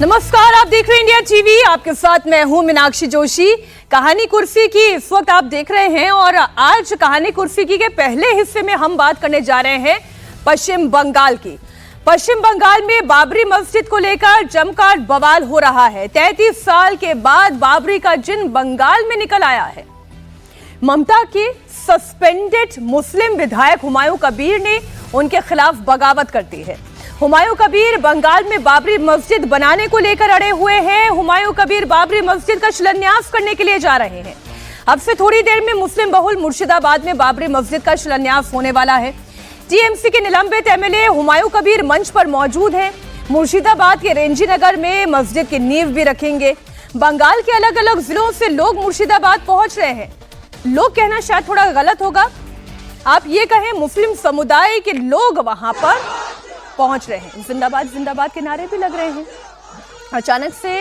नमस्कार, आप देख रहे हैं इंडिया टीवी। आपके साथ मैं हूं मीनाक्षी जोशी। कहानी कुर्सी की इस वक्त आप देख रहे हैं और आज कहानी कुर्सी की के पहले हिस्से में हम बात करने जा रहे हैं पश्चिम बंगाल की। पश्चिम बंगाल में बाबरी मस्जिद को लेकर जमकर बवाल हो रहा है। 33 साल के बाद बाबरी का जिन बंगाल में निकल आया है। ममता के सस्पेंडेड मुस्लिम विधायक हुमायूं कबीर ने उनके खिलाफ बगावत कर दी है। हुमायूं कबीर बंगाल में बाबरी मस्जिद बनाने को लेकर अड़े हुए हैं। हुमायूं कबीर बाबरी मस्जिद का शिलान्यास करने के लिए जा रहे हैं। अब से थोड़ी देर में मुस्लिम बहुल मुर्शिदाबाद में बाबरी मस्जिद का शिलान्यास होने वाला है। टीएमसी के निलंबित एमएलए हुमायूं कबीर मंच पर मौजूद हैं। मुर्शिदाबाद के रेंजी नगर में मस्जिद की नींव भी रखेंगे। बंगाल के अलग अलग जिलों से लोग मुर्शिदाबाद पहुंच रहे हैं। लोग कहना शायद थोड़ा गलत होगा, आप ये कहें मुस्लिम समुदाय के लोग वहां पर पहुंच रहे हैं। जिंदाबाद जिंदाबाद के नारे भी लग रहे हैं। अचानक से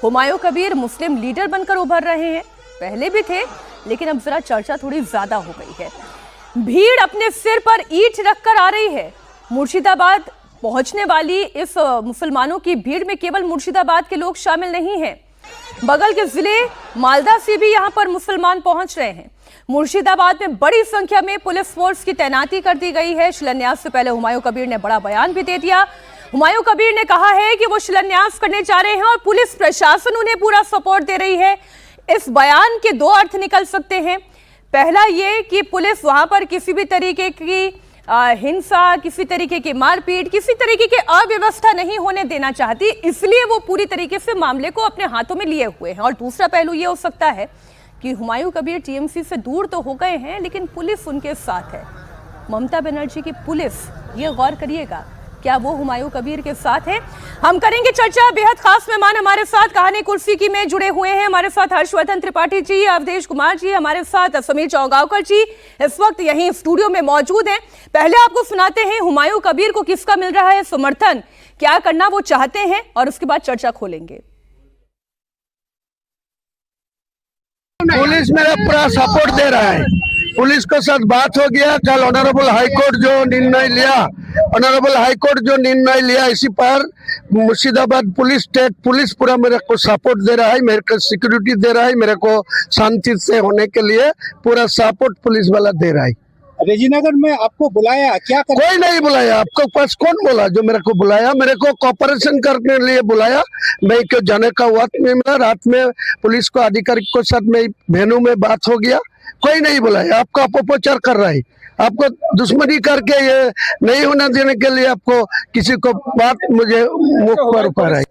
हुमायूं कबीर मुस्लिम लीडर बनकर उभर रहे हैं। पहले भी थे, लेकिन अब जरा चर्चा थोड़ी ज्यादा हो गई है। भीड़ अपने सिर पर ईंट रखकर आ रही है। मुर्शिदाबाद पहुंचने वाली इस मुसलमानों की भीड़ में केवल मुर्शिदाबाद के लोग शामिल नहीं हैं, बगल के जिले मालदा से भी यहां पर मुसलमान पहुंच रहे हैं। मुर्शिदाबाद में बड़ी संख्या में पुलिस फोर्स की तैनाती कर दी गई है। शिलान्यास से पहले हुमायूं कबीर ने बड़ा बयान भी दे दिया। हुमायूं कबीर ने कहा है कि वो शिलान्यास करने जा रहे हैं और पुलिस प्रशासन उन्हें पूरा सपोर्ट दे रही है। इस बयान के दो अर्थ निकल सकते हैं। पहला ये कि पुलिस वहां पर किसी भी तरीके की हिंसा, किसी तरीके की मारपीट, किसी तरीके की अव्यवस्था नहीं होने देना चाहती, इसलिए वो पूरी तरीके से मामले को अपने हाथों में लिए हुए हैं। और दूसरा पहलू ये हो सकता है कि हुमायूं कबीर टीएमसी से दूर तो हो गए हैं, लेकिन पुलिस उनके साथ है। ममता बनर्जी की पुलिस, ये गौर करिएगा, क्या वो हुमायूं कबीर के साथ है? हम करेंगे चर्चा। बेहद खास मेहमान हमारे साथ कहानी कुर्सी की में जुड़े हुए हैं। हमारे साथ हर्षवर्धन त्रिपाठी जी, अवधेश कुमार जी, हमारे साथ समीर चौगावकर जी इस वक्त यहीं स्टूडियो में मौजूद हैं। पहले आपको सुनाते हैं हुमायूं कबीर को किसका मिल रहा है समर्थन, क्या करना वो चाहते हैं, और उसके बाद चर्चा खोलेंगे। पुलिस मेरा पूरा सपोर्ट दे रहा है। पुलिस के साथ बात हो गया। कल ऑनरेबल हाईकोर्ट जो निर्णय लिया इसी पर मुर्शिदाबाद पुलिस, स्टेट पुलिस पूरा मेरे को सपोर्ट दे रहा है, मेरे को सिक्योरिटी दे रहा है, मेरे को शांति से होने के लिए पूरा सपोर्ट पुलिस वाला दे रहा है। रेजीनगर में आपको बुलाया, क्या कर? कोई नहीं बुलाया। आपको पास कौन बोला जो मेरे को बुलाया? मेरे को कोऑपरेशन करने के लिए बुलाया। मैं क्यों जाने का वक्त नहीं मिला। रात में पुलिस को अधिकारी के साथ में वेन्यू में बात हो गया। कोई नहीं बुलाया। आपको अपप्रचार कर रहा है। आपको दुश्मनी करके ये नहीं होने देने के लिए आपको किसी को बात मुझे मुख पर ऊपर है।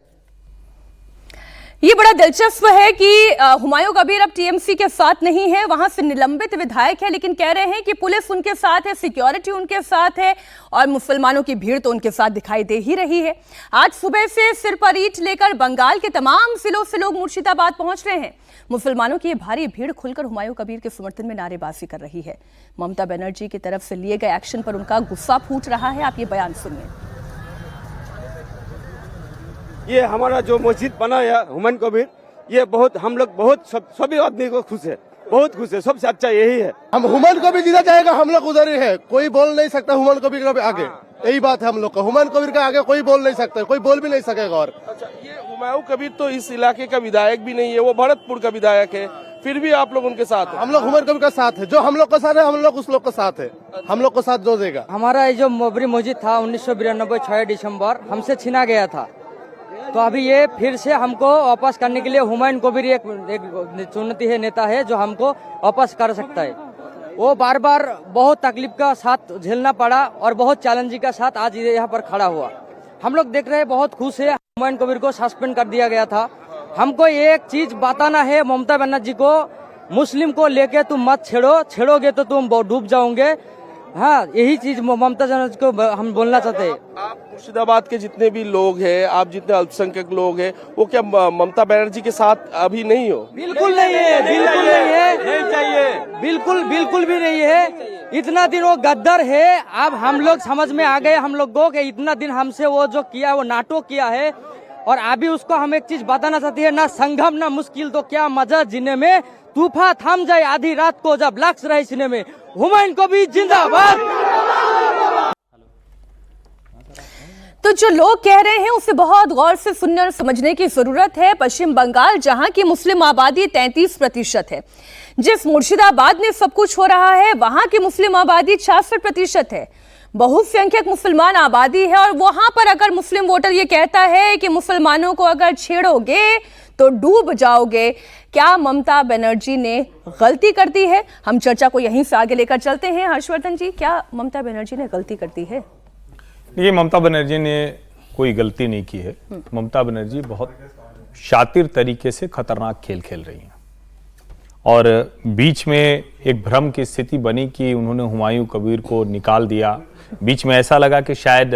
ये बड़ा दिलचस्प है कि हुमायूं कबीर अब टीएमसी के साथ नहीं है, वहां से निलंबित विधायक है, लेकिन कह रहे हैं कि पुलिस उनके साथ है, सिक्योरिटी उनके साथ है और मुसलमानों की भीड़ तो उनके साथ दिखाई दे ही रही है। आज सुबह से सिर पर ईंट लेकर बंगाल के तमाम जिलों से लोग मुर्शिदाबाद पहुंच रहे हैं। मुसलमानों की भारी भीड़ खुलकर हुमायूं कबीर के समर्थन में नारेबाजी कर रही है। ममता बनर्जी की तरफ से लिए गए एक्शन पर उनका गुस्सा फूट रहा है। आप ये बयान सुनिए। ये हमारा जो मस्जिद बना है हुमायूं कबीर, ये बहुत हम लोग बहुत सभी आदमी को खुश है, बहुत खुश है। सबसे अच्छा यही है। हम हुमायूं कबीर जिधर जाएगा हम लोग उधर ही है। कोई बोल नहीं सकता हुमायूं कबीर के आगे। यही बात है हम लोग का। हुमायूं कबीर के आगे कोई बोल नहीं सकता, कोई बोल भी नहीं सकेगा। और अच्छा, ये हुमायूं कबीर तो इस इलाके का विधायक भी नहीं है, वो भरतपुर का विधायक है, फिर भी आप लोग उनके साथ हैं? हम लोग हुमायूं कबीर का साथ है। जो हम लोग का साथ है, हम लोग उस लोग का साथ है। हम लोग को साथ जो देगा। हमारा ये जो बाबरी मस्जिद था 1992 6 दिसंबर हमसे छीना गया था, तो अभी ये फिर से हमको वापस करने के लिए हुमायूं कबीर एक चुनौती है, नेता है जो हमको वापस कर सकता है। वो बार बार बहुत तकलीफ का साथ झेलना पड़ा और बहुत चैलेंजिंग का साथ आज यहाँ पर खड़ा हुआ। हम लोग देख रहे हैं, बहुत खुश है। हुमायूं कबीर को सस्पेंड कर दिया गया था। हमको एक चीज बताना है ममता बनर्जी को, मुस्लिम को लेके तुम मत छेड़ोगे तो तुम डूब जाओगे। हाँ, यही चीज ममता बनर्जी को हम बोलना चाहते हैं। आप मुर्शिदाबाद के जितने भी लोग हैं, आप जितने अल्पसंख्यक लोग हैं, वो क्या ममता बनर्जी के साथ अभी नहीं हो? बिल्कुल नहीं है, बिल्कुल नहीं है, नहीं चाहिए, बिल्कुल भी नहीं है। इतना दिन वो गद्दार है। अब हम लोग समझ में आ गए हम लोग को कि इतना दिन हमसे वो जो किया वो नाटक किया है। और अभी उसको हम एक चीज बताना चाहती है, ना संगम ना मुश्किल तो क्या मजा जीने में, तूफान थम जाए आधी रात को जब लक्ष्य रहे सीने में। हुमायूं कबीर जिंदाबाद। तो जो लोग कह रहे हैं उसे बहुत गौर से सुनने और समझने की जरूरत है। पश्चिम बंगाल, जहां की मुस्लिम आबादी 33% है, जिस मुर्शिदाबाद में सब कुछ हो रहा है वहां की मुस्लिम आबादी 66% है। बहुसंख्यक मुसलमान आबादी है और वहां पर अगर मुस्लिम वोटर ये कहता है कि मुसलमानों को अगर छेड़ोगे तो डूब जाओगे, क्या ममता बनर्जी ने गलती कर दी है? हम चर्चा को यहीं से आगे लेकर चलते हैं। हर्षवर्धन जी, क्या ममता बनर्जी ने गलती कर दी है? ये ममता बनर्जी ने कोई गलती नहीं की है। ममता बनर्जी बहुत शातिर तरीके से खतरनाक खेल खेल रही हैं और बीच में एक भ्रम की स्थिति बनी कि उन्होंने हुमायूं कबीर को निकाल दिया। बीच में ऐसा लगा कि शायद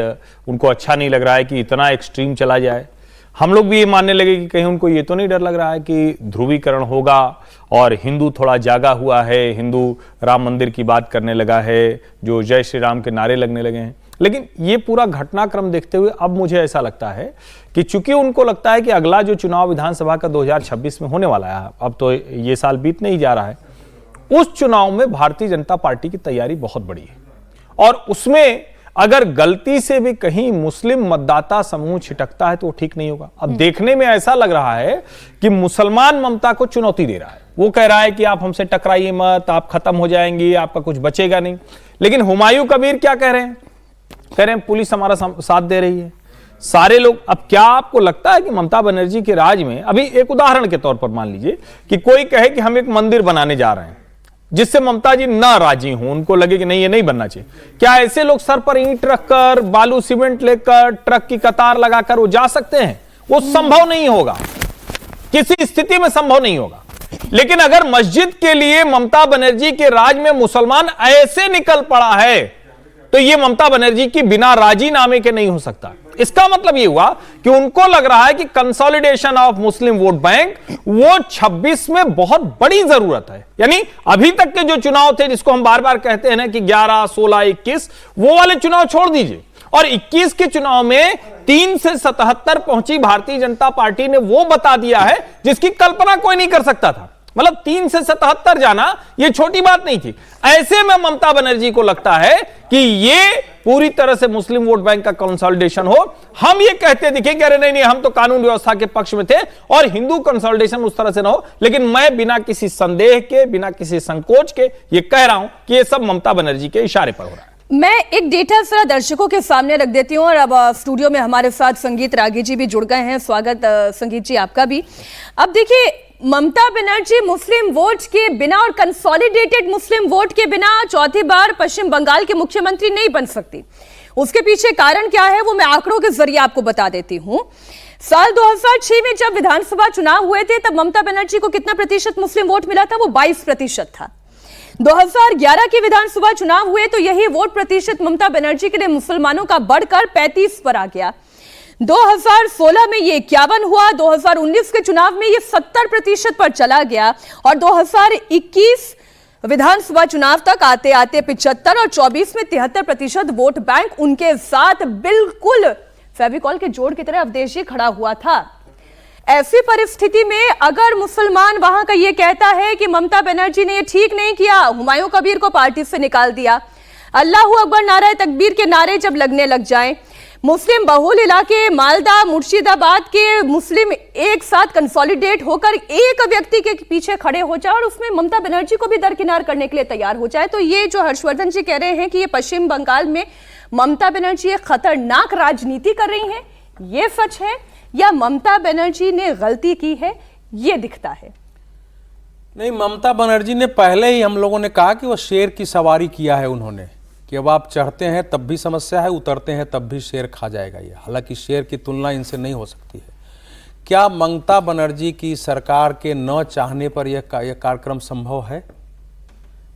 उनको अच्छा नहीं लग रहा है कि इतना एक्सट्रीम चला जाए। हम लोग भी ये मानने लगे कि कहीं उनको ये तो नहीं डर लग रहा है कि ध्रुवीकरण होगा और हिंदू थोड़ा जागा हुआ है, हिंदू राम मंदिर की बात करने लगा है, जो जय श्री राम के नारे लगने लगे हैं। लेकिन ये पूरा घटनाक्रम देखते हुए अब मुझे ऐसा लगता है कि चूंकि उनको लगता है कि अगला जो चुनाव विधानसभा का 2026 में होने वाला है, अब तो ये साल बीतने ही जा रहा है, उस चुनाव में भारतीय जनता पार्टी की तैयारी बहुत बड़ी है और उसमें अगर गलती से भी कहीं मुस्लिम मतदाता समूह छिटकता है तो ठीक नहीं होगा। अब देखने में ऐसा लग रहा है कि मुसलमान ममता को चुनौती दे रहा है। वो कह रहा है कि आप हमसे टकराइए मत, आप खत्म हो जाएंगी, आपका कुछ बचेगा नहीं। लेकिन हुमायूं कबीर क्या कह रहे हैं? कह रहे हैं पुलिस हमारा साथ दे रही है, सारे लोग। अब क्या आपको लगता है कि ममता बनर्जी के राज में, अभी एक उदाहरण के तौर पर मान लीजिए कि कोई कहे कि हम एक मंदिर बनाने जा रहे हैं जिससे ममता जी ना राजी हों, उनको लगे कि नहीं ये नहीं बनना चाहिए, क्या ऐसे लोग सर पर ईंट रखकर, बालू सीमेंट लेकर, ट्रक की कतार लगाकर वो जा सकते हैं? वो संभव नहीं होगा, किसी स्थिति में संभव नहीं होगा। लेकिन अगर मस्जिद के लिए ममता बनर्जी के राज में मुसलमान ऐसे निकल पड़ा है तो ये ममता बनर्जी की बिना राजीनामे के नहीं हो सकता। इसका मतलब ये हुआ कि उनको लग रहा है कि consolidation of Muslim vote bank वो 26 में बहुत बड़ी जरूरत है। यानी अभी तक के जो चुनाव थे, जिसको हम बार बार कहते हैं ना कि 11, 16, 21, वो वाले चुनाव छोड़ दीजिए और 21 के चुनाव में 3 से 77 पहुंची भारतीय जनता पार्टी ने वो बता दिया है जिसकी कल्पना कोई नहीं कर सकता था। मतलब 3 से 77 जाना ये छोटी बात नहीं थी। ऐसे में ममता बनर्जी को लगता है कि ये पूरी तरह से मुस्लिम वोट बैंक का कंसोलिडेशन हो। हम ये कहते दिखे कि अरे नहीं, हम तो कानून व्यवस्था के पक्ष में थे और हिंदू कंसोलिडेशन उस तरह से ना हो। लेकिन मैं बिना किसी संदेह के, बिना किसी संकोच के ये कह रहा हूं कि ये सब ममता बनर्जी के इशारे पर हो रहा है। मैं एक डेटा जरा दर्शकों के सामने रख देती हूं और अब स्टूडियो में हमारे साथ संगीत रागी जी भी जुड़ गए हैं। स्वागत संगीत जी आपका भी। अब देखिए, ममता बनर्जी मुस्लिम वोट के बिना और कंसोलिडेटेड मुस्लिम वोट के बिना चौथी बार पश्चिम बंगाल के मुख्यमंत्री नहीं बन सकती। उसके पीछे कारण क्या है वो मैं आंकड़ों के जरिए आपको बता देती हूं। साल 2006 में जब विधानसभा चुनाव हुए थे तब ममता बनर्जी को कितना प्रतिशत मुस्लिम वोट मिला था? वो 22% था। 2011 के विधानसभा चुनाव हुए तो यही वोट प्रतिशत ममता बनर्जी के लिए मुसलमानों का बढ़कर 35 पर आ गया। 2016 में ये 51 हुआ, 2019 के चुनाव में ये 70% पर चला गया और 2021 विधानसभा चुनाव तक आते आते 75 और 24 में 73% वोट बैंक उनके साथ बिल्कुल फेविकॉल के जोड़ की तरह अवधेश जी खड़ा हुआ था। ऐसी परिस्थिति में अगर मुसलमान वहां का ये कहता है कि ममता बनर्जी ने ये ठीक नहीं किया, हुमायूं कबीर को पार्टी से निकाल दिया, अल्लाहू अकबर, नारा तकबीर के नारे जब लगने लग जाएं, मुस्लिम बहुल इलाके मालदा, मुर्शिदाबाद के मुस्लिम एक साथ कंसोलिडेट होकर एक व्यक्ति के पीछे खड़े हो जाए और उसमें ममता बनर्जी को भी दरकिनार करने के लिए तैयार हो जाए, तो ये जो हर्षवर्धन जी कह रहे हैं कि ये पश्चिम बंगाल में ममता बनर्जी एक खतरनाक राजनीति कर रही हैं, ये सच है या ममता बनर्जी ने गलती की है, ये दिखता है? नहीं, ममता बनर्जी ने पहले ही हम लोगों ने कहा कि वो शेर की सवारी किया है उन्होंने, कि अब आप चढ़ते हैं तब भी समस्या है, उतरते हैं तब भी शेर खा जाएगा ये। हालांकि शेर की तुलना इनसे नहीं हो सकती है। क्या ममता बनर्जी की सरकार के न चाहने पर यह कार्यक्रम संभव है?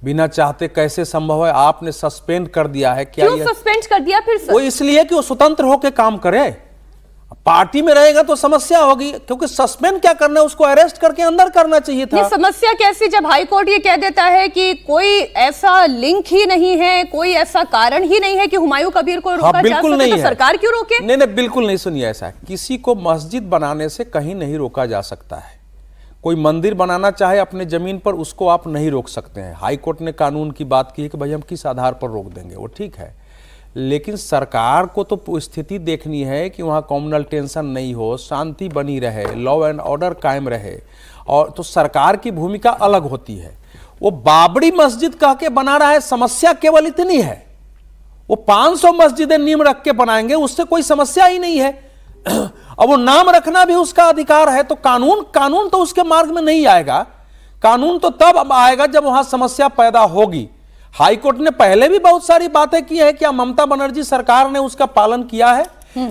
बिना चाहते कैसे संभव है? आपने सस्पेंड कर दिया है। क्या क्यों सस्पेंड कर दिया फिर सर? वो इसलिए कि वो स्वतंत्र होकर काम करे। पार्टी में रहेगा तो समस्या होगी, क्योंकि सस्पेंड क्या करना है, उसको अरेस्ट करके अंदर करना चाहिए था। ये समस्या कैसी जब हाई कोर्ट ये कह देता है कि कोई ऐसा लिंक ही नहीं है, कोई ऐसा कारण ही नहीं है कि हुमायूं कबीर को रोका जा सके, तो सरकार क्यों रोके? नहीं, बिल्कुल नहीं। सुनिए, ऐसा किसी को मस्जिद बनाने से कहीं नहीं रोका जा सकता है। कोई मंदिर बनाना चाहे अपने जमीन पर, उसको आप नहीं रोक सकते हैं। हाई कोर्ट ने कानून की बात की है कि भाई हम किस आधार पर रोक देंगे, वो ठीक है। लेकिन सरकार को तो स्थिति देखनी है कि वहाँ कम्युनल टेंशन नहीं हो, शांति बनी रहे, लॉ एंड ऑर्डर कायम रहे, और तो सरकार की भूमिका अलग होती है। वो बाबरी मस्जिद कह के बना रहा है, समस्या केवल इतनी है। वो 500 मस्जिदें नींव रख के बनाएंगे, उससे कोई समस्या ही नहीं है। अब वो नाम रखना भी उसका अधिकार है, तो कानून तो उसके मार्ग में नहीं आएगा। कानून तो तब आएगा जब वहां समस्या पैदा होगी। हाईकोर्ट ने पहले भी बहुत सारी बातें की है, क्या ममता बनर्जी सरकार ने उसका पालन किया है?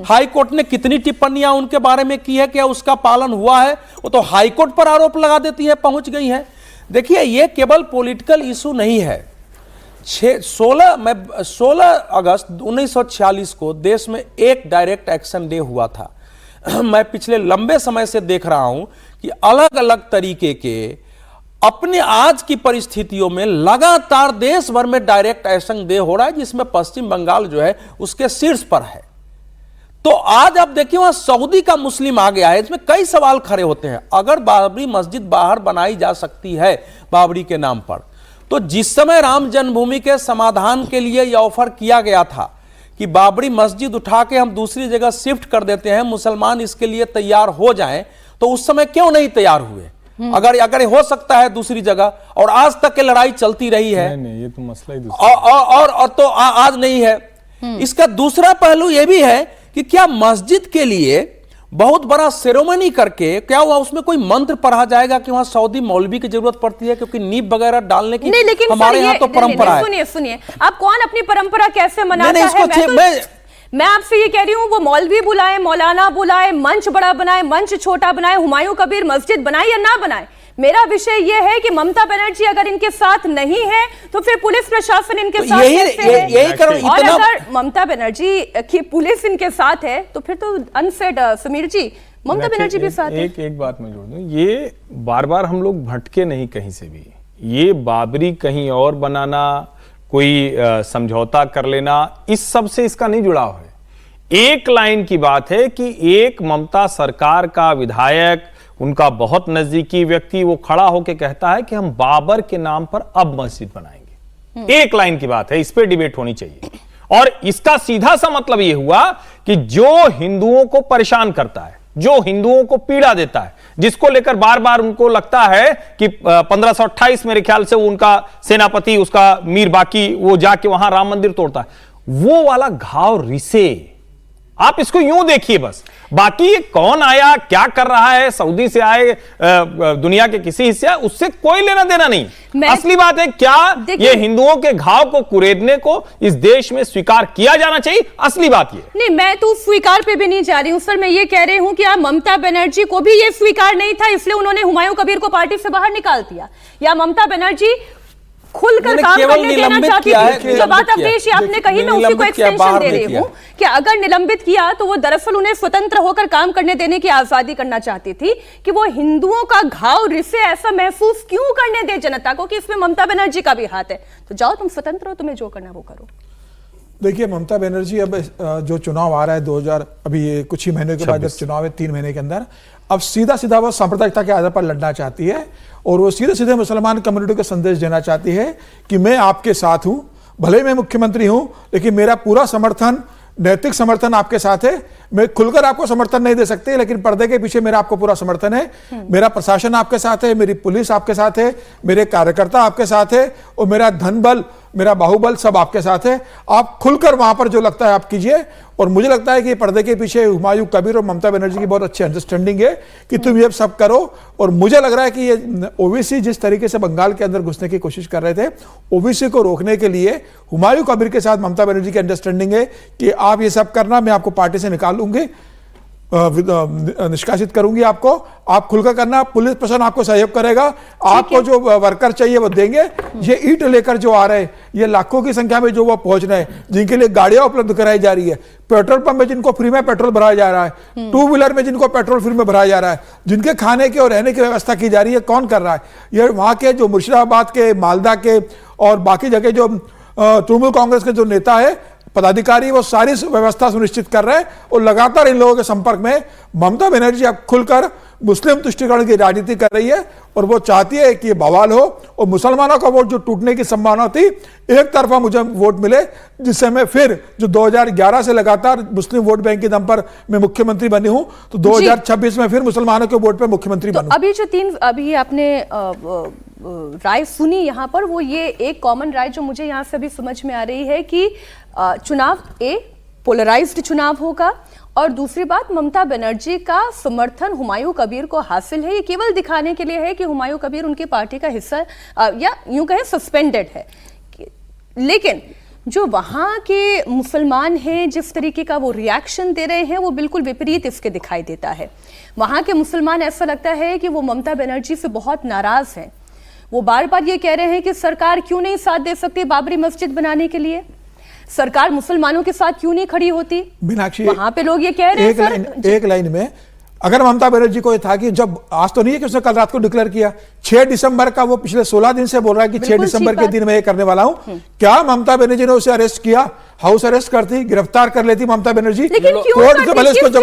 हाईकोर्ट ने कितनी टिप्पणियां उनके बारे में की है, क्या उसका पालन हुआ है? वो तो हाईकोर्ट पर आरोप लगा देती है, पहुंच गई है। देखिए, ये केवल पॉलिटिकल इशू नहीं है। 16 अगस्त 1946 को देश में एक डायरेक्ट एक्शन डे हुआ था। मैं पिछले लंबे समय से देख रहा हूं कि अलग अलग तरीके के अपने आज की परिस्थितियों में लगातार देश भर में डायरेक्ट एक्शन डे हो रहा है, जिसमें पश्चिम बंगाल जो है उसके शीर्ष पर है। तो आज आप देखिए, वहां सऊदी का मुस्लिम आ गया है। इसमें कई सवाल खड़े होते हैं। अगर बाबरी मस्जिद बाहर बनाई जा सकती है बाबरी के नाम पर, तो जिस समय राम जन्मभूमि के समाधान के लिए यह ऑफर किया गया था कि बाबरी मस्जिद उठा के हम दूसरी जगह शिफ्ट कर देते हैं, मुसलमान इसके लिए तैयार हो जाएं, तो उस समय क्यों नहीं तैयार हुए? अगर हो सकता है दूसरी जगह, और आज तक के लड़ाई चलती रही है। नहीं, ये तो मसला ही दूसरा और तो आज नहीं है। इसका दूसरा पहलू यह भी है कि क्या मस्जिद के लिए बहुत बड़ा सेरेमनी करके क्या हुआ, उसमें कोई मंत्र पढ़ा जाएगा कि वहां सऊदी मौलवी की जरूरत पड़ती है, क्योंकि नींव वगैरह डालने की हमारे यहाँ तो परंपरा है। सुनिए, आप कौन अपनी परंपरा कैसे मनाता है? मैं आपसे ये कह रही हूँ, वो मौलवी बुलाए, मौलाना बुलाए, मंच बड़ा बनाए, मंच छोटा बनाए, हुमायूं कबीर मस्जिद बनाए या ना बनाए, मेरा विषय ये है कि ममता बनर्जी अगर इनके साथ नहीं है तो फिर पुलिस प्रशासन इनके साथ कैसे है? और अगर ममता बनर्जी की पुलिस इनके साथ है तो फिर तो अनफेड समीर जी, ममता बनर्जी भी साथ है। एक बात मैं जोड़ दूं, ये बार बार हम लोग भटके नहीं कहीं से भी। ये बाबरी कहीं और बनाना, कोई समझौता कर लेना, इस सब से इसका नहीं जुड़ाव है। एक लाइन की बात है कि एक ममता सरकार का विधायक, उनका बहुत नजदीकी व्यक्ति, वो खड़ा होकर कहता है कि हम बाबर के नाम पर अब मस्जिद बनाएंगे। एक लाइन की बात है, इस पे डिबेट होनी चाहिए। और इसका सीधा सा मतलब यह हुआ कि जो हिंदुओं को परेशान करता है, जो हिंदुओं को पीड़ा देता है, जिसको लेकर बार बार उनको लगता है कि 1528 मेरे ख्याल से उनका सेनापति, उसका मीर बाकी, वो जाके वहां राम मंदिर तोड़ता है, वो वाला घाव रिसे। आप इसको यूं देखिए बस। बाकी ये कौन आया, क्या कर रहा है, सऊदी से आए, दुनिया के किसी हिस्से, उससे कोई लेना देना नहीं। असली बात है क्या ये हिंदुओं के घाव को कुरेदने को इस देश में स्वीकार किया जाना चाहिए। असली बात ये नहीं, मैं तो स्वीकार पे भी नहीं जा रही हूं सर। मैं ये कह रही हूं कि आप ममता बनर्जी को भी ये स्वीकार नहीं था, इसलिए उन्होंने हुमायूं कबीर को पार्टी से बाहर निकाल दिया, या ममता बनर्जी खुलकर काम करने देना चाहती थी। जो बात अवधेश आपने कही, मैं उसी को एक्सटेंशन दे रही हूं कि अगर निलंबित किया तो वो दरअसल उन्हें स्वतंत्र होकर काम करने देने की आजादी करना चाहती थी, कि वो हिंदुओं का घाव रिसे ऐसा महसूस क्यों करने दे जनता को कि इसमें ममता बनर्जी का भी हाथ है। तो जाओ, तुम स्वतंत्र हो, तुम्हें जो करना वो करो। देखिए, ममता बनर्जी अब जो चुनाव आ रहा है 2000, अभी ये कुछ ही महीने के बाद जब चुनाव है 3 महीने के अंदर, अब सीधा सीधा वो सांप्रदायिकता के आधार पर लड़ना चाहती है, और वो सीधे सीधे मुसलमान कम्युनिटी को संदेश देना चाहती है कि मैं आपके साथ हूं, भले मैं मुख्यमंत्री हूं, लेकिन मेरा पूरा समर्थन, नैतिक समर्थन आपके साथ है। मैं खुलकर आपको समर्थन नहीं दे सकते, लेकिन पर्दे के पीछे मेरा आपको पूरा समर्थन है। मेरा प्रशासन आपके साथ है, मेरी पुलिस आपके साथ है, मेरे कार्यकर्ता आपके साथ है, और मेरा धन बल, मेरा बाहुबल सब आपके साथ है। आप खुलकर वहां पर जो लगता है आप कीजिए। और मुझे लगता है कि पर्दे के पीछे हुमायूं कबीर और ममता बनर्जी की बहुत अच्छी अंडरस्टैंडिंग है कि तुम ये सब करो। और मुझे लग रहा है कि ये ओबीसी जिस तरीके से बंगाल के अंदर घुसने की कोशिश कर रहे थे, ओबीसी को रोकने के लिए हुमायूं कबीर के साथ ममता बनर्जी की अंडरस्टैंडिंग है कि आप ये सब करना, मैं आपको पार्टी से निकालूंगी, निष्कासित करूंगी आपको, आप खुलकर करना, पुलिस प्रशासन आपको सहयोग करेगा, आपको जो वर्कर चाहिए वो देंगे। ये ईंट लेकर जो आ रहे हैं, ये लाखों की संख्या में जो वो पहुंच रहे हैं, जिनके लिए गाड़ियां उपलब्ध कराई जा रही है, पेट्रोल पंप में जिनको फ्री में पेट्रोल भराया जा रहा है, 2 व्हीलर में जिनको पेट्रोल फ्री में भराया जा रहा है, जिनके खाने की और रहने की व्यवस्था की जा रही है, कौन कर रहा है? ये वहां के जो मुर्शिदाबाद के, मालदा के और बाकी जगह जो तृणमूल कांग्रेस के जो नेता है, पदाधिकारी, वो सारी व्यवस्था सुनिश्चित कर रहे हैं। और लगातार इन लोगों के संपर्क में ममता बनर्जी अब खुलकर मुस्लिम तुष्टिकरण की राजनीति कर रही है और वो चाहती है कि ये बवाल हो और मुसलमानों का वोट जो टूटने की संभावना थी, एक तरफा मुझे वोट मिले, जिससे मैं फिर जो 2011 से लगातार मुस्लिम वोट बैंक के दम पर मैं मुख्यमंत्री बनी हूं, तो 2026 में फिर मुसलमानों के वोट पे मुख्यमंत्री बनूं। अभी जो अभी आपने राय सुनी यहाँ पर, वो ये एक कॉमन राय जो मुझे यहाँ से अभी समझ में आ रही है कि चुनाव पोलराइज्ड चुनाव होगा, और दूसरी बात, ममता बनर्जी का समर्थन हुमायूं कबीर को हासिल है। ये केवल दिखाने के लिए है कि हुमायूं कबीर उनकी पार्टी का हिस्सा या यूं कहें सस्पेंडेड है। लेकिन जो वहां के मुसलमान हैं, जिस तरीके का वो रिएक्शन दे रहे हैं, वो बिल्कुल विपरीत इसके दिखाई देता है। वहां के मुसलमान, ऐसा लगता है कि वो ममता बनर्जी से बहुत नाराज हैं। वो बार बार ये कह रहे हैं कि सरकार क्यों नहीं साथ दे सकती बाबरी मस्जिद बनाने के लिए, सरकार मुसलमानों के साथ क्यों नहीं खड़ी होती। मीनाक्षी, वहां पे लोग ये कह रहे हैं एक लाइन में, अगर ममता बनर्जी को ये था कि जब आज तो नहीं है कि उसने कल रात को डिक्लेयर किया, 6 दिसंबर का वो पिछले 16 दिन से बोल रहा है कि 6 दिसंबर के दिन मैं ये करने वाला हूं, क्या ममता बनर्जी ने उसे अरेस्ट किया, हाउस अरेस्ट करती, गिरफ्तार कर लेती ममता बनर्जी, कोर्ट से भले उसको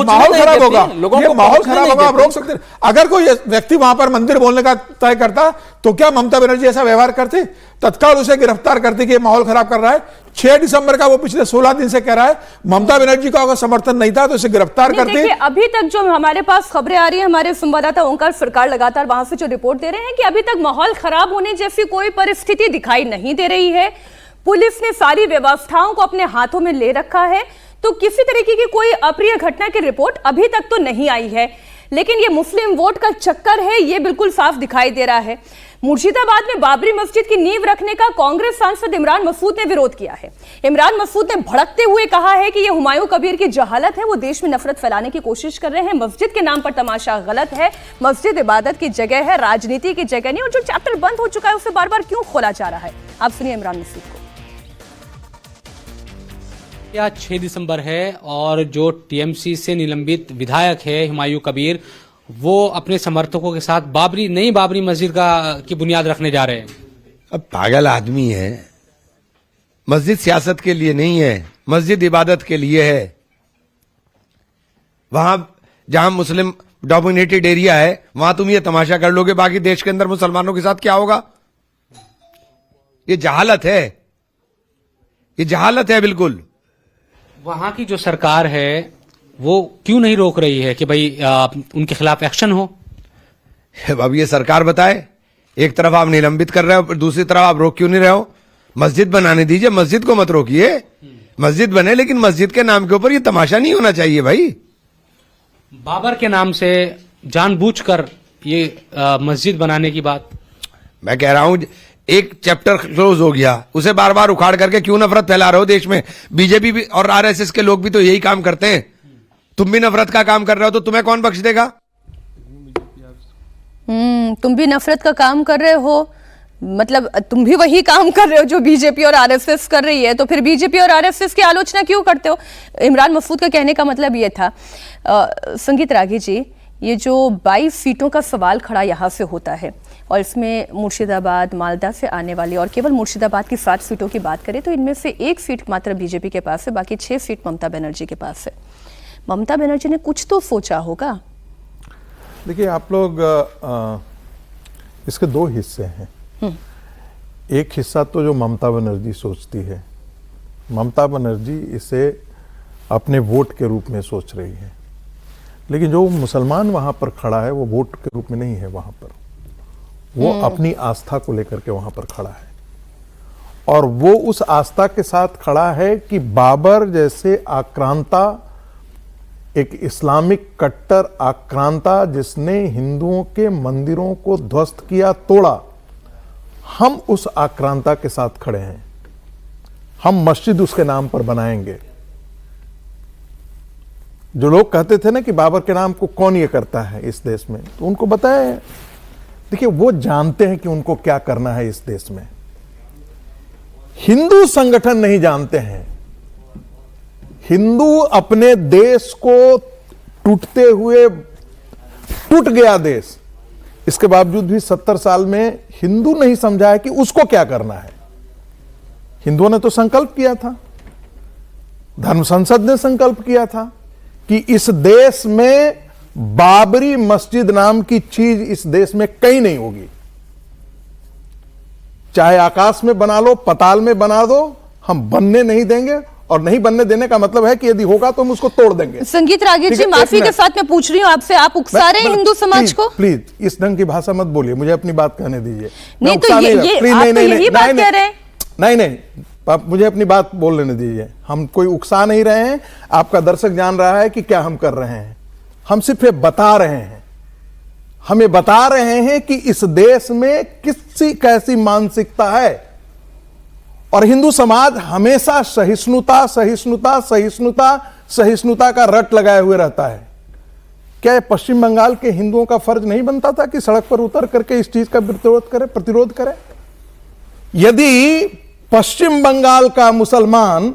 माहौल खराब होगा, ये माहौल खराब होगा, आप रोक सकते। अगर कोई व्यक्ति वहां पर मंदिर बोलने का तय करता तो क्या ममता बनर्जी ऐसा व्यवहार करती, तत्काल उसे गिरफ्तार करती कि माहौल खराब कर रहा है। 6 दिसंबर का वो पिछले 16 दिन से कह रहा है, ममता बनर्जी का अगर समर्थन नहीं था तो इसे गिरफ्तार करती। अभी तक जो हमारे पास खबरें आ रही है, हमारे संवाददाता ओंकार सरकार लगातार वहां से जो रिपोर्ट दे रहे हैं कि अभी तक माहौल खराब होने जैसी कोई परिस्थिति दिखाई नहीं दे रही है। पुलिस ने सारी व्यवस्थाओं को अपने हाथों में ले रखा है, तो किसी तरीके की कोई अप्रिय घटना की रिपोर्ट अभी तक तो नहीं आई है। लेकिन ये मुस्लिम वोट का चक्कर है, ये बिल्कुल साफ दिखाई दे रहा है। मुर्शिदाबाद में बाबरी मस्जिद की नींव रखने का कांग्रेस सांसद इमरान मसूद ने विरोध किया है। इमरान मसूद ने भड़कते हुए कहा है कि यह हुमायूं कबीर की जहालत है, वो देश में नफरत फैलाने की कोशिश कर रहे हैं। मस्जिद के नाम पर तमाशा गलत है, मस्जिद इबादत की जगह है, राजनीति की जगह नहीं। और जो चैप्टर बंद हो चुका है उसे बार बार क्यों खोला जा रहा है, आप सुनिए इमरान मसूद को। आज 6 दिसंबर है और जो टीएमसी से निलंबित विधायक है हुमायूं कबीर, वो अपने समर्थकों के साथ नई बाबरी मस्जिद की बुनियाद रखने जा रहे हैं। अब पागल आदमी है, मस्जिद सियासत के लिए नहीं है, मस्जिद इबादत के लिए है। वहां जहां मुस्लिम डोमिनेटेड एरिया है वहां तुम ये तमाशा कर लोगे, बाकी देश के अंदर मुसलमानों के साथ क्या होगा? ये जहालत है, ये जहालत है बिल्कुल। वहां की जो सरकार है वो क्यों नहीं रोक रही है कि भाई उनके खिलाफ एक्शन हो? अब ये सरकार बताए, एक तरफ आप निलंबित कर रहे हो, दूसरी तरफ आप रोक क्यों नहीं रहे हो? मस्जिद बनाने दीजिए, मस्जिद को मत रोकिए। मस्जिद बने, लेकिन मस्जिद के नाम के ऊपर ये तमाशा नहीं होना चाहिए भाई। बाबर के नाम से जानबूझकर ये मस्जिद बनाने की बात, मैं कह रहा हूं एक चैप्टर क्लोज हो गया, उसे बार बार उखाड़ करके क्यों नफरत फैला रहे हो देश में? बीजेपी भी और आरएसएस के लोग भी तो यही काम करते हैं। तुम भी नफरत का काम कर रहे हो तो तुम्हें कौन बख्श देगा? तुम भी नफरत का काम कर रहे हो, मतलब तुम भी वही काम कर रहे हो जो बीजेपी और आरएसएस कर रही है, तो फिर बीजेपी और आरएसएस की आलोचना क्यों करते हो? इमरान मसूद का कहने का मतलब ये था। संगीत रागी जी, ये जो 22 सीटों का सवाल खड़ा यहाँ से होता है और इसमें मुर्शिदाबाद, मालदा से आने वाली, और केवल मुर्शिदाबाद की 7 सीटों की बात करें तो इनमें से 1 सीट मात्र बीजेपी के पास है, बाकी 6 सीट ममता बनर्जी के पास है। ममता बनर्जी ने कुछ तो सोचा होगा। देखिए आप लोग इसके 2 हिस्से हैं। एक हिस्सा तो जो ममता बनर्जी सोचती है, ममता बनर्जी इसे अपने वोट के रूप में सोच रही है, लेकिन जो मुसलमान वहां पर खड़ा है वो वोट के रूप में नहीं है। वहां पर वो अपनी आस्था को लेकर के वहां पर खड़ा है, और वो उस आस्था के साथ खड़ा है कि बाबर जैसे आक्रांता, एक इस्लामिक कट्टर आक्रांता जिसने हिंदुओं के मंदिरों को ध्वस्त किया, तोड़ा, हम उस आक्रांता के साथ खड़े हैं। हम मस्जिद उसके नाम पर बनाएंगे। जो लोग कहते थे ना कि बाबर के नाम को कौन ये करता है इस देश में, तो उनको बताया, देखिए वो जानते हैं कि उनको क्या करना है इस देश में। हिंदू संगठन नहीं जानते हैं। हिंदू अपने देश को टूटते हुए, टूट गया देश, इसके बावजूद भी 70 साल में हिंदू नहीं समझा है कि उसको क्या करना है। हिंदुओं ने तो संकल्प किया था, धर्म संसद ने संकल्प किया था कि इस देश में बाबरी मस्जिद नाम की चीज इस देश में कहीं नहीं होगी। चाहे आकाश में बना लो, पताल में बना दो, हम बनने नहीं देंगे। और नहीं बनने देने का मतलब है कि यदि होगा तो हम उसको तोड़ देंगे। संगीत रागी जी, माफी के साथ मैं पूछ रही हूँ आपसे, आप उकसा रहे हैं हिंदू समाज को? प्लीज इस ढंग की भाषा मत बोलिए, मुझे अपनी बात कहने दीजिए। नहीं तो ये आप तो यही बात कह रहे हैं। नहीं, आप मुझे अपनी बात बोल लेने दीजिए। हम कोई उकसा नहीं रहे हैं, आपका दर्शक जान रहा है कि क्या हम कर रहे हैं। हम सिर्फ ये बता रहे हैं, हमें बता रहे हैं कि इस देश में किसी कैसी मानसिकता है। और हिंदू समाज हमेशा सहिष्णुता सहिष्णुता सहिष्णुता सहिष्णुता का रट लगाए हुए रहता है। क्या पश्चिम बंगाल के हिंदुओं का फर्ज नहीं बनता था कि सड़क पर उतर करके इस चीज का प्रतिरोध करे? यदि पश्चिम बंगाल का मुसलमान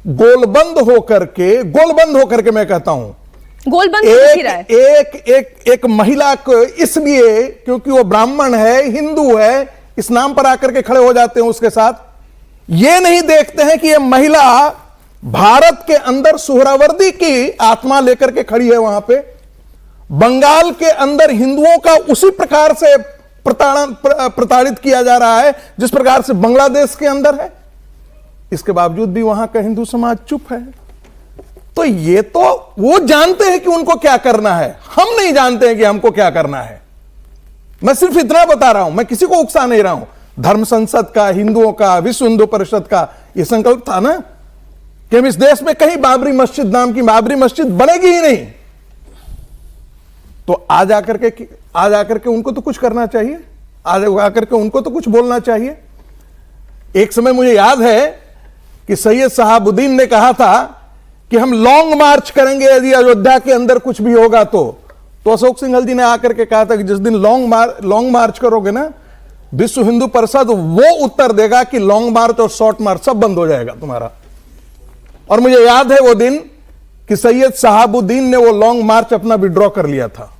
गोलबंद होकर के मैं कहता हूं, गोलबंद एक महिला को इसलिए क्योंकि वो ब्राह्मण है, हिंदू है, इस नाम पर आकर के खड़े हो जाते हैं उसके साथ, ये नहीं देखते हैं कि ये महिला भारत के अंदर सुहरावर्दी की आत्मा लेकर के खड़ी है। वहां पे बंगाल के अंदर हिंदुओं का उसी प्रकार से प्रताड़ित किया जा रहा है जिस प्रकार से बांग्लादेश के अंदर है। इसके बावजूद भी वहां का हिंदू समाज चुप है। तो ये तो वो जानते हैं कि उनको क्या करना है, हम नहीं जानते हैं कि हमको क्या करना है। मैं सिर्फ इतना बता रहा हूं, मैं किसी को उकसा नहीं रहा हूं। धर्म संसद का, हिंदुओं का, विश्व हिंदू परिषद का यह संकल्प था ना कि हम इस देश में कहीं बाबरी मस्जिद नाम की बाबरी मस्जिद बनेगी ही नहीं। तो आज आकर के उनको तो कुछ करना चाहिए, आज आकर के उनको तो कुछ बोलना चाहिए। एक समय मुझे याद है कि सैयद शहाबुद्दीन ने कहा था कि हम लॉन्ग मार्च करेंगे यदि अयोध्या के अंदर कुछ भी होगा तो अशोक सिंघल जी ने आकर के कहा था कि जिस दिन लॉन्ग मार्च करोगे ना, विश्व हिंदू परिषद वो उत्तर देगा कि लॉन्ग मार्च और शॉर्ट मार्च सब बंद हो जाएगा तुम्हारा। और मुझे याद है वो दिन कि सैयद शहाबुद्दीन ने वो लॉन्ग मार्च अपना विड्रॉ कर लिया था।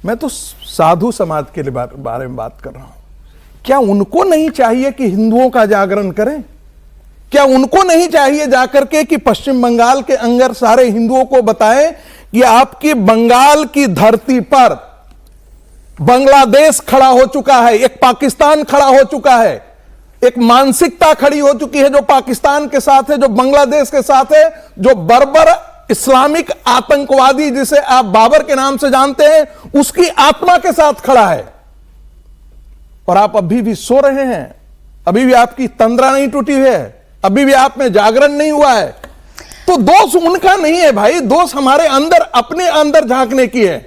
मैं तो साधु समाज के बारे में बात कर रहा हूं। क्या उनको नहीं चाहिए कि हिंदुओं का जागरण करें? क्या उनको नहीं चाहिए जाकर के कि पश्चिम बंगाल के अंदर सारे हिंदुओं को बताएं कि आपकी बंगाल की धरती पर बांग्लादेश खड़ा हो चुका है, एक पाकिस्तान खड़ा हो चुका है, एक मानसिकता खड़ी हो चुकी है जो पाकिस्तान के साथ है, जो बांग्लादेश के साथ है, जो बर्बर इस्लामिक आतंकवादी जिसे आप बाबर के नाम से जानते हैं, उसकी आत्मा के साथ खड़ा है। और आप अभी भी सो रहे हैं, अभी भी आपकी तंद्रा नहीं टूटी है, अभी भी आप में जागरण नहीं हुआ है। तो दोष उनका नहीं है भाई, दोष हमारे अंदर, अपने अंदर झांकने की है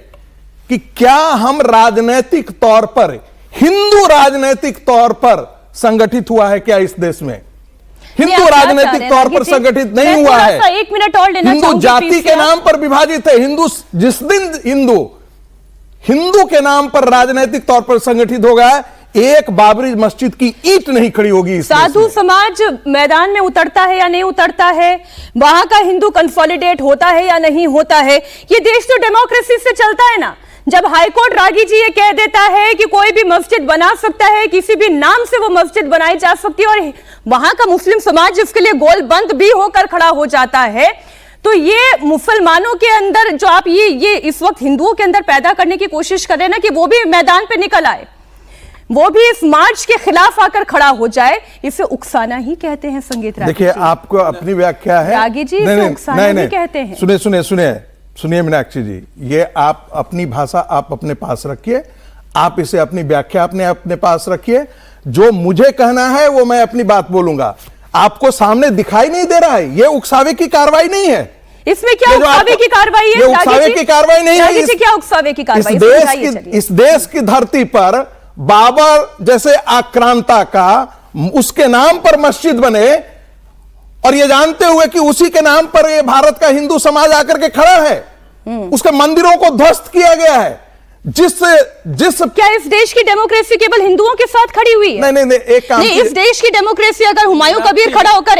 कि क्या हम राजनीतिक तौर पर, हिंदू राजनीतिक तौर पर संगठित हुआ है क्या इस देश में? हिंदू राजनीतिक तौर पर संगठित नहीं हुआ है। 1 मिनट और लेना हिंदू जाति के नाम पर विभाजित है। हिंदू जिस दिन हिंदू के नाम पर राजनीतिक तौर पर संगठित होगा, एक बाबरी मस्जिद की ईंट नहीं खड़ी होगी। साधु समाज मैदान में उतरता है या नहीं उतरता है, वहां का हिंदू कंसोलिडेट होता है या नहीं होता है, ये देश तो डेमोक्रेसी से चलता है ना। जब हाईकोर्ट रागी जी ये कह देता है कि कोई भी मस्जिद बना सकता है, किसी भी नाम से वो मस्जिद बनाई जा सकती है, और वहां का मुस्लिम समाज इसके लिए गोलबंद भी होकर खड़ा हो जाता है, तो ये मुसलमानों के अंदर जो आप ये इस वक्त हिंदुओं के अंदर पैदा करने की कोशिश कर रहे हैं ना, कि वो भी मैदान पे निकल आए, वो भी इस मार्च के खिलाफ आकर खड़ा हो जाए, इसे उकसाना ही कहते हैं। संगीत रागी, देखिए आपको अपनी व्याख्या है रागी जी, इसे उकसाना ही कहते हैं। सुनिए मीनाक्षी जी, ये आप अपनी भाषा आप अपने पास रखिए, आप इसे अपनी व्याख्या अपने पास रखिए। जो मुझे कहना है वो मैं अपनी बात बोलूंगा। आपको सामने दिखाई नहीं दे रहा है, ये उकसावे की कार्रवाई नहीं है। इसमें क्या उकसावे की कार्रवाई है? उकसावे की कार्रवाई नहीं है। क्या उकसावे की कार्रवाई? इस देश की धरती पर बाबर जैसे आक्रांता का उसके नाम पर मस्जिद बने, और ये जानते हुए कि उसी के नाम पर ये भारत का हिंदू समाज आकर के खड़ा है, उसके मंदिरों को ध्वस्त किया गया है। क्या इस देश की डेमोक्रेसी केवल हिंदुओं के साथ खड़ी हुई है? नहीं, एक काम नहीं, इस देश की डेमोक्रेसी अगर हुमायूं कबीर खड़ा होकर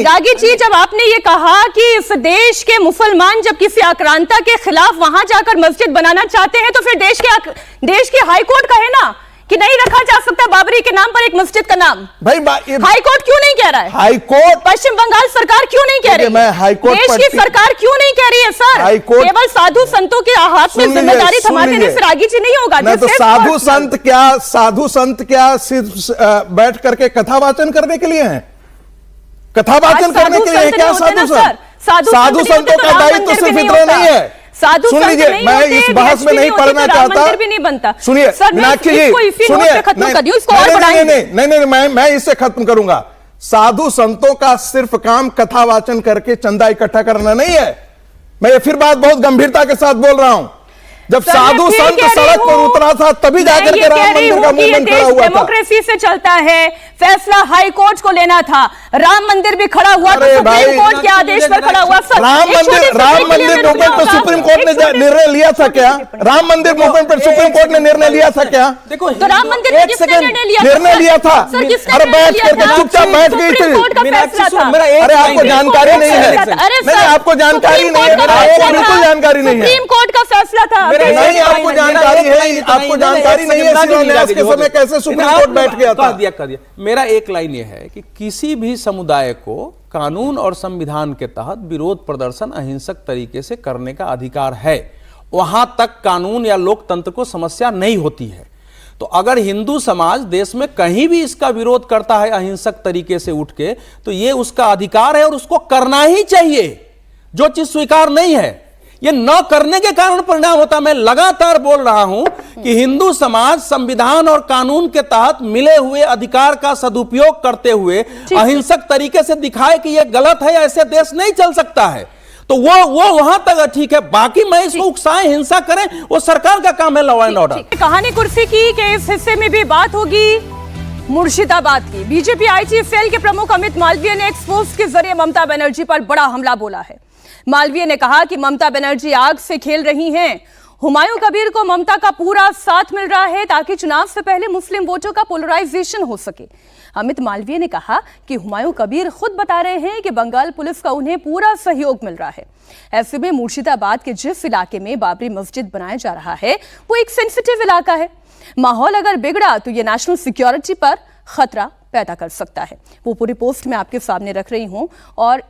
रागी जी, जब आपने ये कहा कि इस देश के मुसलमान जब किसी आक्रांता के खिलाफ वहां जाकर मस्जिद बनाना चाहते हैं, तो फिर देश की हाईकोर्ट कहे ना कि नहीं रखा जा सकता बाबरी के नाम पर एक मस्जिद का नाम? भाई हाई कोर्ट क्यों नहीं कह रहा है? हाई कोर्ट, पश्चिम बंगाल सरकार क्यों नहीं कह रही है? मैं हाई कोर्ट देश की सरकार क्यों नहीं कह रही है? सर, हाई कोर्ट केवल साधु संतों के हाथ में जिम्मेदारी थमा देने से आगे जी नहीं होगा। नहीं तो साधु संत क्या सिर्फ बैठ करके कथा वाचन करने के लिए हैं? कथा वाचन करने के लिए क्या साधु संत? साधु संतों का दायित्व सिर्फ इतना नहीं है। सुन लीजिए, मैं इस बहस में नहीं पढ़ना चाहता। सुनिए मीनाक्षी जी, सुनिए, नहीं, मैं इससे खत्म करूंगा। साधु संतों का सिर्फ काम कथा वाचन करके चंदा इकट्ठा करना नहीं है। मैं ये फिर बात बहुत गंभीरता के साथ बोल रहा हूं। जब साधु संत सड़क पर उतरा था तभी जाकर के राम मंदिर का मूवमेंट खड़ा हुआ था। डेमोक्रेसी से चलता है, फैसला हाई कोर्ट को लेना था। राम मंदिर भी खड़ा हुआ तो सुप्रीम कोर्ट के आदेश पर खड़ा हुआ। राम मंदिर मूवमेंट पर सुप्रीम कोर्ट ने निर्णय लिया था क्या? राम मंदिर मूवमेंट पर सुप्रीम कोर्ट ने निर्णय लिया था क्या? देखो, तो राम मंदिर में किसने निर्णय लिया था? अरे बैठ करके चुपचाप बैठ गई थी। अरे आपको जानकारी नहीं है? नहीं, आपको जानकारी नहीं है, बिल्कुल जानकारी नहीं है। सुप्रीम कोर्ट का फैसला था। नहीं, आपको जानकारी है, आपको जानकारी नहीं है शिलान्यास के समय कैसे सुप्रीम कोर्ट बैठ गया था। कर दिया। मेरा एक लाइन यह है कि किसी भी समुदाय को कानून और संविधान के तहत विरोध प्रदर्शन अहिंसक तरीके से करने का अधिकार है। वहां तक कानून या लोकतंत्र को समस्या नहीं होती है। तो अगर हिंदू समाज देश में कहीं भी इसका विरोध करता है अहिंसक तरीके से उठ के, तो यह उसका अधिकार है और उसको करना ही चाहिए। जो चीज स्वीकार नहीं है, ये न करने के कारण परिणाम होता। मैं लगातार बोल रहा हूं कि हिंदू समाज संविधान और कानून के तहत मिले हुए अधिकार का सदुपयोग करते हुए अहिंसक तरीके से दिखाए कि यह गलत है, ऐसे देश नहीं चल सकता है। तो वो वहां तक ठीक है। बाकी मैं इसको उकसाएं, हिंसा करें, वो सरकार का काम है, लॉ एंड ऑर्डर। कहानी कुर्सी की के इस हिस्से में भी बात होगी मुर्शिदाबाद की। बीजेपी आईटी सेल के प्रमुख अमित मालवीय ने एक्सपोस्ट के जरिए ममता बनर्जी पर बड़ा हमला बोला है। मालवीय ने कहा कि ममता बनर्जी आग से खेल रही हैं। हुमायूं कबीर को ममता का पूरा साथ मिल रहा है ताकि चुनाव से पहले मुस्लिम वोटों का पोलराइजेशन हो सके। अमित मालवीय ने कहा कि हुमायूं कबीर खुद बता रहे हैं कि बंगाल पुलिस का उन्हें पूरा सहयोग मिल रहा है। ऐसे में मुर्शिदाबाद के जिस इलाके में बाबरी मस्जिद बनाया जा रहा है वो एक सेंसिटिव इलाका है। माहौल अगर बिगड़ा तो ये नेशनल सिक्योरिटी पर खतरा पैदा कर सकता है। वो पूरी पोस्ट में आपके सामने रख रही हूं। और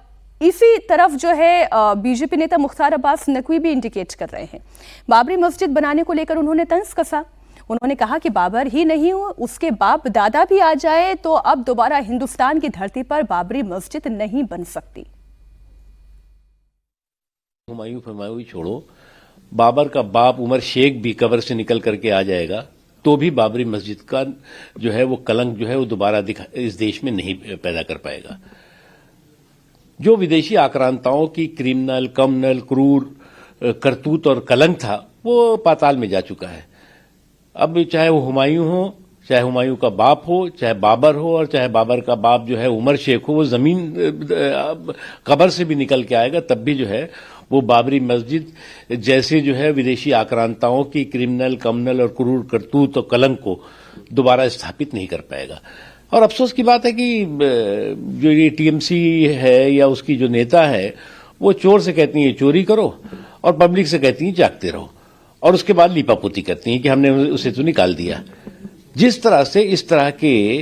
इसी तरफ जो है बीजेपी नेता मुख्तार अब्बास नकवी भी इंडिकेट कर रहे हैं। बाबरी मस्जिद बनाने को लेकर उन्होंने तंज कसा। उन्होंने कहा कि बाबर ही नहीं हो, उसके बाप दादा भी आ जाए तो अब दोबारा हिंदुस्तान की धरती पर बाबरी मस्जिद नहीं बन सकती। हुमायूं छोड़ो, बाबर का बाप उमर शेख भी कब्र से निकल करके आ जाएगा तो भी बाबरी मस्जिद का जो है वो कलंक जो है वो दोबारा इस देश में नहीं पैदा कर पाएगा। जो विदेशी आक्रांताओं की क्रिमिनल, कम्युनल, क्रूर करतूत और कलंक था वो पाताल में जा चुका है। अब चाहे वो हुमायूं हो, चाहे हुमायूं का बाप हो, चाहे बाबर हो और चाहे बाबर का बाप जो है उमर शेख हो, वो जमीन कब्र से भी निकल के आएगा तब भी जो है वो बाबरी मस्जिद जैसे जो है विदेशी आक्रांताओं की क्रिमिनल, कम्युनल और क्रूर करतूत और कलंक को दोबारा स्थापित नहीं कर पाएगा। और अफसोस की बात है कि जो ये टीएमसी है या उसकी जो नेता है वो चोर से कहती है चोरी करो और पब्लिक से कहती है जागते रहो और उसके बाद लीपापोती करती हैं कि हमने उसे तो निकाल दिया। जिस तरह से इस तरह के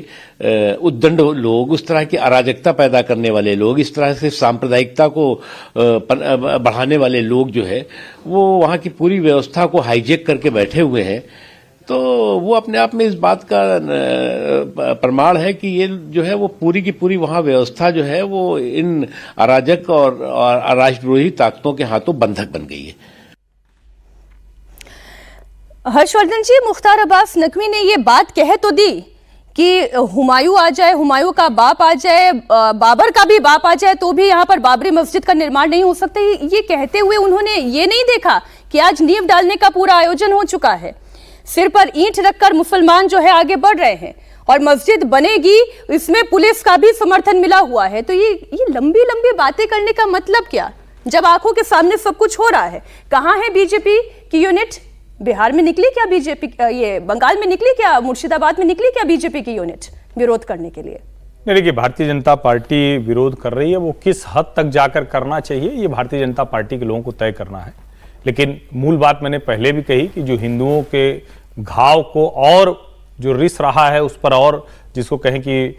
उद्दंड लोग, उस तरह की अराजकता पैदा करने वाले लोग, इस तरह से सांप्रदायिकता को बढ़ाने वाले लोग जो है वो वहां की पूरी व्यवस्था को हाईजैक करके बैठे हुए हैं, तो वो अपने आप में इस बात का प्रमाण है कि ये जो है वो पूरी की पूरी वहां व्यवस्था जो है वो इन अराजक और राष्ट्रविरोधी ताकतों के हाथों बंधक बन गई है। हर्षवर्धन जी, मुख्तार अब्बास नकवी ने ये बात कह तो दी कि हुमायूं आ जाए, हुमायूं का बाप आ जाए, बाबर का भी बाप आ जाए तो भी यहाँ पर बाबरी मस्जिद का निर्माण नहीं हो सकता। ये कहते हुए उन्होंने ये नहीं देखा कि आज नींव डालने का पूरा आयोजन हो चुका है। सिर पर ईंट रखकर मुसलमान जो है आगे बढ़ रहे हैं और मस्जिद बनेगी, इसमें पुलिस का भी समर्थन मिला हुआ है। तो ये लंबी लंबी बातें करने का मतलब क्या, जब आंखों के सामने सब कुछ हो रहा है? कहां है बीजेपी की यूनिट? बिहार में निकली क्या बीजेपी, ये बंगाल में निकली क्या, मुर्शिदाबाद में निकली क्या बीजेपी की यूनिट विरोध करने के लिए? नहीं, देखिए, भारतीय जनता पार्टी विरोध कर रही है, वो किस हद तक जाकर करना चाहिए ये भारतीय जनता पार्टी के लोगों को तय करना है। लेकिन मूल बात मैंने पहले भी कही कि जो हिंदुओं के घाव को और जो रिस रहा है उस पर और जिसको कहें कि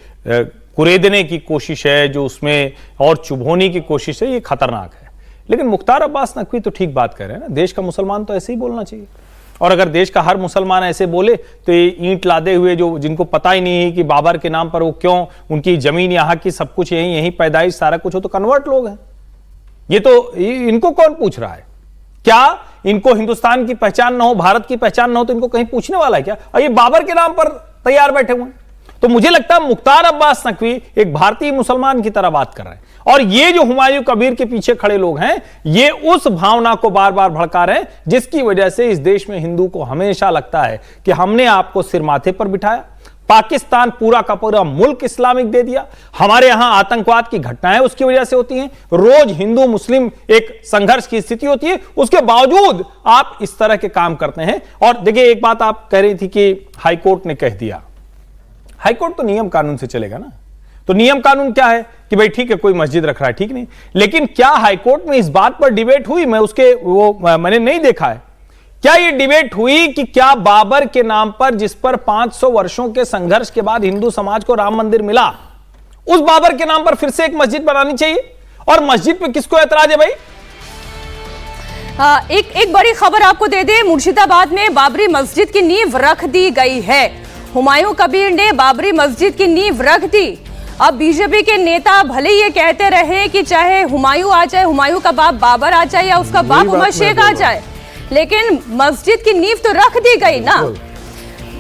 कुरेदने की कोशिश है, जो उसमें और चुभोने की कोशिश है, ये खतरनाक है। लेकिन मुख्तार अब्बास नकवी तो ठीक बात कर रहे हैं ना, देश का मुसलमान तो ऐसे ही बोलना चाहिए। और अगर देश का हर मुसलमान ऐसे बोले तो ये ईंट लादे हुए जो जिनको पता ही नहीं है कि बाबर के नाम पर वो क्यों, उनकी जमीन यहाँ की सब कुछ यहीं पैदाइश सारा कुछ हो, तो कन्वर्ट लोग हैं ये। तो इनको कौन पूछ रहा है? क्या इनको हिंदुस्तान की पहचान ना हो, भारत की पहचान ना हो तो इनको कहीं पूछने वाला है क्या? और ये बाबर के नाम पर तैयार बैठे हुए हैं। तो मुझे लगता है मुख्तार अब्बास नकवी एक भारतीय मुसलमान की तरह बात कर रहे हैं, और ये जो हुमायूं कबीर के पीछे खड़े लोग हैं ये उस भावना को बार बार भड़का रहे हैं जिसकी वजह से इस देश में हिंदू को हमेशा लगता है कि हमने आपको सिर माथे पर बिठाया, पाकिस्तान पूरा का पूरा मुल्क इस्लामिक दे दिया, हमारे यहां आतंकवाद की घटनाएं उसकी वजह से होती हैं, रोज हिंदू मुस्लिम एक संघर्ष की स्थिति होती है, उसके बावजूद आप इस तरह के काम करते हैं। और देखिए एक बात आप कह रही थी कि हाईकोर्ट ने कह दिया, हाईकोर्ट तो नियम कानून से चलेगा ना, तो नियम कानून क्या है कि भाई ठीक है कोई मस्जिद रख रहा है, ठीक नहीं, लेकिन क्या हाईकोर्ट में इस बात पर डिबेट हुई? मैंने नहीं देखा है, क्या ये डिबेट हुई कि क्या बाबर के नाम पर, जिस पर 500 वर्षों के संघर्ष के बाद हिंदू समाज को राम मंदिर मिला, उस बाबर के नाम पर फिर से एक मस्जिद बनानी चाहिए? और मस्जिद पे किसको ऐतराज है भाई? एक बड़ी खबर आपको दे दे, मुर्शिदाबाद में बाबरी मस्जिद की नींव रख दी गई है। हुमायूं कबीर ने बाबरी मस्जिद की नींव रख दी। अब बीजेपी के नेता भले ये कहते रहे कि चाहे हुमायूं आ जाए, हुमायूं का बाप बाबर आ जाए या उसका बाप उमर शेख आ जाए, लेकिन मस्जिद की नींव तो रख दी गई ना।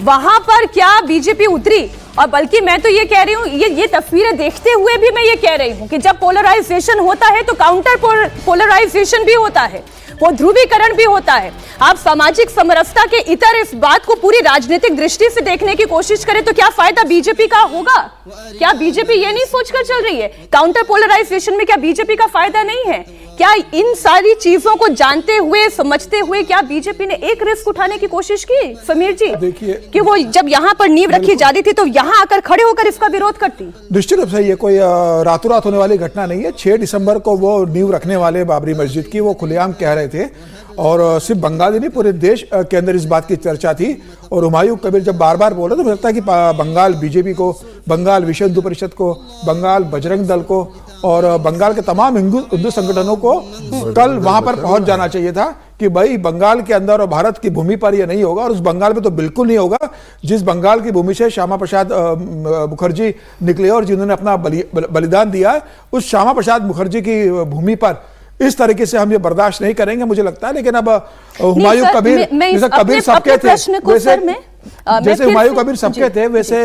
वहां पर क्या बीजेपी उतरी? और बल्कि मैं तो ये कह रही हूँ, ये तस्वीरें देखते हुए भी मैं ये कह रही हूँ कि जब पोलराइजेशन होता है तो काउंटर पोलराइजेशन भी होता है, वो ध्रुवीकरण भी होता है। आप सामाजिक समरसता के इतर इस बात को पूरी राजनीतिक दृष्टि से देखने की कोशिश करें तो क्या फायदा बीजेपी का होगा? क्या बीजेपी ये नहीं सोचकर चल रही है काउंटर पोलराइजेशन में क्या बीजेपी का फायदा नहीं है? क्या इन सारी चीजों को जानते हुए समझते हुए क्या बीजेपी ने एक रिस्क उठाने की कोशिश की समीर जी? देखिए कि वो जब यहाँ पर नींव रखी जा रही थी तो यहाँ आकर खड़े होकर इसका विरोध करती। निश्चित रूप से ये कोई रातों रात होने वाली घटना नहीं है। 6 दिसंबर को वो नींव रखने वाले बाबरी मस्जिद की वो खुलेआम कह रहे थे, और सिर्फ बंगाल ही नहीं पूरे देश के अंदर इस बात की चर्चा थी। और हुमायूं कबीर जब बार बार बोले तो मुझे लगता है कि बंगाल बीजेपी को, बंगाल विश्व हिंदू परिषद को, बंगाल बजरंग दल को और बंगाल के तमाम हिंदू संगठनों को कल वहां पर पहुंच जाना चाहिए था कि भाई बंगाल के अंदर और भारत की भूमि पर यह नहीं होगा। और उस बंगाल में तो बिल्कुल नहीं होगा जिस बंगाल की भूमि से श्यामा प्रसाद मुखर्जी निकले और जिन्होंने अपना बलिदान दिया है, उस श्यामा प्रसाद मुखर्जी की भूमि पर इस तरीके से हम ये बर्दाश्त नहीं करेंगे मुझे लगता है। लेकिन अब हुमायूं कबीर जैसे कबीर सबके थे, जैसे हुमायूं कबीर सबके थे वैसे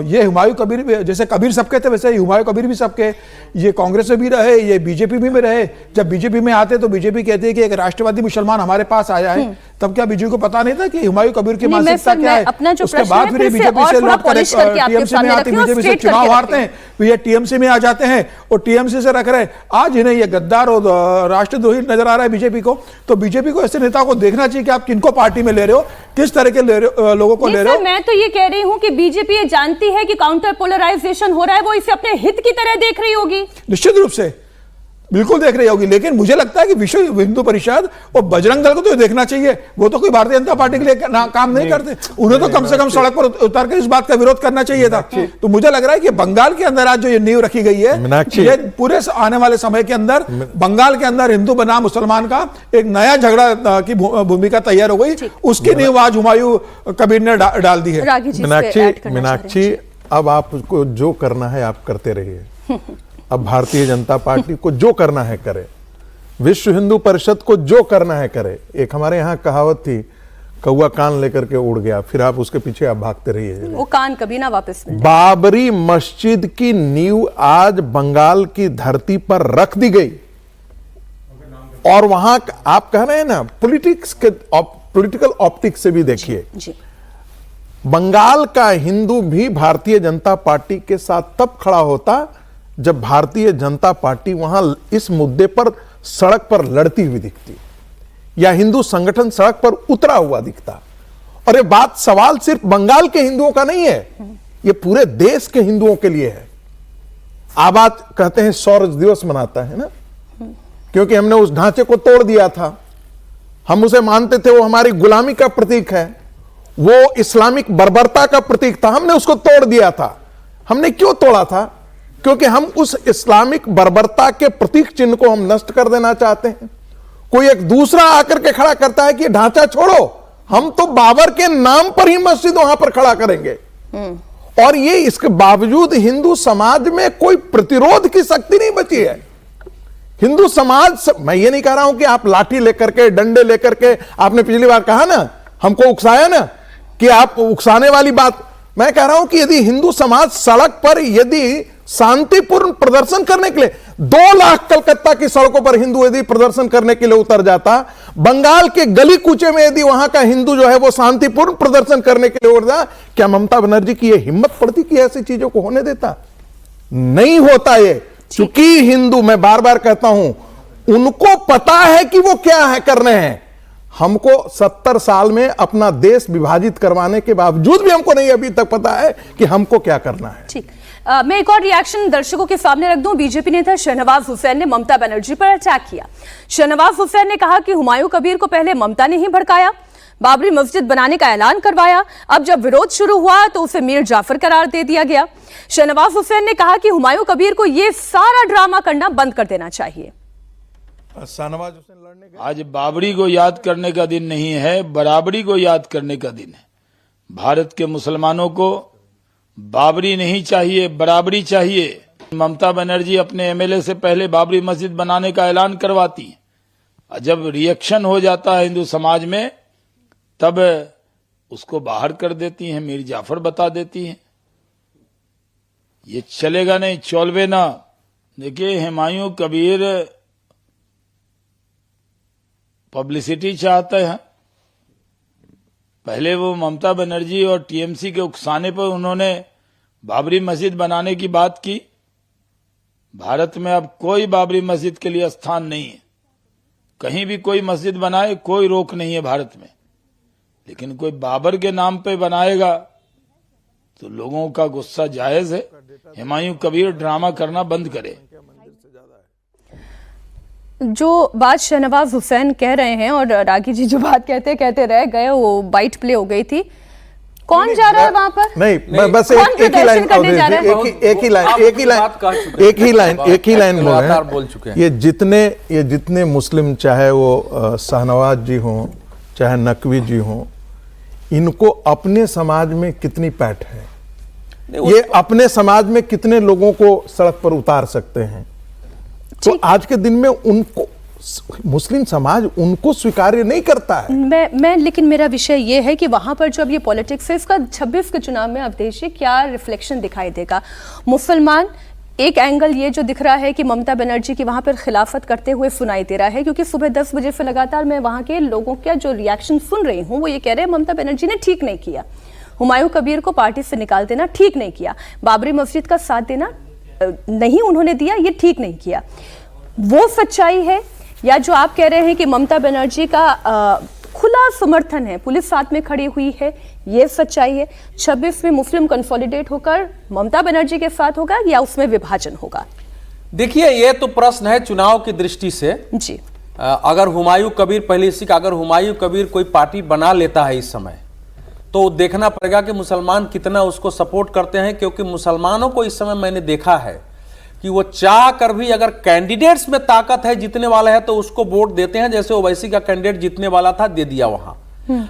ये हुमायूं कबीर, जैसे कबीर सबके थे वैसे हुमायूं कबीर भी सबके। ये कांग्रेस में भी रहे, ये बीजेपी में रहे। जब बीजेपी में आते तो बीजेपी कहते हैं कि एक राष्ट्रवादी मुसलमान हमारे पास आया है, तब क्या बीजेपी को पता नहीं था कि हुमायूं कबीर की मानसिकता क्या है? उसके बाद फिर बीजेपी से लौट कर टीएमसी में आती, बीजेपी से चुनाव हारते हैं, ये टीएमसी में आ जाते हैं और टीएमसी से रख रहे। आज इन्हें ये गद्दार और राष्ट्रद्रोही नजर आ रहा है बीजेपी को। तो बीजेपी को ऐसे नेता को देखना चाहिए कि आप किनको पार्टी में ले रहे हो, किस तरह के लोगों को ले रहे हो। मैं तो ये कह रही हूँ कि बीजेपी ये जानती है कि काउंटर पोलराइजेशन हो रहा है, वो इसे अपने हित की तरह देख रही होगी। निश्चित रूप से बिल्कुल देख रही होगी, लेकिन मुझे लगता है कि विश्व हिंदू परिषद और बजरंग दल को तो देखना चाहिए। वो तो कोई भारतीय जनता पार्टी के लिए काम नहीं करते, उन्हें तो कम से कम सड़क पर उतरकर इस बात का विरोध करना चाहिए था। तो मुझे लग रहा है कि बंगाल के अंदर आज जो ये नींव रखी गई है, ये पूरे आने वाले समय के अंदर बंगाल के अंदर हिंदू बनाम मुसलमान का एक नया झगड़ा की भूमिका तैयार हो गई। उसकी नींव आज हुमायूं कबीर ने डाल दी है। मीनाक्षी, अब आपको जो करना है आप करते रहिए। अब भारतीय जनता पार्टी को जो करना है करे, विश्व हिंदू परिषद को जो करना है करे। एक हमारे यहाँ कहावत थी, कौवा कान लेकर के उड़ गया, फिर आप उसके पीछे आप भागते रहिए, वो कान कभी ना वापस मिले। बाबरी मस्जिद की नींव आज बंगाल की धरती पर रख दी गई और वहां आप कह रहे हैं ना पॉलिटिकल ऑप्टिक्स से भी देखिए, बंगाल का हिंदू भी भारतीय जनता पार्टी के साथ तब खड़ा होता जब भारतीय जनता पार्टी वहां इस मुद्दे पर सड़क पर लड़ती हुई दिखती या हिंदू संगठन सड़क पर उतरा हुआ दिखता। और ये बात सवाल सिर्फ बंगाल के हिंदुओं का नहीं है, ये पूरे देश के हिंदुओं के लिए है। आबाद कहते हैं सौर दिवस मनाता है ना, क्योंकि हमने उस ढांचे को तोड़ दिया था, हम उसे मानते थे वो हमारी गुलामी का प्रतीक है। वो इस्लामिक बर्बरता का प्रतीक था, हमने उसको तोड़ दिया था। हमने क्यों तोड़ा था? क्योंकि हम उस इस्लामिक बर्बरता के प्रतीक चिन्ह को हम नष्ट कर देना चाहते हैं। कोई एक दूसरा आकर के खड़ा करता है कि ढांचा छोड़ो, हम तो बाबर के नाम पर ही मस्जिद वहां पर खड़ा करेंगे। और ये इसके बावजूद हिंदू समाज में कोई प्रतिरोध की शक्ति नहीं बची है। हिंदू समाज, मैं ये नहीं कह रहा हूं कि आप लाठी लेकर के, डंडे लेकर के, आपने पिछली बार कहा ना, हमको उकसाया ना कि आप उकसाने वाली बात, मैं कह रहा हूं कि यदि हिंदू समाज सड़क पर यदि शांतिपूर्ण प्रदर्शन करने के लिए 2 लाख कलकत्ता की सड़कों पर हिंदू यदि प्रदर्शन करने के लिए उतर जाता, बंगाल के गली कूचे में यदि वहां का हिंदू जो है वो शांतिपूर्ण प्रदर्शन करने के लिए उतर जाता, क्या ममता बनर्जी की यह हिम्मत पड़ती कि ऐसी चीजों को होने देता? नहीं होता ये। चूंकि हिंदू, मैं बार बार कहता हूं, उनको पता है कि वो क्या है कर रहे हैं। हमको 70 साल में अपना देश विभाजित करवाने के बावजूद भी हमको नहीं अभी तक पता है कि हमको क्या करना है। ठीक, मैं एक और रिएक्शन दर्शकों के सामने रख दूं। बीजेपी नेता शहनवाज हुसैन ने ममता बनर्जी पर अटैक किया। शहनवाज हुसैन ने कहा कि हुमायूं कबीर को पहले ममता ने ही भड़काया, बाबरी मस्जिद बनाने का ऐलान करवाया, अब जब विरोध शुरू हुआ तो उसे मीर जाफर करार दे दिया गया। शहनवाज हुसैन ने कहा कि हुमायूं कबीर को यह सारा ड्रामा करना बंद कर देना चाहिए। शहनवाज हुसैन लड़ने आज बाबरी को याद करने का दिन नहीं है, बराबरी को याद करने का दिन है। भारत के मुसलमानों को बाबरी नहीं चाहिए, बराबरी चाहिए। ममता बनर्जी अपने एमएलए से पहले बाबरी मस्जिद बनाने का ऐलान करवाती है, जब रिएक्शन हो जाता है हिंदू समाज में तब उसको बाहर कर देती हैं, मीर जाफर बता देती हैं। ये चलेगा नहीं, चौलवे ना। देखिए, हुमायूं कबीर पब्लिसिटी चाहते हैं। पहले वो ममता बनर्जी और टीएमसी के उकसाने पर उन्होंने बाबरी मस्जिद बनाने की बात की। भारत में अब कोई बाबरी मस्जिद के लिए स्थान नहीं है। कहीं भी कोई मस्जिद बनाए, कोई रोक नहीं है भारत में। लेकिन कोई बाबर के नाम पे बनाएगा तो लोगों का गुस्सा जायज है। हुमायूं कबीर ड्रामा करना बंद करे। जो बात शहनवाज हुसैन कह रहे हैं और रागी जी जो बात कहते रह गए, वो बाइट प्ले हो गई थी। कौन जा रहा है वहां पर? नहीं, बस एक ही लाइन बोल चुके हैं। ये जितने मुस्लिम, चाहे वो शहनवाज जी हों, चाहे नकवी जी हों, इनको अपने समाज में कितनी पैठ है, ये अपने समाज में कितने लोगों को सड़क पर उतार सकते हैं। तो आज के दिन में उनको मुस्लिम समाज उनको स्वीकार्य नहीं करता है। लेकिन मेरा विषय ये है कि वहां पर जो अब ये पॉलिटिक्स है, इसका 26 के चुनाव में अब देखिए क्या रिफ्लेक्शन दिखाई देगा। मुसलमान एक एंगल ये जो दिख रहा है कि ममता बनर्जी की वहां पर खिलाफत करते हुए सुनाई दे रहा है, क्योंकि सुबह 10 बजे से लगातार मैं वहां के लोगों का जो रिएक्शन सुन रही हूँ, वो ये कह रहे हैं ममता बनर्जी ने ठीक नहीं किया, हुमायूं कबीर को पार्टी से निकाल देना ठीक नहीं किया, बाबरी मस्जिद का साथ देना नहीं उन्होंने दिया, ये ठीक नहीं किया। वो सच्चाई है या जो आप कह रहे हैं कि ममता बनर्जी का खुला समर्थन है, पुलिस साथ में खड़ी हुई है, ये सच्चाई है? 26 में मुस्लिम कंसोलिडेट होकर ममता बनर्जी के साथ होगा या उसमें विभाजन होगा? देखिए, ये तो प्रश्न है चुनाव की दृष्टि से जी। अगर हुमायूं कबीर, पहले इसी का, अगर हुमायूं कबीर कोई पार्टी बना लेता है इस समय, तो देखना पड़ेगा कि मुसलमान कितना उसको सपोर्ट करते हैं। क्योंकि मुसलमानों को इस समय मैंने देखा है कि वो चाह कर भी, अगर कैंडिडेट्स में ताकत है, जीतने वाला है, तो उसको वोट देते हैं। जैसे ओवैसी का कैंडिडेट जीतने वाला था, दे दिया वहां।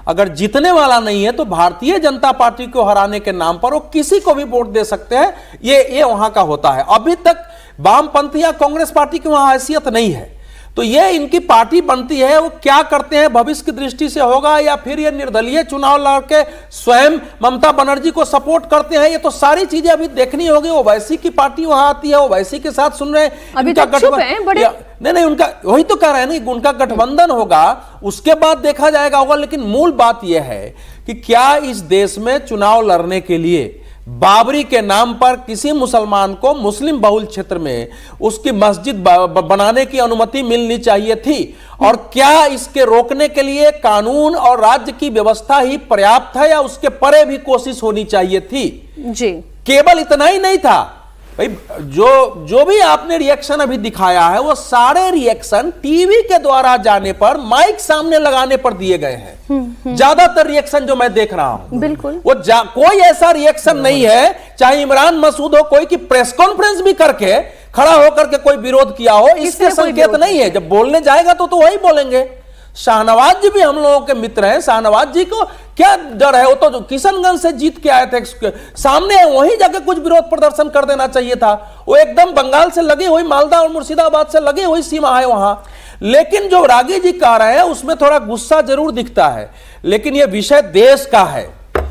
अगर जीतने वाला नहीं है तो भारतीय जनता पार्टी को हराने के नाम पर वो किसी को भी वोट दे सकते हैं। ये वहां का होता है। अभी तक वामपंथी या कांग्रेस पार्टी की वहां हैसियत नहीं है, तो ये इनकी पार्टी बनती है। वो क्या करते हैं भविष्य की दृष्टि से होगा, या फिर ये निर्दलीय चुनाव लड़के स्वयं ममता बनर्जी को सपोर्ट करते हैं, ये तो सारी चीजें अभी देखनी होगी। ओवैसी की पार्टी वहां आती है, ओवैसी के साथ सुन रहे हैं, अभी तक चुप हैं बड़े। नहीं, उनका वही तो कह रहे हैं ना, उनका गठबंधन होगा, उसके बाद देखा जाएगा होगा। लेकिन मूल बात यह है कि क्या इस देश में चुनाव लड़ने के लिए बाबरी के नाम पर किसी मुसलमान को मुस्लिम बहुल क्षेत्र में उसकी मस्जिद बनाने की अनुमति मिलनी चाहिए थी? और क्या इसके रोकने के लिए कानून और राज्य की व्यवस्था ही पर्याप्त है या उसके परे भी कोशिश होनी चाहिए थी? जी। केवल इतना ही नहीं था, भाई जो भी आपने रिएक्शन अभी दिखाया है वो सारे रिएक्शन टीवी के द्वारा जाने पर माइक सामने लगाने पर दिए गए हैं। ज्यादातर रिएक्शन जो मैं देख रहा हूं बिल्कुल वो कोई ऐसा रिएक्शन नहीं है, चाहे इमरान मसूद हो, कोई की प्रेस कॉन्फ्रेंस भी करके खड़ा होकर के कोई विरोध किया हो, इससे संकेत नहीं है। जब बोलने जाएगा तो वही बोलेंगे। शाहनवाज जी भी हम लोगों के मित्र हैं, शाहनवाज जी को क्या डर है? वो तो किशनगंज से जीत के आए थे, सामने वहीं जाके कुछ विरोध प्रदर्शन कर देना चाहिए था। वो एकदम बंगाल से लगे हुई, मालदा और मुर्शिदाबाद से लगे हुई सीमा है वहां। लेकिन जो रागी जी कह रहे हैं उसमें थोड़ा गुस्सा जरूर दिखता है, लेकिन यह विषय देश का है।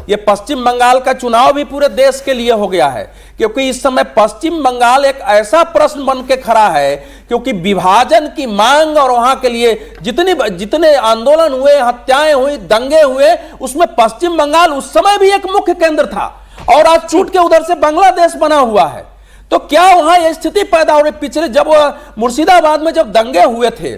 ये पश्चिम बंगाल का चुनाव भी पूरे देश के लिए हो गया है, क्योंकि इस समय पश्चिम बंगाल एक ऐसा प्रश्न बन के खड़ा है, क्योंकि विभाजन की मांग और वहां के लिए जितने आंदोलन हुए, हत्याएं हुई, दंगे हुए, उसमें पश्चिम बंगाल उस समय भी एक मुख्य केंद्र था और आज छूट के उधर से बांग्लादेश बना हुआ है। तो क्या वहां यह स्थिति पैदा हो रही? पिछले जब मुर्शिदाबाद में जब दंगे हुए थे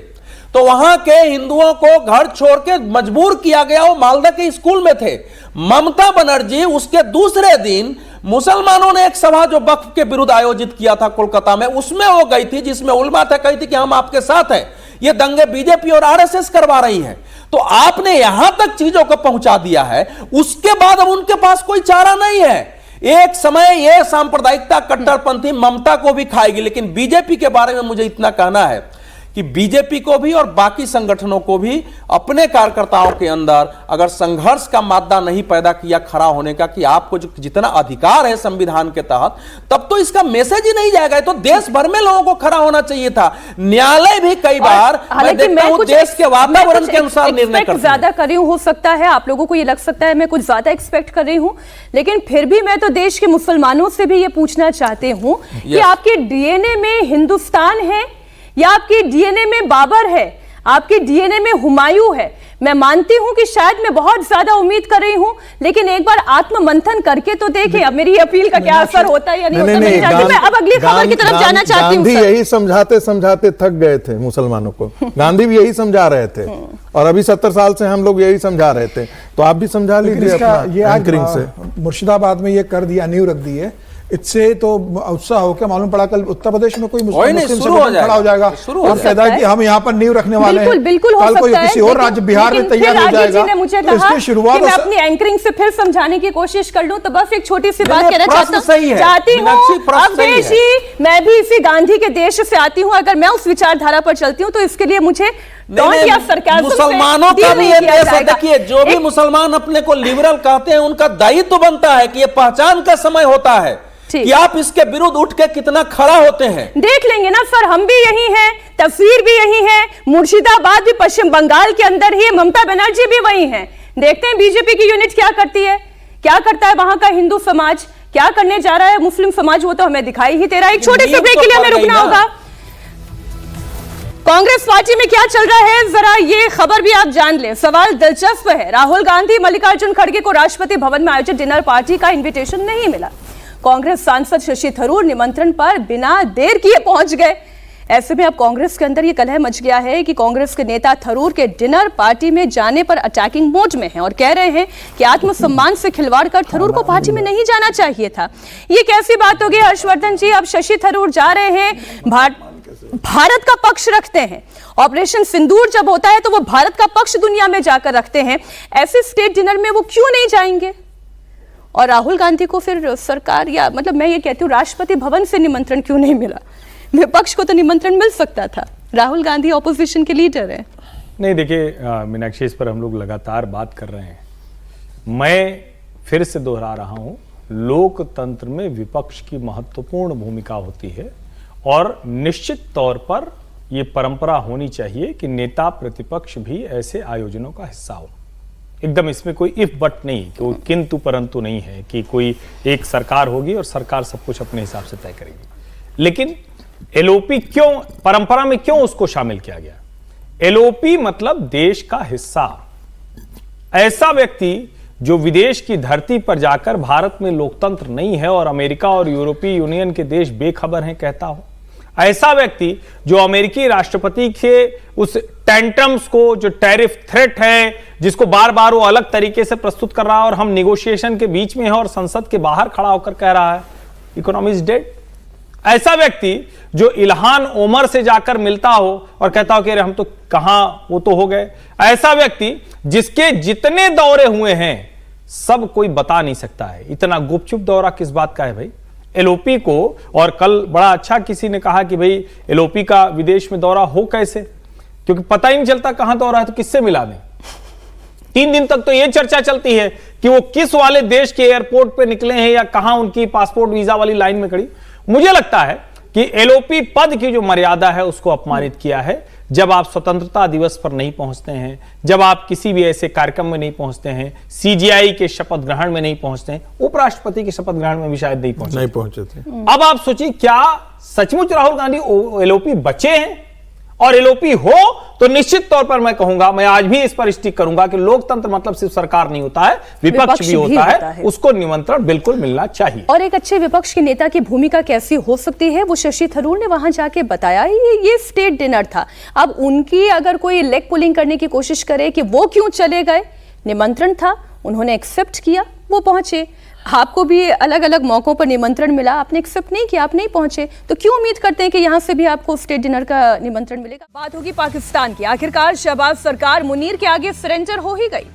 तो वहां के हिंदुओं को घर छोड़ के मजबूर किया गया, वो मालदा के स्कूल में थे। ममता बनर्जी उसके दूसरे दिन मुसलमानों ने एक सभा जो वक्फ के विरुद्ध आयोजित किया था कोलकाता में, उसमें वो गई थी, जिसमें उलमा था, कही थी कि हम आपके साथ हैं, ये दंगे बीजेपी और आरएसएस करवा रही है। तो आपने यहां तक चीजों को पहुंचा दिया है, उसके बाद अब उनके पास कोई चारा नहीं है। एक समय ये सांप्रदायिकता कट्टरपंथी ममता को भी खाएगी, लेकिन बीजेपी के बारे में मुझे इतना कहना है कि बीजेपी को भी और बाकी संगठनों को भी अपने कार्यकर्ताओं के अंदर अगर संघर्ष का मादा नहीं पैदा किया खड़ा होने का, कि आपको जो जितना अधिकार है संविधान के तहत, तब तो इसका मैसेज ही नहीं जाएगा। तो देश भर में लोगों को खड़ा होना चाहिए था। न्यायालय भी कई बार मैं देखता हूं देश के वातावरण के अनुसार निर्णय करते हैं। ज्यादा कर रही हूं, हो सकता है आप लोगों को ये लग सकता है मैं कुछ ज्यादा एक्सपेक्ट कर रही हूं, लेकिन फिर भी मैं तो देश के मुसलमानों से भी ये पूछना चाहती हूं कि आपके डीएनए में हिंदुस्तान है या आपके डीएनए में बाबर है, आपके डीएनए में हुमायूं है? मैं मानती हूं कि शायद मैं बहुत ज्यादा उम्मीद कर रही हूं, लेकिन एक बार आत्म मंथन करके तो देखें अब मेरी अपील का क्या असर होता है या नहीं होता। मैं अब अगली खबर की तरफ जाना चाहती हूं। गांधी यही समझाते समझाते थक गए थे मुसलमानों को। गांधी भी यही समझा रहे थे और अभी 70 साल से हम लोग यही समझा रहे थे, तो आप भी समझा लीजिए अपना एंकरिंग से। मुर्शिदाबाद में ये कर दिया, नींव रख दी है, इससे तो उत्साह हो क्या मालूम पड़ा कल उत्तर प्रदेश में कोई मुस्लिम संगठन खड़ा हो जाएगा और कहता है कि हम यहाँ पर नींव रखने वाले हैं। बिल्कुल हो सकता है, किसी और राज्य बिहार में तैयार हो जाएगा। मुझे कहा कि मैं अपनी एंकरिंग से फिर समझाने की कोशिश कर लूं, तो बस एक छोटी सी बात कहना चाहती हूँ अवधेश जी, मैं भी इसी गांधी के देश से आती हूँ। अगर मैं उस विचारधारा पर चलती हूँ तो इसके लिए मुझे मुसलमानों का भी ये देश है। देखिए, जो भी मुसलमान अपने को लिबरल कहते हैं उनका दायित्व बनता है कि ये पहचान का समय होता है कि आप इसके विरुद्ध उठ के कितना खड़ा होते हैं। देख लेंगे ना सर, हम भी यही हैं, तस्वीर भी यही है, मुर्शिदाबाद भी पश्चिम बंगाल के अंदर ही है, ममता बनर्जी भी वही हैं। देखते हैं बीजेपी की यूनिट क्या करती है, क्या करता है वहां का हिंदू समाज, क्या करने जा रहा है मुस्लिम समाज, वो तो हमें दिखाई ही दे रहा है। एक छोटे से ब्रेक के लिए हमें रुकना होगा। कांग्रेस पार्टी में क्या चल रहा है, जरा ये खबर भी आप जान लें। सवाल दिलचस्प है, राहुल गांधी मल्लिकार्जुन खड़गे को राष्ट्रपति भवन में आयोजित डिनर पार्टी का इन्विटेशन नहीं मिला। कांग्रेस सांसद शशि थरूर निमंत्रण पर बिना देर किए पहुंच गए। ऐसे में अब कांग्रेस के अंदर ये कलह मच गया है कि कांग्रेस के नेता थरूर के डिनर पार्टी में जाने पर अटैकिंग मोड में हैं और कह रहे हैं कि आत्मसम्मान से खिलवाड़ कर थरूर को पार्टी में नहीं जाना चाहिए था। ये कैसी बात होगी हर्षवर्धन जी? अब शशि थरूर जा रहे हैं, भारत का पक्ष रखते हैं, ऑपरेशन सिंदूर जब होता है तो वो भारत का पक्ष दुनिया में जाकर रखते हैं, ऐसे स्टेट डिनर में वो क्यों नहीं जाएंगे? और राहुल गांधी को फिर सरकार या मतलब मैं ये कहती हूँ राष्ट्रपति भवन से निमंत्रण क्यों नहीं मिला? विपक्ष को तो निमंत्रण मिल सकता था, राहुल गांधी ऑपोजिशन के लीडर है। नहीं देखिए मीनाक्षी, इस पर हम लोग लगातार बात कर रहे हैं। मैं फिर से दोहरा रहा हूं, लोकतंत्र में विपक्ष की महत्वपूर्ण भूमिका होती है और निश्चित तौर पर यह परंपरा होनी चाहिए कि नेता प्रतिपक्ष भी ऐसे आयोजनों का हिस्सा हो। एकदम इसमें कोई इफ बट नहीं, कोई किंतु परंतु नहीं है कि कोई एक सरकार होगी और सरकार सब कुछ अपने हिसाब से तय करेगी। लेकिन एलओपी क्यों, परंपरा में क्यों उसको शामिल किया गया? एलओपी मतलब देश का हिस्सा। ऐसा व्यक्ति जो विदेश की धरती पर जाकर भारत में लोकतंत्र नहीं है और अमेरिका और यूरोपीय यूनियन के देश बेखबर हैं कहता हो, ऐसा व्यक्ति जो अमेरिकी राष्ट्रपति के उस टेंट्रम्स को, जो टैरिफ थ्रेट है जिसको बार बार वो अलग तरीके से प्रस्तुत कर रहा है और हम निगोशिएशन के बीच में हैं और संसद के बाहर खड़ा होकर कह रहा है इकोनॉमी इज डेड, ऐसा व्यक्ति जो इल्हान ओमर से जाकर मिलता हो और कहता हो कि अरे हम तो कहां, वो तो हो गए, ऐसा व्यक्ति जिसके जितने दौरे हुए हैं सब कोई बता नहीं सकता है। इतना गुपचुप दौरा किस बात का है भाई एलओपी को। और कल बड़ा अच्छा किसी ने कहा कि भाई एलओपी का विदेश में दौरा हो कैसे, क्योंकि पता ही नहीं चलता कहां दौरा है तो किससे मिला दें। 3 दिन तक तो यह चर्चा चलती है कि वो किस वाले देश के एयरपोर्ट पे निकले हैं या कहां उनकी पासपोर्ट वीजा वाली लाइन में खड़ी। मुझे लगता है कि एलओपी पद की जो मर्यादा है उसको अपमानित किया है। जब आप स्वतंत्रता दिवस पर नहीं पहुंचते हैं, जब आप किसी भी ऐसे कार्यक्रम में नहीं पहुंचते हैं, सीजीआई के शपथ ग्रहण में नहीं पहुंचते हैं, उपराष्ट्रपति के शपथ ग्रहण में भी शायद नहीं पहुंचे थे। अब आप सोचिए क्या सचमुच राहुल गांधी एलओपी बचे हैं? और एलओपी हो तो निश्चित तौर पर मैं कहूंगा, मैं आज भी इस पर स्टिक करूंगा कि लोकतंत्र मतलब सिर्फ सरकार नहीं होता है, विपक्ष भी होता है, उसको निमंत्रण बिल्कुल मिलना चाहिए। और एक अच्छे विपक्ष के नेता की भूमिका कैसी हो सकती है वो शशि थरूर ने वहां जाके बताया। ये स्टेट डिनर था। अब उनकी अगर कोई लेग पुलिंग करने की कोशिश करे कि वो क्यों चले गए, निमंत्रण था, उन्होंने एक्सेप्ट किया, वो पहुंचे। आपको भी अलग अलग मौकों पर निमंत्रण मिला, आपने एक्सेप्ट नहीं किया, आप नहीं पहुंचे, तो क्यों उम्मीद करते हैं कि यहां से भी आपको स्टेट डिनर का निमंत्रण मिलेगा। बात होगी पाकिस्तान की। आखिरकार शहबाज सरकार मुनीर के आगे सरेंडर हो ही गई।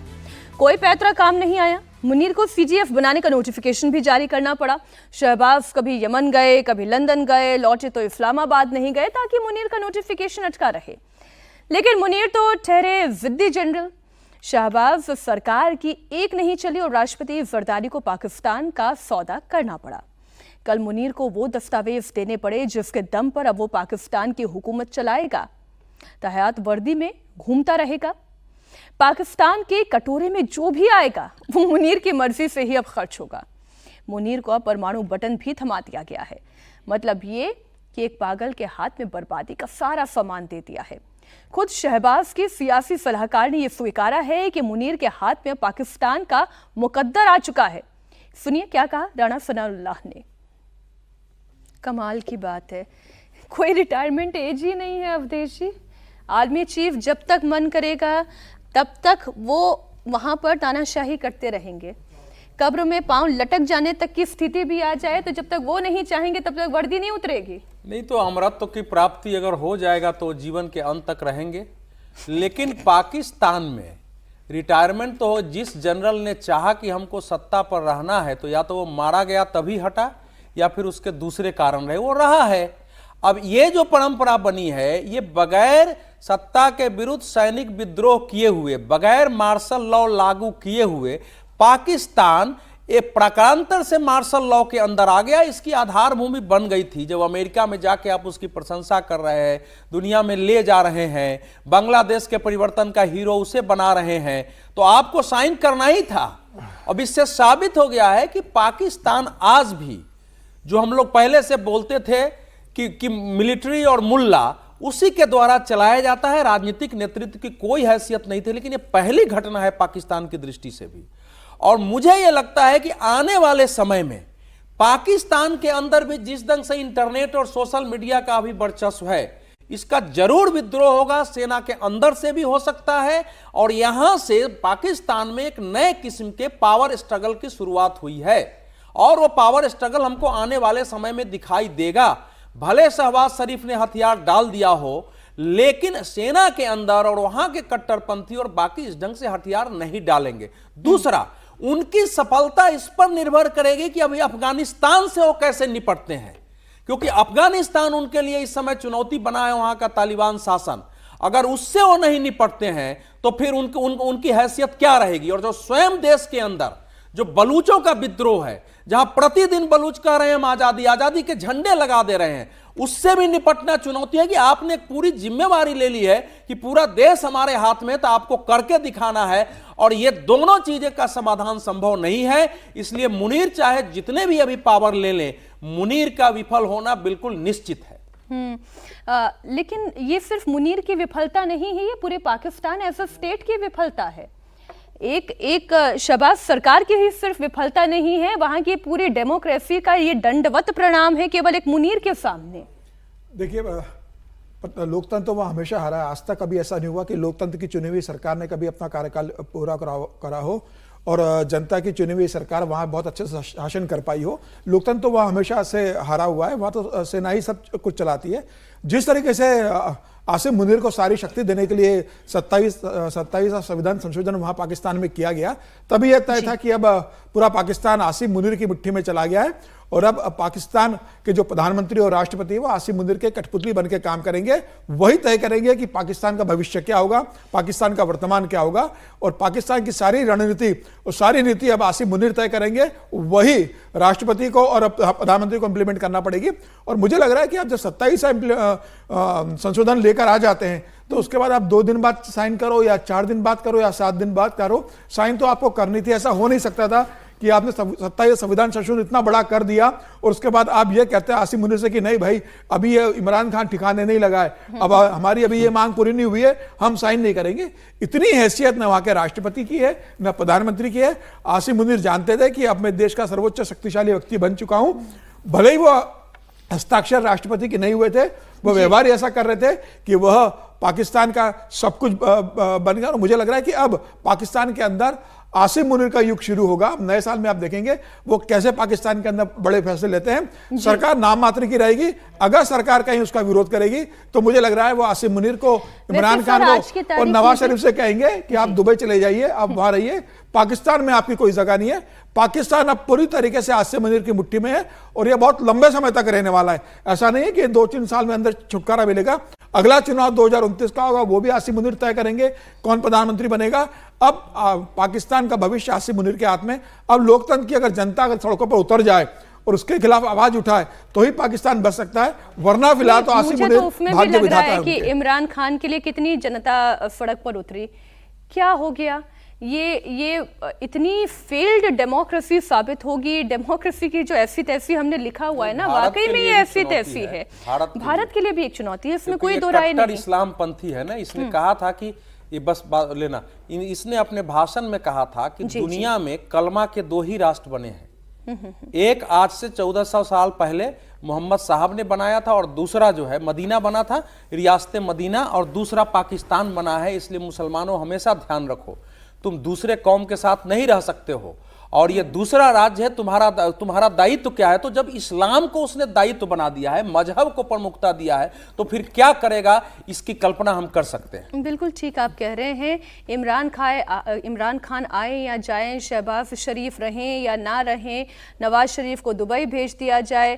कोई पैतरा काम नहीं आया। मुनीर को सीजीएफ बनाने का नोटिफिकेशन भी जारी करना पड़ा। शहबाज कभी यमन गए, कभी लंदन गए, लौटे तो इस्लामाबाद नहीं गए ताकि मुनीर का नोटिफिकेशन अटका रहे। लेकिन मुनीर तो ठहरे जिद्दी जनरल। शहबाज सरकार की एक नहीं चली और राष्ट्रपति जरदारी को पाकिस्तान का सौदा करना पड़ा। कल मुनीर को वो दस्तावेज देने पड़े जिसके दम पर अब वो पाकिस्तान की हुकूमत चलाएगा। तहयात वर्दी में घूमता रहेगा। पाकिस्तान के कटोरे में जो भी आएगा वो मुनीर की मर्जी से ही अब खर्च होगा। मुनीर को अब परमाणु बटन भी थमा दिया गया है। मतलब ये कि एक पागल के हाथ में बर्बादी का सारा सामान दे दिया है। खुद शहबाज के सियासी सलाहकार ने यह स्वीकारा है कि मुनीर के हाथ में पाकिस्तान का मुकद्दर आ चुका है। सुनिए क्या कहा राणा सनाउल्लाह ने। कमाल की बात है, कोई रिटायरमेंट एज ही नहीं है अवधेश जी। आर्मी चीफ जब तक मन करेगा तब तक वो वहां पर तानाशाही करते रहेंगे। कब्र में पांव लटक जाने तक की स्थिति भी आ जाए तो जब तक वो नहीं चाहेंगे तब तक वर्दी नहीं उतरेगी। नहीं तो अमरत्व की प्राप्ति अगर हो जाएगा तो जीवन के अंत तक रहेंगे। लेकिन पाकिस्तान में रिटायरमेंट तो जिस जनरल ने चाहा कि हमको सत्ता पर रहना है तो या तो वो मारा गया तभी हटा या फिर उसके दूसरे कारण रहे, वो रहा है। अब ये जो परंपरा बनी है ये बगैर सत्ता के विरुद्ध सैनिक विद्रोह किए हुए, बगैर मार्शल लॉ लागू किए हुए पाकिस्तान एक प्रकारांतर से मार्शल लॉ के अंदर आ गया। इसकी आधार भूमि बन गई थी। जब अमेरिका में जाके आप उसकी प्रशंसा कर रहे हैं, दुनिया में ले जा रहे हैं, बांग्लादेश के परिवर्तन का हीरो उसे बना रहे हैं, तो आपको साइन करना ही था। अब इससे साबित हो गया है कि पाकिस्तान आज भी जो हम लोग पहले से बोलते थे कि मिलिट्री और मुल्ला उसी के द्वारा चलाया जाता है, राजनीतिक नेतृत्व की कोई हैसियत नहीं थी। लेकिन ये पहली घटना है पाकिस्तान की दृष्टि से भी। और मुझे यह लगता है कि आने वाले समय में पाकिस्तान के अंदर भी जिस ढंग से इंटरनेट और सोशल मीडिया का अभी वर्चस्व है, इसका जरूर विद्रोह होगा। सेना के अंदर से भी हो सकता है और यहां से पाकिस्तान में एक नए किस्म के पावर स्ट्रगल की शुरुआत हुई है और वो पावर स्ट्रगल हमको आने वाले समय में दिखाई देगा। भले शहबाज शरीफ ने हथियार डाल दिया हो, लेकिन सेना के अंदर और वहां के कट्टरपंथी और बाकी इस ढंग से हथियार नहीं डालेंगे। दूसरा, उनकी सफलता इस पर निर्भर करेगी कि अभी अफगानिस्तान से वो कैसे निपटते हैं, क्योंकि अफगानिस्तान उनके लिए इस समय चुनौती बना है, वहां का तालिबान शासन। अगर उससे वो नहीं निपटते हैं तो फिर उनकी हैसियत क्या रहेगी। और जो स्वयं देश के अंदर जो बलूचों का विद्रोह है, जहां प्रतिदिन बलूच कह रहे हैं हम आजादी आजादी के झंडे लगा दे रहे हैं, उससे भी निपटना चुनौती है कि आपने एक पूरी जिम्मेवारी ले ली है कि पूरा देश हमारे हाथ में, तो आपको करके दिखाना है। और ये दोनों चीजें का समाधान संभव नहीं है। इसलिए मुनीर चाहे जितने भी अभी पावर ले लें, मुनीर का विफल होना बिल्कुल निश्चित है। लेकिन ये सिर्फ मुनीर की विफलता नहीं है, ये पूरे पाकिस्तान एज अ स्टेट की विफलता है। एक शहबाज सरकार की ही सिर्फ विफलता नहीं है, वहां की पूरी डेमोक्रेसी का ये दंडवत प्रणाम है केवल एक मुनीर के सामने। देखिए, लोकतंत्र वह हमेशा हारा है। आज तक कभी ऐसा नहीं हुआ कि लोकतंत्र की चुनी हुई सरकार ने कभी अपना कार्यकाल पूरा करा हो और जनता की चुनी हुई सरकार वहाँ बहुत अच्छे से शासन कर पाई हो। लोकतंत्र तो वहाँ हमेशा से हारा हुआ है, वहाँ तो सेना ही सब कुछ चलाती है। जिस तरीके से आसिम मुनीर को सारी शक्ति देने के लिए 27 संविधान संशोधन वहाँ पाकिस्तान में किया गया, तभी यह तय था कि अब पूरा पाकिस्तान आसिम मुनीर की मुट्ठी में चला गया है और अब पाकिस्तान के जो प्रधानमंत्री और राष्ट्रपति वो आसिम मुनीर के कठपुतली बन के काम करेंगे। वही तय करेंगे कि पाकिस्तान का भविष्य क्या होगा, पाकिस्तान का वर्तमान क्या होगा, और पाकिस्तान की सारी रणनीति और सारी नीति अब आसिम मुनीर तय करेंगे। वही राष्ट्रपति को और प्रधानमंत्री को इंप्लीमेंट करना पड़ेगी। और मुझे लग रहा है कि आप जब 27 संशोधन लेकर आ जाते हैं तो उसके बाद आप 2 दिन बाद साइन करो या 4 दिन बाद करो या 7 दिन बाद करो, साइन तो आपको करनी थी। ऐसा हो नहीं सकता था कि आपने 27 संविधान संशोधन इतना बड़ा कर दिया और उसके बाद आप ये कहते हैं आसिम मुनीर से कि नहीं भाई अभी ये इमरान खान ठिकाने नहीं लगा है, अब हमारी अभी ये मांग पूरी नहीं हुई है, हम साइन नहीं करेंगे। इतनी हैसियत न वहां के राष्ट्रपति की है न प्रधानमंत्री की है। आसिम मुनीर जानते थे कि अब मैं देश का सर्वोच्च शक्तिशाली व्यक्ति बन चुका हूं। भले ही वो हस्ताक्षर राष्ट्रपति के नहीं हुए थे, वो व्यवहार ऐसा कर रहे थे कि वह पाकिस्तान का सब कुछ बन गया। और मुझे लग रहा है कि अब पाकिस्तान के अंदर आसिम मुनीर का युग शुरू होगा। नए साल में आप देखेंगे वो कैसे पाकिस्तान के अंदर बड़े फैसले लेते हैं। सरकार नाम मात्र की रहेगी, अगर सरकार कहीं उसका विरोध करेगी तो मुझे लग रहा है वो आसिम मुनीर को, इमरान खान को और नवाज शरीफ से कहेंगे कि आप दुबई चले जाइए, आप वहां रहिए, पाकिस्तान में आपकी कोई जगह नहीं है। पाकिस्तान अब पूरी तरीके से आसिम मुनीर की मुट्ठी में है और यह बहुत लंबे समय तक रहने वाला है। ऐसा नहीं है कि 2-3 साल में अंदर छुटकारा मिलेगा। अगला चुनाव 2029 का होगा, वो भी आसिम मुनीर तय करेंगे कौन प्रधानमंत्री बनेगा। अब पाकिस्तान का भविष्य आसिम मुनीर के हाथ में। अब लोकतंत्र की अगर जनता अगर सड़कों पर उतर जाए और उसके खिलाफ आवाज उठाए तो ही पाकिस्तान बच सकता है, वरना फिलहाल तो आसिम मुनीर भाग्य विधाता है। कि इमरान खान के लिए कितनी जनता सड़क पर उतरी, क्या हो गया, ये इतनी फेल्ड डेमोक्रेसी साबित होगी। डेमोक्रेसी की जो ऐसी तैसी हमने लिखा हुआ है ना, वाकई में ये ऐसी तैसी है। भारत के लिए भी एक चुनौती है, इसमें कोई दो राय नहीं। इस्लाम पंथी है ना, इसने कहा था कि ये बस लेना, इसने अपने भाषण में कहा था कि दुनिया में कलमा के 2 ही राष्ट्र बने हैं। एक आज से 1400 साल पहले मोहम्मद साहब ने बनाया था और दूसरा जो है मदीना बना था, रियासत मदीना, और दूसरा पाकिस्तान बना है। इसलिए मुसलमानों हमेशा ध्यान रखो, तुम दूसरे कौम के साथ नहीं रह सकते हो और ये दूसरा राज्य है, तुम्हारा दायित्व क्या है। तो जब इस्लाम को उसने दायित्व बना दिया है, मजहब को प्रमुखता दिया है, तो फिर क्या करेगा इसकी कल्पना हम कर सकते हैं। बिल्कुल ठीक आप कह रहे हैं। इमरान खान आए या जाएं, शहबाज शरीफ रहें या ना रहें, नवाज शरीफ को दुबई भेज दिया जाए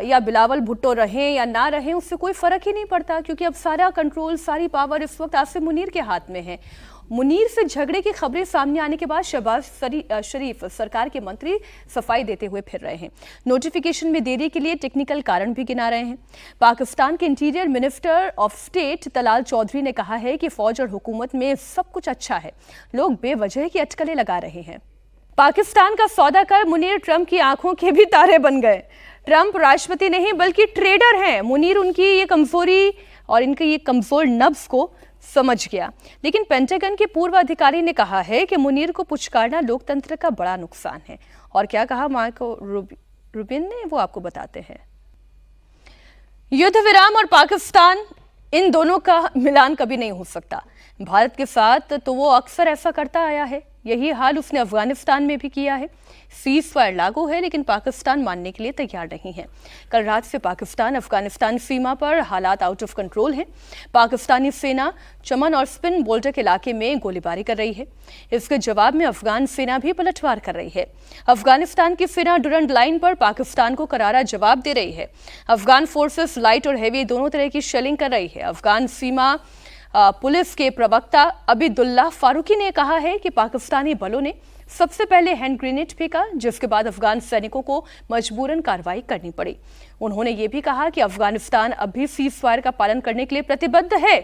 या बिलावल भुट्टो रहें या ना रहें, उससे कोई फर्क ही नहीं पड़ता, क्योंकि अब सारा कंट्रोल, सारी पावर इस वक्त आसिम मुनीर के हाथ में है। मुनीर से झगड़े की खबरें सामने आने के बाद शहबाज शरीफ सरकार के मंत्री सफाई देते हुए फिर रहे हैं। नोटिफिकेशन में देरी के लिए टेक्निकल कारण भी गिना रहे हैं। पाकिस्तान के interior minister of state Talal Chaudhary ने कहा है कि फौज और हुकूमत में सब कुछ अच्छा है, लोग बेवजह की अटकलें लगा रहे हैं। पाकिस्तान का सौदा कर मुनीर ट्रंप की आंखों के भी तारे बन गए। ट्रंप राष्ट्रपति नहीं बल्कि ट्रेडर हैं। मुनीर उनकी ये कमजोरी और इनके ये कमजोर नब्ज को समझ गया। लेकिन पेंटागन के पूर्व अधिकारी ने कहा है कि मुनीर को पुचकारना लोकतंत्र का बड़ा नुकसान है। और क्या कहा मार्को रूबिन ने, वो आपको बताते हैं। युद्ध विराम और पाकिस्तान, इन दोनों का मिलान कभी नहीं हो सकता। भारत के साथ तो वो अक्सर ऐसा करता आया है, यही हाल उसने अफगानिस्तान में भी किया है। सीज फायर लागू है लेकिन पाकिस्तान मानने के लिए तैयार नहीं है। कल रात से पाकिस्तान अफगानिस्तान सीमा पर हालात आउट ऑफ कंट्रोल हैं। पाकिस्तानी सेना चमन और स्पिन बोल्टक इलाके में गोलीबारी कर रही है। इसके जवाब में अफगान सेना भी पलटवार कर रही है। अफगानिस्तान की सेना डुरंड लाइन पर पाकिस्तान को करारा जवाब दे रही है। अफगान फोर्सेस लाइट और हेवी दोनों तरह की शेलिंग कर रही है। अफगान सीमा पुलिस के प्रवक्ता अबीदुल्लाह फारूकी ने कहा है कि पाकिस्तानी बलों ने सबसे पहले हैंड ग्रेनेड फेंका, जिसके बाद अफगान सैनिकों को मजबूरन कार्रवाई करनी पड़ी। उन्होंने ये भी कहा कि अफगानिस्तान अब भी सीज फायर का पालन करने के लिए प्रतिबद्ध है।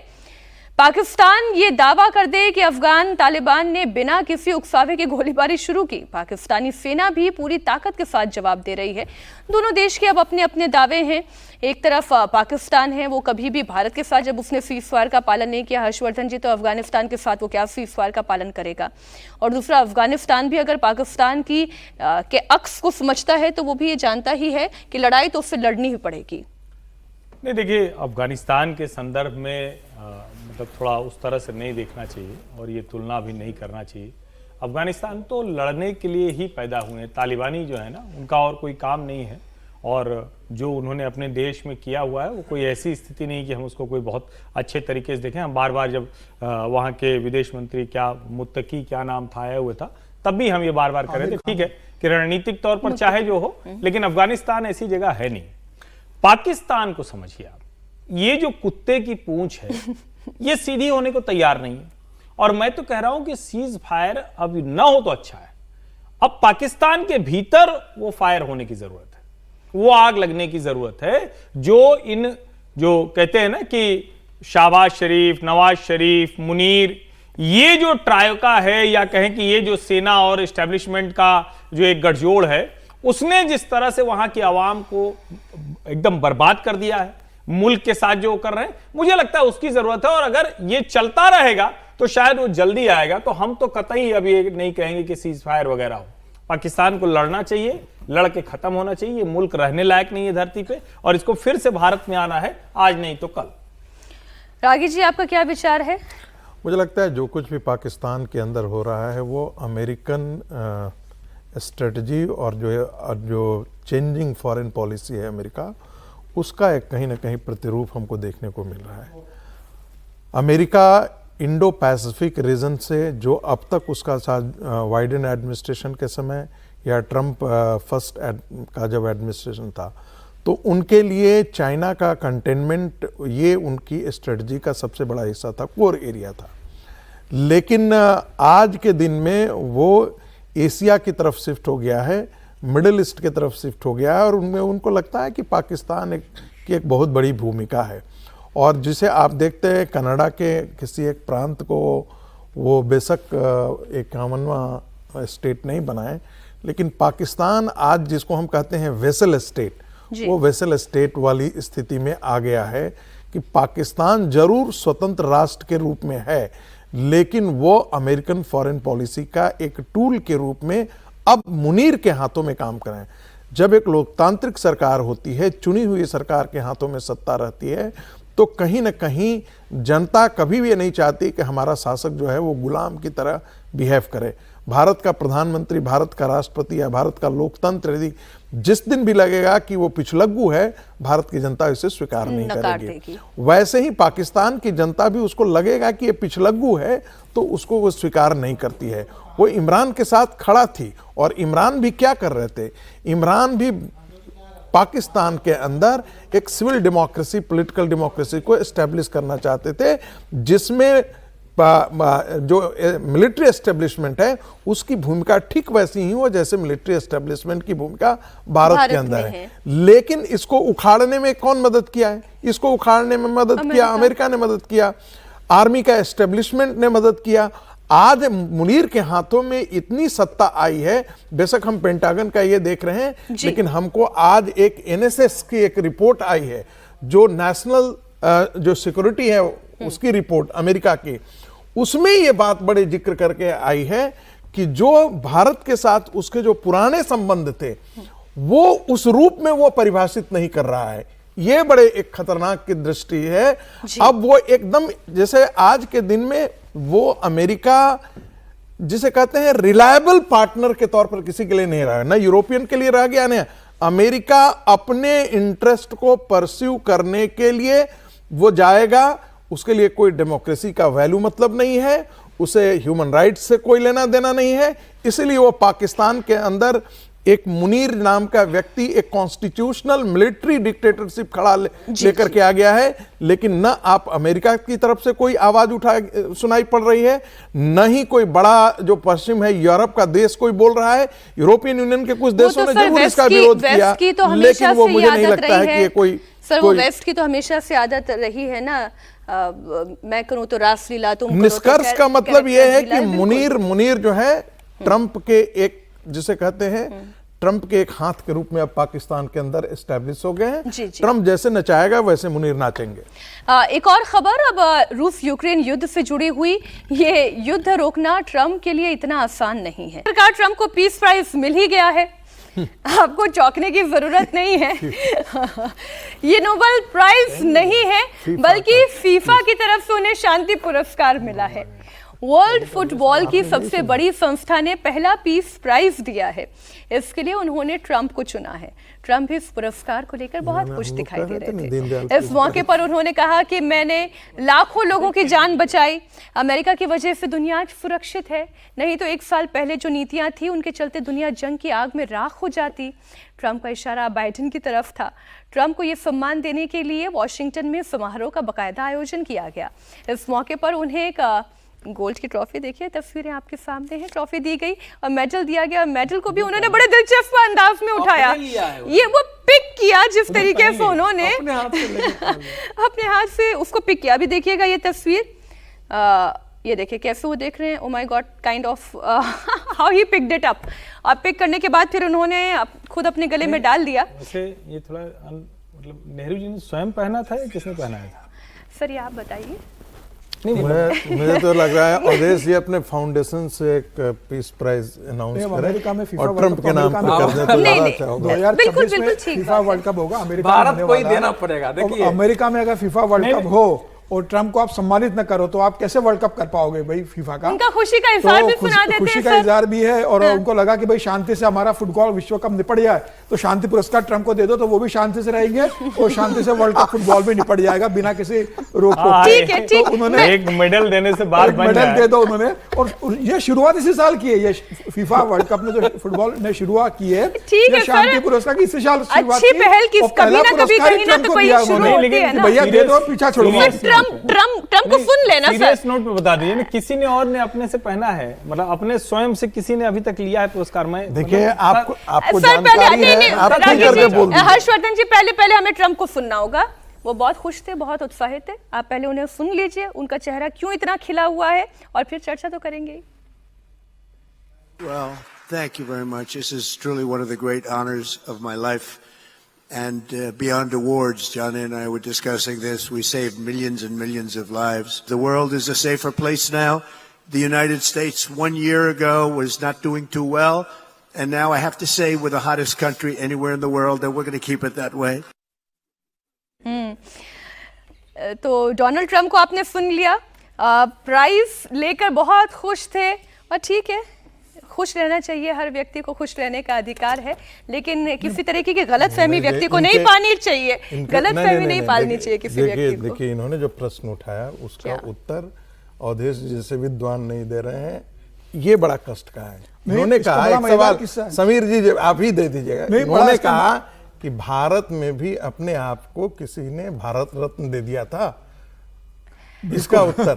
पाकिस्तान ये दावा कर दे कि अफगान तालिबान ने बिना किसी उकसावे की गोलीबारी शुरू की, पाकिस्तानी सेना भी पूरी ताकत के साथ जवाब दे रही है। दोनों देश के अब अपने अपने दावे हैं। एक तरफ पाकिस्तान है, वो कभी भी भारत के साथ जब उसने सीज फायर का पालन नहीं किया हर्षवर्धन जी, तो अफगानिस्तान के साथ वो क्या सीज फायर का पालन करेगा। और दूसरा, अफगानिस्तान भी अगर पाकिस्तान की के अक्स को समझता है तो वो भी ये जानता ही है कि लड़ाई तो उससे लड़नी ही पड़ेगी। नहीं, देखिए, अफगानिस्तान के संदर्भ में मतलब थोड़ा उस तरह से नहीं देखना चाहिए और ये तुलना भी नहीं करना चाहिए। अफगानिस्तान तो लड़ने के लिए ही पैदा हुए हैं। तालिबानी जो है ना, उनका और कोई काम नहीं है, और जो उन्होंने अपने देश में किया हुआ है वो कोई ऐसी स्थिति नहीं कि हम उसको कोई बहुत अच्छे तरीके से देखें। हम बार बार जब वहाँ के विदेश मंत्री क्या मुत्तकी क्या नाम था आया हुआ था, तब भी हम ये बार बार कर रहे थे, ठीक है कि रणनीतिक तौर पर चाहे जो हो, लेकिन अफगानिस्तान ऐसी जगह है नहीं। पाकिस्तान को समझिए आप, ये जो कुत्ते की पूंछ है ये सीधी होने को तैयार नहीं है, और मैं तो कह रहा हूं कि सीज फायर अब ना हो तो अच्छा है। अब पाकिस्तान के भीतर वो फायर होने की जरूरत है, वो आग लगने की जरूरत है। जो कहते हैं ना कि शहबाज शरीफ, नवाज शरीफ, मुनीर, ये जो ट्रायोका है, या कहें कि ये जो सेना और एस्टेब्लिशमेंट का जो एक गठजोड़ है, उसने जिस तरह से वहां की आवाम को एकदम बर्बाद कर दिया है, मुल्क के साथ जो कर रहे हैं, मुझे लगता है उसकी जरूरत है। और अगर ये चलता रहेगा तो शायद वो जल्दी आएगा। तो हम तो कतई अभी ये नहीं कहेंगे कि सीज फायर वगैरह हो। पाकिस्तान को लड़ना चाहिए, लड़ के खत्म होना चाहिए। ये मुल्क रहने लायक नहीं है धरती पे, और इसको फिर से भारत में आना है, आज नहीं तो कल। रागी जी, आपका क्या विचार है? मुझे लगता है जो कुछ भी पाकिस्तान के अंदर हो रहा है वो अमेरिकन स्ट्रेटजी और जो चेंजिंग फॉरेन पॉलिसी है अमेरिका, उसका एक कहीं ना कहीं प्रतिरूप हमको देखने को मिल रहा है। अमेरिका इंडो पैसिफिक रीजन से जो अब तक उसका वाइडेन एडमिनिस्ट्रेशन के समय या ट्रंप फर्स्ट का जब एडमिनिस्ट्रेशन था, तो उनके लिए चाइना का कंटेनमेंट ये उनकी स्ट्रेटजी का सबसे बड़ा हिस्सा था, कोर एरिया था। लेकिन आज के दिन में वो एशिया की तरफ शिफ्ट हो गया है, मिडिल ईस्ट की तरफ शिफ्ट हो गया है, और उनमें उनको लगता है कि पाकिस्तान की एक बहुत बड़ी भूमिका है। और जिसे आप देखते हैं कनाडा के किसी एक प्रांत को वो बेशक 51वां स्टेट नहीं बनाए, लेकिन पाकिस्तान आज जिसको हम कहते हैं वेसल स्टेट, वो वेसल स्टेट वाली स्थिति में आ गया है कि पाकिस्तान जरूर स्वतंत्र राष्ट्र के रूप में है, लेकिन वो अमेरिकन फॉरेन पॉलिसी का एक टूल के रूप में अब मुनीर के हाथों में काम करें। जब एक लोकतांत्रिक सरकार होती है, चुनी हुई सरकार के हाथों में सत्ता रहती है, तो कहीं ना कहीं जनता कभी भी ये नहीं चाहती कि हमारा शासक जो है वो गुलाम की तरह बिहेव करे। भारत का प्रधानमंत्री, भारत का राष्ट्रपति या भारत का लोकतंत्र यदि जिस दिन भी लगेगा कि वो पिछलग्गू है, भारत की जनता इसे स्वीकार नहीं करेगी। वैसे ही पाकिस्तान की जनता भी उसको लगेगा कि ये पिछलग्गू है, तो उसको वो स्वीकार नहीं करती है। वो इमरान के साथ खड़ा थी, और इमरान भी क्या कर रहे थे? इमरान भी पाकिस्तान के अंदर एक सिविल डेमोक्रेसी, पॉलिटिकल डेमोक्रेसी को एस्टेब्लिश करना चाहते थे, जिसमें जो मिलिट्री एस्टेब्लिशमेंट है उसकी भूमिका ठीक वैसी ही हो जैसे मिलिट्री एस्टेब्लिशमेंट की भूमिका भारत के अंदर है। लेकिन इसको उखाड़ने में कौन मदद किया है? इसको उखाड़ने में मदद किया अमेरिका ने, मदद किया आर्मी का एस्टेब्लिशमेंट ने मदद किया। आज मुनीर के हाथों में इतनी सत्ता आई है, बेशक हम पेंटागन का ये देख रहे हैं, लेकिन हमको आज एक एनएसएस की एक रिपोर्ट आई है, जो नेशनल जो सिक्योरिटी है उसकी रिपोर्ट अमेरिका की, उसमें ये बात बड़े जिक्र करके आई है कि जो भारत के साथ उसके जो पुराने संबंध थे वो उस रूप में वो परिभाषित नहीं कर रहा है। ये बड़े एक खतरनाक की दृष्टि है। अब वो एकदम जैसे आज के दिन में वो अमेरिका जिसे कहते हैं रिलायबल पार्टनर के तौर पर किसी के लिए नहीं रहा, ना यूरोपियन के लिए रह गया, ना अमेरिका अपने इंटरेस्ट को परस्यू करने के लिए वो जाएगा। उसके लिए कोई डेमोक्रेसी का वैल्यू मतलब नहीं है, उसे ह्यूमन राइट्स से कोई लेना देना नहीं है। इसलिए वो पाकिस्तान के अंदर एक मुनीर नाम का व्यक्ति एक कॉन्स्टिट्यूशनल मिलिट्री डिक्टेटरशिप खड़ा लेकर के आ गया है। लेकिन न आप अमेरिका की तरफ से कोई आवाज सुनाई पड़ रही है, न ही कोई बड़ा जो पश्चिम है यूरोप का देश कोई बोल रहा है। यूरोपियन यूनियन के कुछ देशों ने जरूर इसका विरोध किया, लेकिन वो मुझे नहीं लगता है कि ये कोई वो वेस्ट की तो हमेशा से आदत रही है ना, मैं करूं तो रासलीला, तुम निष्कर्ष का मतलब यह है कि मुनीर जो है ट्रंप के एक जिसे कहते हैं ट्रंप के एक हाथ के रूप में अब पाकिस्तान के अंदर एस्टैब्लिश हो गए हैं। ट्रंप जैसे नचाएगा वैसे मुनीर नाचेंगे। एक और खबर अब रूस यूक्रेन युद्ध से जुड़ी हुई, ये युद्ध रोकना ट्रंप के लिए इतना आसान नहीं है। सरकार ट्रंप को पीस प्राइज मिल ही गया है, आपको चौंकने की जरूरत नहीं है। ये नोबेल प्राइज नहीं है, बल्कि फीफा की तरफ से उन्हें शांति पुरस्कार मिला है। वर्ल्ड फुटबॉल की सबसे बड़ी संस्था ने पहला पीस प्राइज दिया है। इसके लिए उन्होंने ट्रंप को चुना है। ट्रंप इस पुरस्कार को लेकर बहुत खुश दिखाई दे रहे थे। इस मौके पर उन्होंने कहा कि मैंने लाखों लोगों की जान बचाई। अमेरिका की वजह से दुनिया आज सुरक्षित है, नहीं तो 1 साल पहले जो नीतियां थी उनके चलते दुनिया जंग की आग में राख हो जाती। ट्रंप का इशारा बाइडेन की तरफ था। ट्रंप को यह सम्मान देने के लिए वॉशिंगटन में समारोह का बाकायदा आयोजन किया गया। इस मौके पर उन्हें एक गोल्ड की ट्रॉफी, देखिए तस्वीरें आपके सामने हैं, ट्रॉफी दी गई और मेडल दिया गया। मेडल को भी उन्होंने बड़े दिलचस्प अंदाज में उठाया। ये वो पिक किया जिस तरीके से उन्होंने अपने हाथ से उसको पिक किया। अभी देखिएगा ये तस्वीर, ये देखिए कैसे वो देख रहे हैं। Oh my God, kind of how he picked it up. और पिक करने के बाद फिर उन्होंने खुद अपने गले में डाल दिया। वैसे ये थोड़ा मतलब नेहरू जी ने स्वयं पहना था या किसने पहनाया था? सर ये आप बताइए। मुझे तो लग रहा है अवधेश जी अपने फाउंडेशन से एक पीस प्राइज अनाउंस करें और ट्रंप के नाम पे कर दें तो ज्यादा अच्छा होगा। 2026 में फीफा वर्ल्ड कप होगा, अमेरिका भारत को ही देना पड़ेगा। देखिए अमेरिका में अगर फीफा वर्ल्ड कप हो और ट्रंप को आप सम्मानित न करो तो आप कैसे वर्ल्ड कप कर पाओगे भाई फीफा का? उनका खुशी का इजहार भी सुना देते हैं। खुशी का इजहार भी है और उनको लगा कि भाई शांति से हमारा फुटबॉल विश्व कप निपट जाए तो शांति पुरस्कार ट्रंप को दे दो तो वो भी शांति से रहेंगे और शांति से वर्ल्ड कप फुटबॉल भी निपट जाएगा बिना किसी रोक टोक। ठीक है, ठीक। तो उन्होंने एक मेडल देने से बात बन मेडल दे दो उन्होंने। और ये शुरुआत इसी साल की है, ये फीफा वर्ल्ड कप ने जो फुटबॉल ने शुरुआत की है, ठीक है, शांति पुरस्कार की इसी साल शुरुआत अच्छी पहल की, कभी ना कभी कहीं ना तो कोई शुरू होती है ना। भैया दे दो पीछा छोड़ो। ट्रंप को सुन लेना सर। सीरियस नोट पे बता दीजिए, किसी ने और ने अपने से पहना है, मतलब अपने स्वयं से किसी ने अभी तक लिया है पुरस्कार में? देखिए आपको सर जानकारी है, आप ठीक करके बोल दीजिए। हर्षवर्धन जी, पहले हमें ट्रंप को सुनना होगा। वो बहुत खुश थे, बहुत उत्साहित थे। आप पहले उन्हें सुन लीजिए, उनका चेहरा क्यों इतना खिला हुआ है, और फिर चर्चा तो करेंगे। Well, thank you very much. This is truly one of the great honors of my life. And beyond awards, John and I were discussing this. We saved millions and millions of lives. The world is a safer place now. The United States 1 year ago was not doing too well. And now I have to say we're the hottest country anywhere in the world, and we're going to keep it that way. तो Donald Trump को आपने सुन लिया, prize लेकर बहुत खुश थे। और ठीक है, खुश रहना चाहिए, हर व्यक्ति को खुश रहने का अधिकार है, लेकिन किसी तरीके की गलतफहमी व्यक्ति को नहीं पानी चाहिए, गलतफहमी नहीं पालनी चाहिए किसी व्यक्ति को। देखिए इन्होंने जो प्रश्न उठाया उसका उत्तर अवधेश जैसे विद्वान नहीं दे रहे हैं, ये बड़ा कष्ट का है। इन्होंने कहा एक सवाल, समीर जी आप ही दे दीजिएगा। इन्होंने कहा कि भारत में भी अपने आप को किसी ने भारत रत्न दे दिया था, इसका उत्तर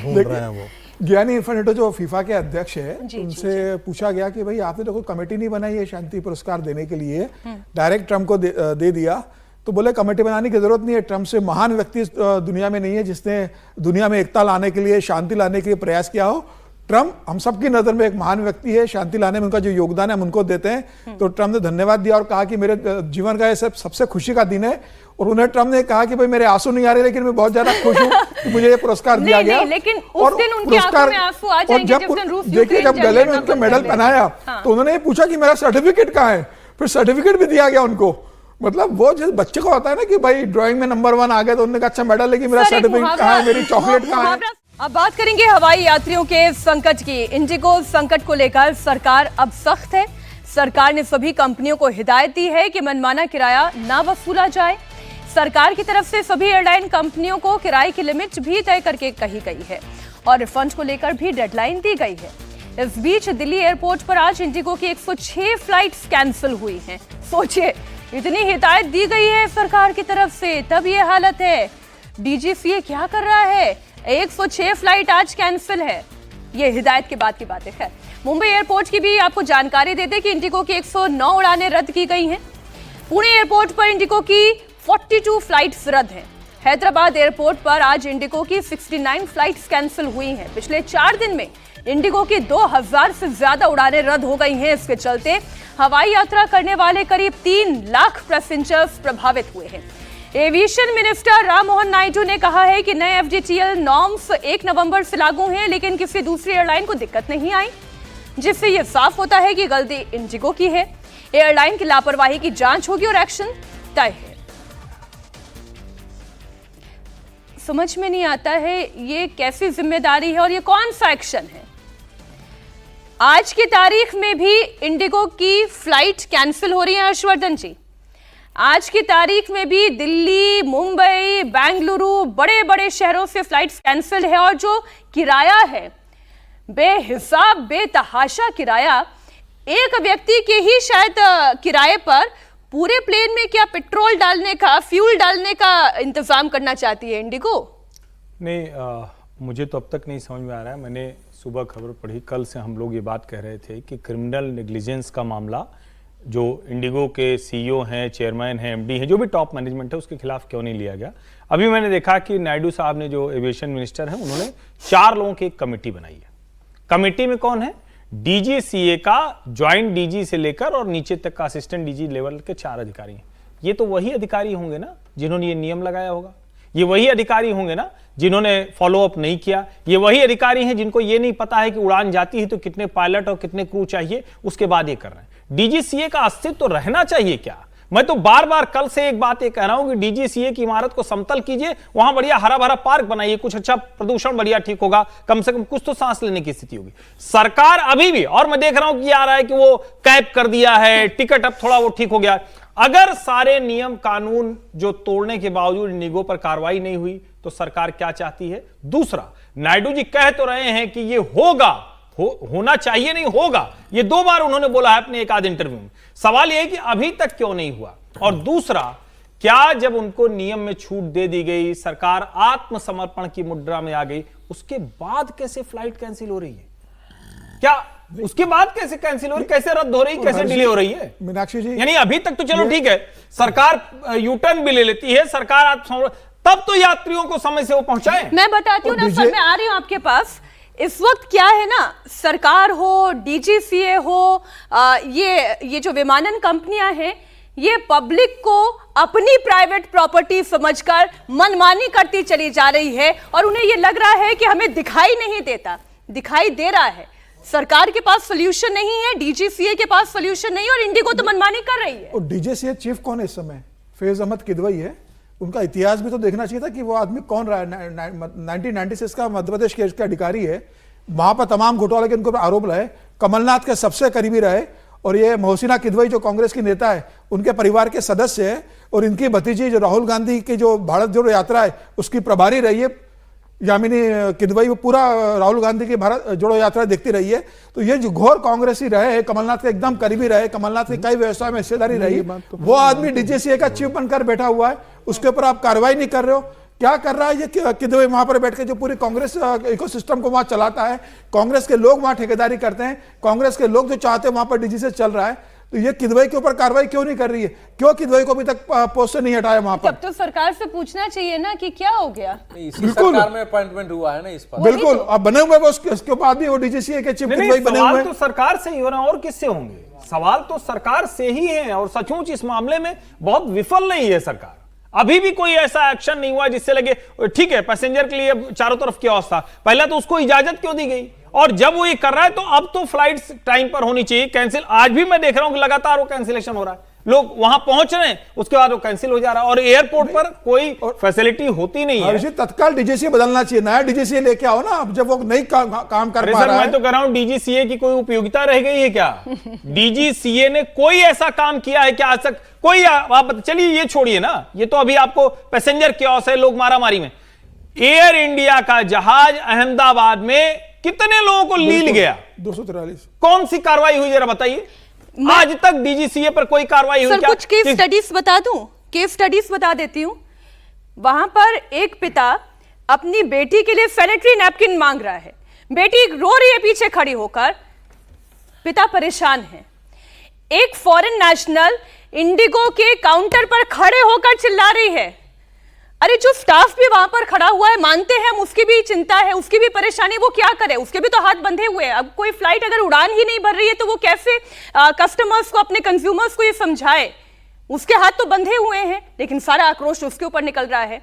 ढूंढ रहे हैं वो। गियानी इन्फांटिनो जो फीफा के अध्यक्ष है, उनसे पूछा गया कि भाई आपने तो कोई कमेटी नहीं बनाई है शांति पुरस्कार देने के लिए, डायरेक्ट ट्रंप को दे दिया। तो बोले कमेटी बनाने की जरूरत नहीं है, ट्रंप से महान व्यक्ति दुनिया में नहीं है जिसने दुनिया में एकता लाने के लिए, शांति लाने के लिए प्रयास किया हो। ट्रंप हम सबकी नजर में एक महान व्यक्ति है, शांति लाने में उनका जो योगदान है हम उनको देते हैं। तो ट्रंप ने धन्यवाद दिया और कहा कि मेरे जीवन का ये सबसे खुशी का दिन है। और उन्हें ट्रंप ने कहा कि भाई मेरे आंसू नहीं आ रहे, लेकिन मैं बहुत ज्यादा खुश हूं कि मुझे ये पुरस्कार दिया गया। लेकिन उस दिन उनकी आंखों में आंसू आ जाएंगे जिस दिन रूस देखिए जब गले में उनका मेडल पहनाया तो उन्होंने ये पूछा कि मेरा सर्टिफिकेट कहाँ है, फिर सर्टिफिकेट भी दिया गया उनको। मतलब वो जिस बच्चे को होता है ना कि भाई ड्राइंग में नंबर 1 आ गया तो उन्होंने कहा अच्छा मेडल, लेकिन मेरा सर्टिफिकेट कहाँ है, मेरी चॉकलेट कहाँ है। अब बात करेंगे हवाई यात्रियों के संकट की। इंडिगो संकट को लेकर सरकार अब सख्त है। सरकार ने सभी कंपनियों को हिदायत दी है कि मनमाना किराया ना वसूला जाए। सरकार की तरफ से सभी एयरलाइन कंपनियों को किराए की लिमिट भी तय करके कही गई है और रिफंड को लेकर भी डेडलाइन दी गई है। इस बीच दिल्ली एयरपोर्ट पर आज इंडिगो की 106 फ्लाइट्स कैंसिल हुई हैं। सोचिए, इतनी हिदायत दी गई है सरकार की तरफ से, तब ये हालत है। डीजीसीए क्या कर रहा है? 106 फ्लाइट आज कैंसिल है। ये हिदायत के बाद की बात है। खैर, मुंबई एयरपोर्ट की भी आपको जानकारी दे दें कि इंडिगो की 109 उड़ानें रद्द की गई हैं। पुणे एयरपोर्ट पर इंडिगो की 42 फ्लाइट्स रद्द हैं। हैदराबाद एयरपोर्ट पर आज इंडिगो की 69 फ्लाइट्स कैंसिल हुई हैं। पिछले 4 दिन में इंडिगो की 2000 से ज्यादा उड़ानें रद्द हो गई हैं। इसके चलते हवाई यात्रा करने वाले करीब 3 लाख पैसेंजर्स प्रभावित हुए हैं। एविएशन मिनिस्टर राम मोहन नायडू ने कहा है कि नए एफडीटीएल नॉर्म्स 1 नवंबर से लागू हैं, लेकिन किसी दूसरी एयरलाइन को दिक्कत नहीं आई, जिससे यह साफ होता है कि गलती इंडिगो की है। एयरलाइन की लापरवाही की जांच होगी और एक्शन तय है। समझ में नहीं आता है ये कैसी जिम्मेदारी है और ये कौन सा एक्शन है। आज की तारीख में भी इंडिगो की फ्लाइट कैंसिल हो रही है हर्षवर्धन जी। आज की तारीख में भी दिल्ली, मुंबई, बेंगलुरु, बड़े बड़े शहरों से फ्लाइट्स कैंसिल है और जो किराया है बेहिसाब बेतहाशा किराया, एक व्यक्ति के ही शायद किराए पर पूरे प्लेन में क्या पेट्रोल डालने का, फ्यूल डालने का इंतजाम करना चाहती है इंडिगो? नहीं, मुझे तो अब तक नहीं समझ में आ रहा है। मैंने सुबह खबर पढ़ी, कल से हम लोग ये बात कह रहे थे कि क्रिमिनल नेग्लिजेंस का मामला जो इंडिगो के सीईओ हैं, चेयरमैन हैं, एमडी हैं, जो भी टॉप मैनेजमेंट है, उसके खिलाफ क्यों नहीं लिया गया। अभी मैंने देखा कि नायडू साहब ने, जो एविएशन मिनिस्टर हैं, उन्होंने 4 लोगों की एक कमेटी बनाई है। कमेटी में कौन है? डीजीसीए का ज्वाइंट डीजी से लेकर और नीचे तक का असिस्टेंट डीजी लेवल के 4 अधिकारी हैं। ये तो वही अधिकारी होंगे ना जिन्होंने ये नियम लगाया होगा। ये वही अधिकारी होंगे ना जिन्होंने फॉलो अप नहीं किया। ये वही अधिकारी हैं जिनको ये नहीं पता है कि उड़ान जाती है तो कितने पायलट और कितने क्रू चाहिए, उसके बाद ये कर रहे हैं। डीजीसीए का अस्तित्व तो रहना चाहिए क्या? मैं तो बार बार कल से एक बात ये कह रहा हूं कि डीजीसीए की इमारत को समतल कीजिए, वहां बढ़िया हरा भरा पार्क बनाइए, कुछ अच्छा प्रदूषण बढ़िया ठीक होगा, कम से कम कुछ तो सांस लेने की स्थिति होगी। सरकार अभी भी, और मैं देख रहा हूं कि आ रहा है कि वो कैप कर दिया है, टिकट अब थोड़ा वो ठीक हो गया। अगर सारे नियम कानून जो तोड़ने के बावजूद इंडिगो पर कार्रवाई नहीं हुई तो सरकार क्या चाहती है? दूसरा, नायडू जी कह तो रहे हैं कि ये होगा, होना चाहिए, नहीं होगा। ये 2 बार उन्होंने बोला है अपने एक आध इंटरव्यू में। सवाल यह है कि अभी तक क्यों नहीं हुआ? और दूसरा, क्या जब उनको नियम में छूट दे दी गई, सरकार आत्मसमर्पण की मुद्रा में आ गई, उसके बाद कैसे फ्लाइट कैंसिल हो रही है? क्या उसके बाद कैसे कैंसिल हो रही, कैसे रद्द हो रही, कैसे डिले हो रही है? मीनाक्षी जी, यानी अभी तक तो चलो ठीक है, सरकार यूटर्न भी ले लेती है, सरकार तब तो यात्रियों को समय से वो पहुंचाए। मैं बताती हूँ ना सर, मैं आ रही हूं आपके पास। इस वक्त क्या है ना, सरकार हो, डीजीसीए हो, ये जो विमानन कंपनियां हैं, ये पब्लिक को अपनी प्राइवेट प्रॉपर्टी समझकर मनमानी करती चली जा रही है और उन्हें ये लग रहा है कि हमें दिखाई नहीं देता। दिखाई दे रहा है। सरकार के पास सोल्यूशन नहीं है, डीजीसीए के पास सोल्यूशन नहीं है और इंडिगो तो मनमानी कर रही है। और डीजीसीए चीफ कौन है इस समय? फैज अहमद किदवई है। उनका इतिहास भी तो देखना चाहिए था कि वो आदमी कौन रहा है। 1996 का मध्य प्रदेश के अधिकारी है, वहां पर तमाम घोटाले के उनको आरोप रहे, कमलनाथ के सबसे करीबी रहे। और ये मोहसिना किदवई जो कांग्रेस की नेता है, उनके परिवार के सदस्य है और इनकी भतीजी जो राहुल गांधी की जो भारत जोड़ो यात्रा है उसकी प्रभारी रही है, यामिनी किदवई, वो पूरा राहुल गांधी की भारत जोड़ो यात्रा देखती रही है। तो ये जो घोर कांग्रेसी रहे हैं, कमलनाथ के एकदम करीबी रहे, कमलनाथ की कई व्यवसाय में हिस्सेदारी रही, वो आदमी डीजीसीए का चीफ बनकर बैठा हुआ है, उसके ऊपर आप कार्रवाई नहीं कर रहे हो। क्या कर रहा है ये किदवई? वहां पर बैठ के जो पूरी कांग्रेस इकोसिस्टम को वहां चलाता है, कांग्रेस के लोग वहां ठेकेदारी करते हैं, कांग्रेस के लोग जो चाहते हैं वहां पर डीजीसीए चल रहा है। तो ये किदवई के ऊपर कार्रवाई क्यों नहीं कर रही है? क्यों किदवई को अभी तक पोस्ट से नहीं हटाया वहां पर? अब तो सरकार से पूछना चाहिए ना कि क्या हो गया। बिल्कुल, सरकार में अपॉइंटमेंट हुआ है ना इस पर। बिल्कुल, अब बने हुए उसके बाद भी वो डीजीसीए के चीफ किदवई बने हुए हैं। तो सरकार से ही हो रहा है, और किससे होंगे? सवाल तो सरकार से ही है और सचमुच इस मामले में बहुत विफल नहीं है सरकार। अभी भी कोई ऐसा एक्शन नहीं हुआ जिससे लगे ठीक है, पैसेंजर के लिए चारों तरफ क्या अवस्था, पहले तो उसको इजाजत क्यों दी गई? और जब वो ये कर रहा है तो अब तो फ्लाइट्स टाइम पर होनी चाहिए। कैंसिल आज भी मैं देख रहा हूं कि लगातार वो कैंसिलेशन हो रहा है, लोग वहां पहुंच रहे हैं, उसके बाद वो कैंसिल हो जा रहा है और एयरपोर्ट पर कोई फैसिलिटी होती नहीं है। तत्काल डीजीसीए बदलना चाहिए, नया डीजीसीए लेके आओ ना, अब जब वो नहीं काम कर पा रहा है। मैं तो कह रहा हूं डीजीसीए की कोई उपयोगिता रह गई है क्या? डीजीसीए ने कोई ऐसा काम किया है क्या आज तक? कोई आप चलिए ये छोड़िए ना, ये तो अभी आपको पैसेंजर क्योस है, लोग मारामारी में। एयर इंडिया का जहाज अहमदाबाद में कितने लोगों को लील गया? 243। कौन सी कार्रवाई हुई जरा बताइए? आज तक डीजीसीए पर कोई कार्रवाई हुई क्या? कुछ केस स्टडीज बता दूं, केस स्टडीज बता देती हूं। वहां पर एक पिता अपनी बेटी के लिए सैनिटरी नैपकिन मांग रहा है, बेटी रो रही है पीछे खड़ी होकर, पिता परेशान है। एक फॉरेन नेशनल इंडिगो के काउंटर पर खड़े होकर चिल्ला रही है। अरे जो स्टाफ भी वहां पर खड़ा हुआ है, मानते हैं हम, उसकी भी चिंता है, उसकी भी परेशानी, वो क्या करे? उसके भी तो हाथ बंधे हुए हैं। अब कोई फ्लाइट अगर उड़ान ही नहीं भर रही है तो वो कैसे कस्टमर्स को, अपने कंज्यूमर्स को ये समझाए? उसके हाथ तो बंधे हुए हैं, लेकिन सारा आक्रोश उसके ऊपर निकल रहा है।